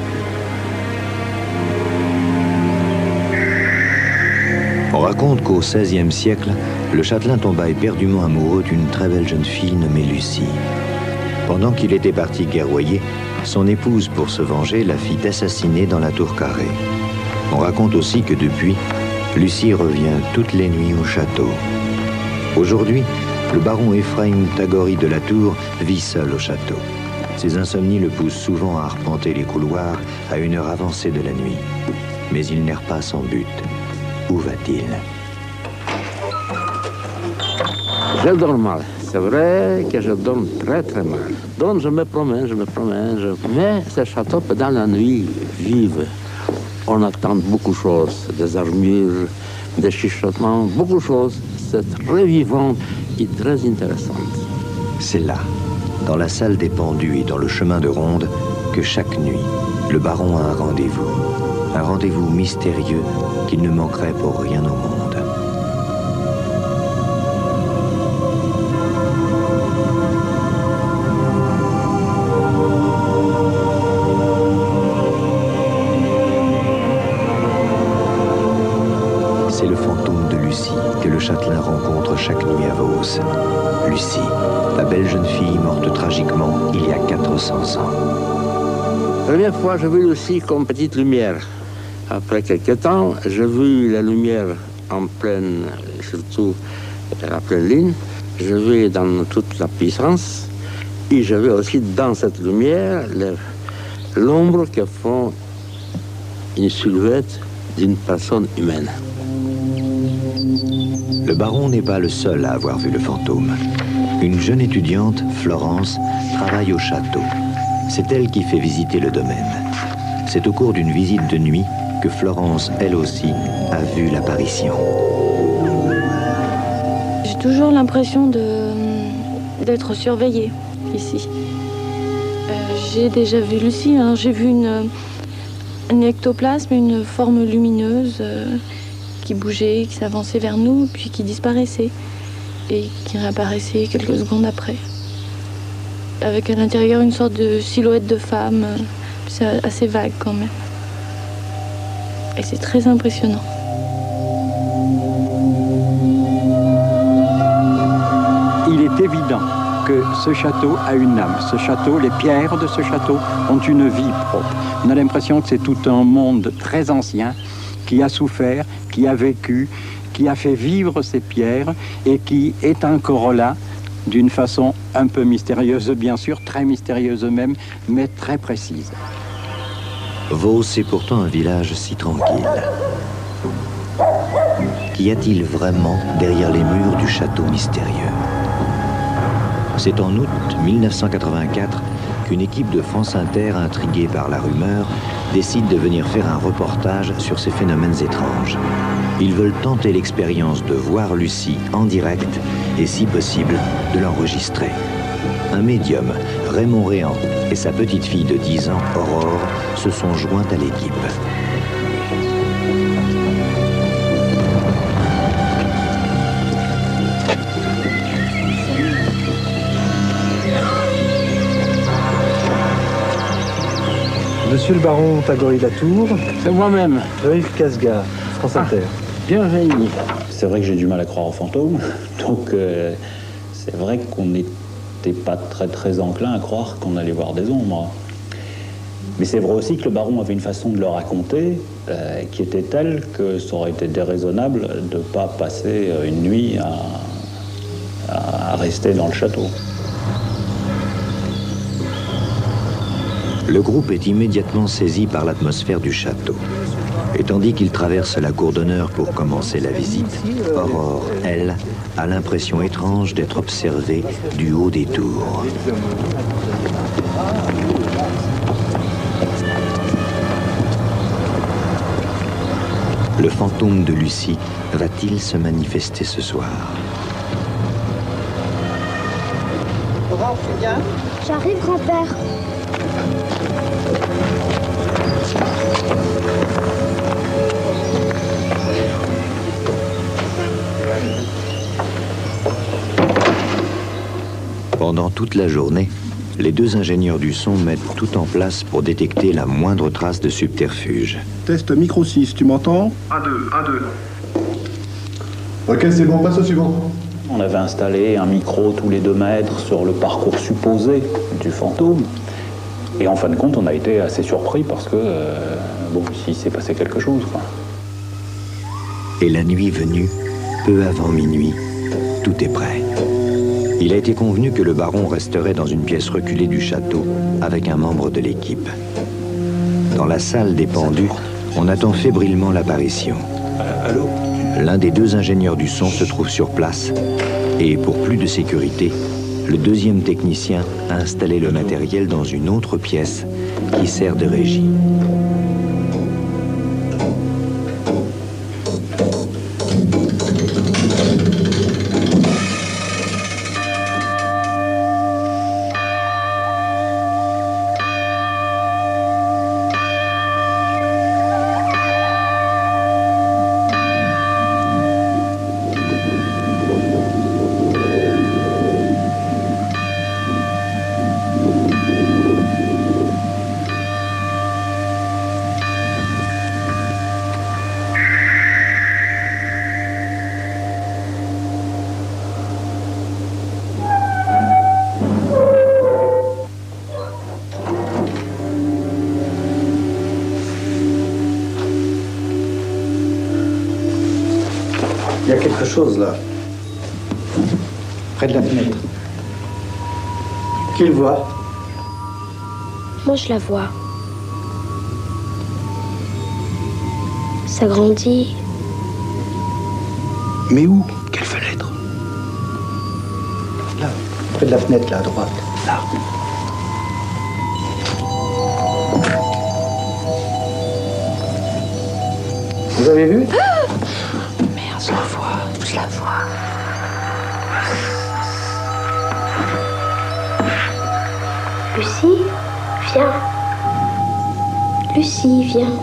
On raconte qu'au XVIe siècle, le châtelain tomba éperdument amoureux d'une très belle jeune fille nommée Lucie. Pendant qu'il était parti guerroyer, son épouse, pour se venger, la fit assassiner dans la tour carrée. On raconte aussi que depuis, Lucie revient toutes les nuits au château. Aujourd'hui, le baron Ephraim Tagori de la Tour vit seul au château. Ses insomnies le poussent souvent à arpenter les couloirs à une heure avancée de la nuit. Mais il n'erre pas sans but. Où va-t-il? Je dors mal. C'est vrai que je dorme très très mal. Donc je me promène. Mais ce château, dans la nuit, vive. On attend beaucoup de choses, des armures, des chuchotements, beaucoup de choses. C'est très vivant et très intéressant. C'est là, dans la salle des pendus et dans le chemin de ronde, que chaque nuit, le baron a un rendez-vous. Un rendez-vous mystérieux qu'il ne manquerait pour rien au monde. C'est le fantôme de Lucie que le châtelain rencontre chaque nuit à Vos. Lucie, la belle jeune fille morte tragiquement il y a 400 ans. La première fois, j'ai vu Lucie comme petite lumière. Après quelques temps, j'ai vu la lumière en pleine, surtout à la pleine lune. Je vu dans toute la puissance. Et je vu aussi dans cette lumière l'ombre que font une silhouette d'une personne humaine. Le baron n'est pas le seul à avoir vu le fantôme. Une jeune étudiante, Florence, travaille au château. C'est elle qui fait visiter le domaine. C'est au cours d'une visite de nuit que Florence, elle aussi, a vu l'apparition. J'ai toujours l'impression d'être surveillée ici. J'ai déjà vu Lucie, hein. J'ai vu un ectoplasme, une forme lumineuse qui bougeait, qui s'avançait vers nous, puis qui disparaissait et qui réapparaissait quelques secondes après. Avec à l'intérieur une sorte de silhouette de femme, c'est assez vague quand même. Et c'est très impressionnant. Il est évident que ce château a une âme. Ce château, les pierres de ce château ont une vie propre. On a l'impression que c'est tout un monde très ancien qui a souffert, qui a vécu, qui a fait vivre ces pierres et qui est encore là d'une façon un peu mystérieuse, bien sûr, très mystérieuse même, mais très précise. Vos est pourtant un village si tranquille. Qu'y a-t-il vraiment derrière les murs du château mystérieux? C'est en août 1984 qu'une équipe de France Inter, intriguée par la rumeur, décide de venir faire un reportage sur ces phénomènes étranges. Ils veulent tenter l'expérience de voir Lucie en direct et, si possible, de l'enregistrer. Un médium, Raymond Réan, et sa petite fille de 10 ans, Aurore, se sont joints à l'équipe. Monsieur le baron Tagori Latour. C'est moi-même. Yves Casga, France Inter. Bienvenue. C'est vrai que j'ai du mal à croire aux fantômes, donc c'est vrai qu'on n'était pas très enclin à croire qu'on allait voir des ombres. Mais c'est vrai aussi que le baron avait une façon de le raconter qui était telle que ça aurait été déraisonnable de ne pas passer une nuit à rester dans le château. Le groupe est immédiatement saisi par l'atmosphère du château. Et tandis qu'il traverse la cour d'honneur pour commencer la visite, Aurore, elle, a l'impression étrange d'être observée du haut des tours. Le fantôme de Lucie va-t-il se manifester ce soir? Aurore, tu viens? J'arrive, grand-père. Pendant toute la journée, les deux ingénieurs du son mettent tout en place pour détecter la moindre trace de subterfuge. Test micro 6, tu m'entends? 1, 2, 1, 2. Ok, c'est bon, passe au suivant. On avait installé un micro tous les 2 mètres sur le parcours supposé du fantôme. Et en fin de compte, on a été assez surpris parce que, bon, il s'est passé quelque chose, quoi. Et la nuit venue, peu avant minuit, tout est prêt. Il a été convenu que le baron resterait dans une pièce reculée du château avec un membre de l'équipe. Dans la salle des pendus, on attend fébrilement l'apparition. Allô? L'un des deux ingénieurs du son se trouve sur place Et pour plus de sécurité, le deuxième technicien a installé le matériel dans une autre pièce qui sert de régie. Il y a quelque chose là, près de la fenêtre. Qui le voit? Moi, je la vois. Ça grandit. Mais où? Quelle fenêtre? Là, près de la fenêtre, là, à droite. Là. Vous avez vu? Merde, je la vois. Je la vois. Lucie, viens. Lucie, viens.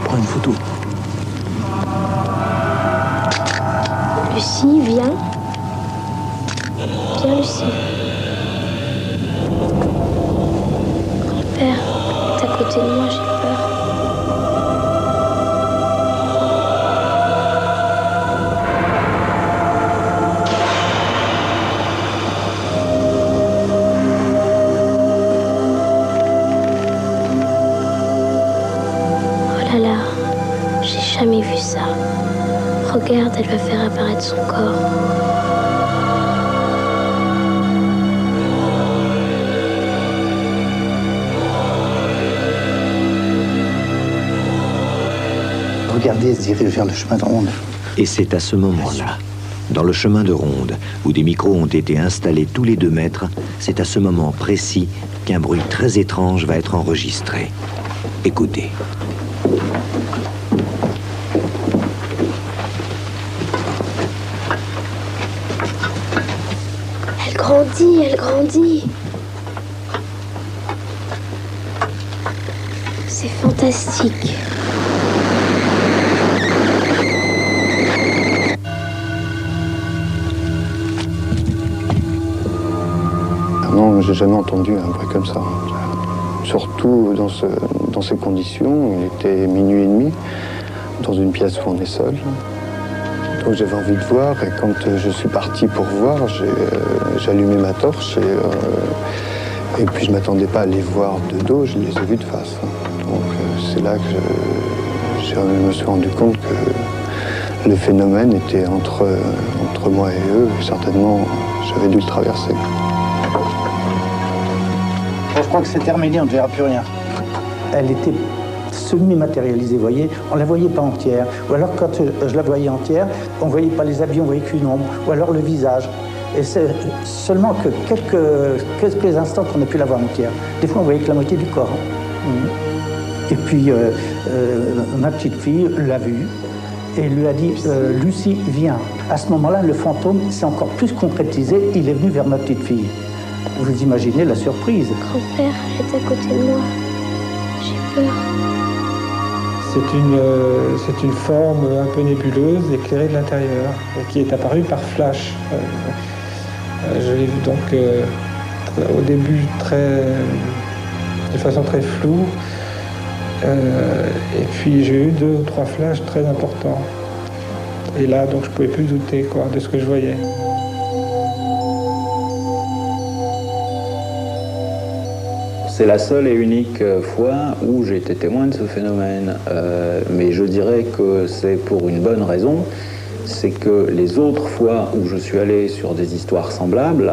Prends une photo. Lucie, viens. Viens, Lucie. Grand-père, t'es à côté de moi, j'ai peur. Oh là là, j'ai jamais vu ça. Regarde, elle va faire apparaître son corps. Regardez, se dirige vers le chemin de ronde. Et c'est à ce moment-là, dans le chemin de ronde, où des micros ont été installés tous les 2 mètres, c'est à ce moment précis qu'un bruit très étrange va être enregistré. Écoutez. Elle grandit, elle grandit. C'est fantastique. Non, j'ai jamais entendu un bruit comme ça. Surtout dans ces conditions, il était minuit et demi, dans une pièce où on est seul. Donc j'avais envie de voir et quand je suis parti pour voir, j'ai allumé ma torche et puis je ne m'attendais pas à les voir de dos, je les ai vus de face. Donc c'est là que je me suis rendu compte que le phénomène était entre moi et eux et certainement j'avais dû le traverser. Bon, je crois que c'est terminé, on ne verra plus rien. Elle était semi-matérialisée, vous voyez. On ne la voyait pas entière. Ou alors, quand je la voyais entière, on ne voyait pas les habits, on voyait qu'une ombre. Ou alors le visage. Et c'est seulement que quelques instants qu'on a pu la voir entière. Des fois, on voyait que la moitié du corps. Et puis, ma petite fille l'a vue et lui a dit « Lucie, viens ». À ce moment-là, le fantôme s'est encore plus concrétisé. Il est venu vers ma petite fille. Vous imaginez la surprise. Grand-père est à côté de moi. J'ai peur. C'est une forme un peu nébuleuse, éclairée de l'intérieur, qui est apparue par flash. Je l'ai vu donc au début de façon très floue. Et puis j'ai eu 2 ou 3 flashs très importants. Et là, donc je ne pouvais plus douter de ce que je voyais. c'est la seule et unique fois où j'ai été témoin de ce phénomène. Mais je dirais que c'est pour une bonne raison, c'est que les autres fois où je suis allé sur des histoires semblables,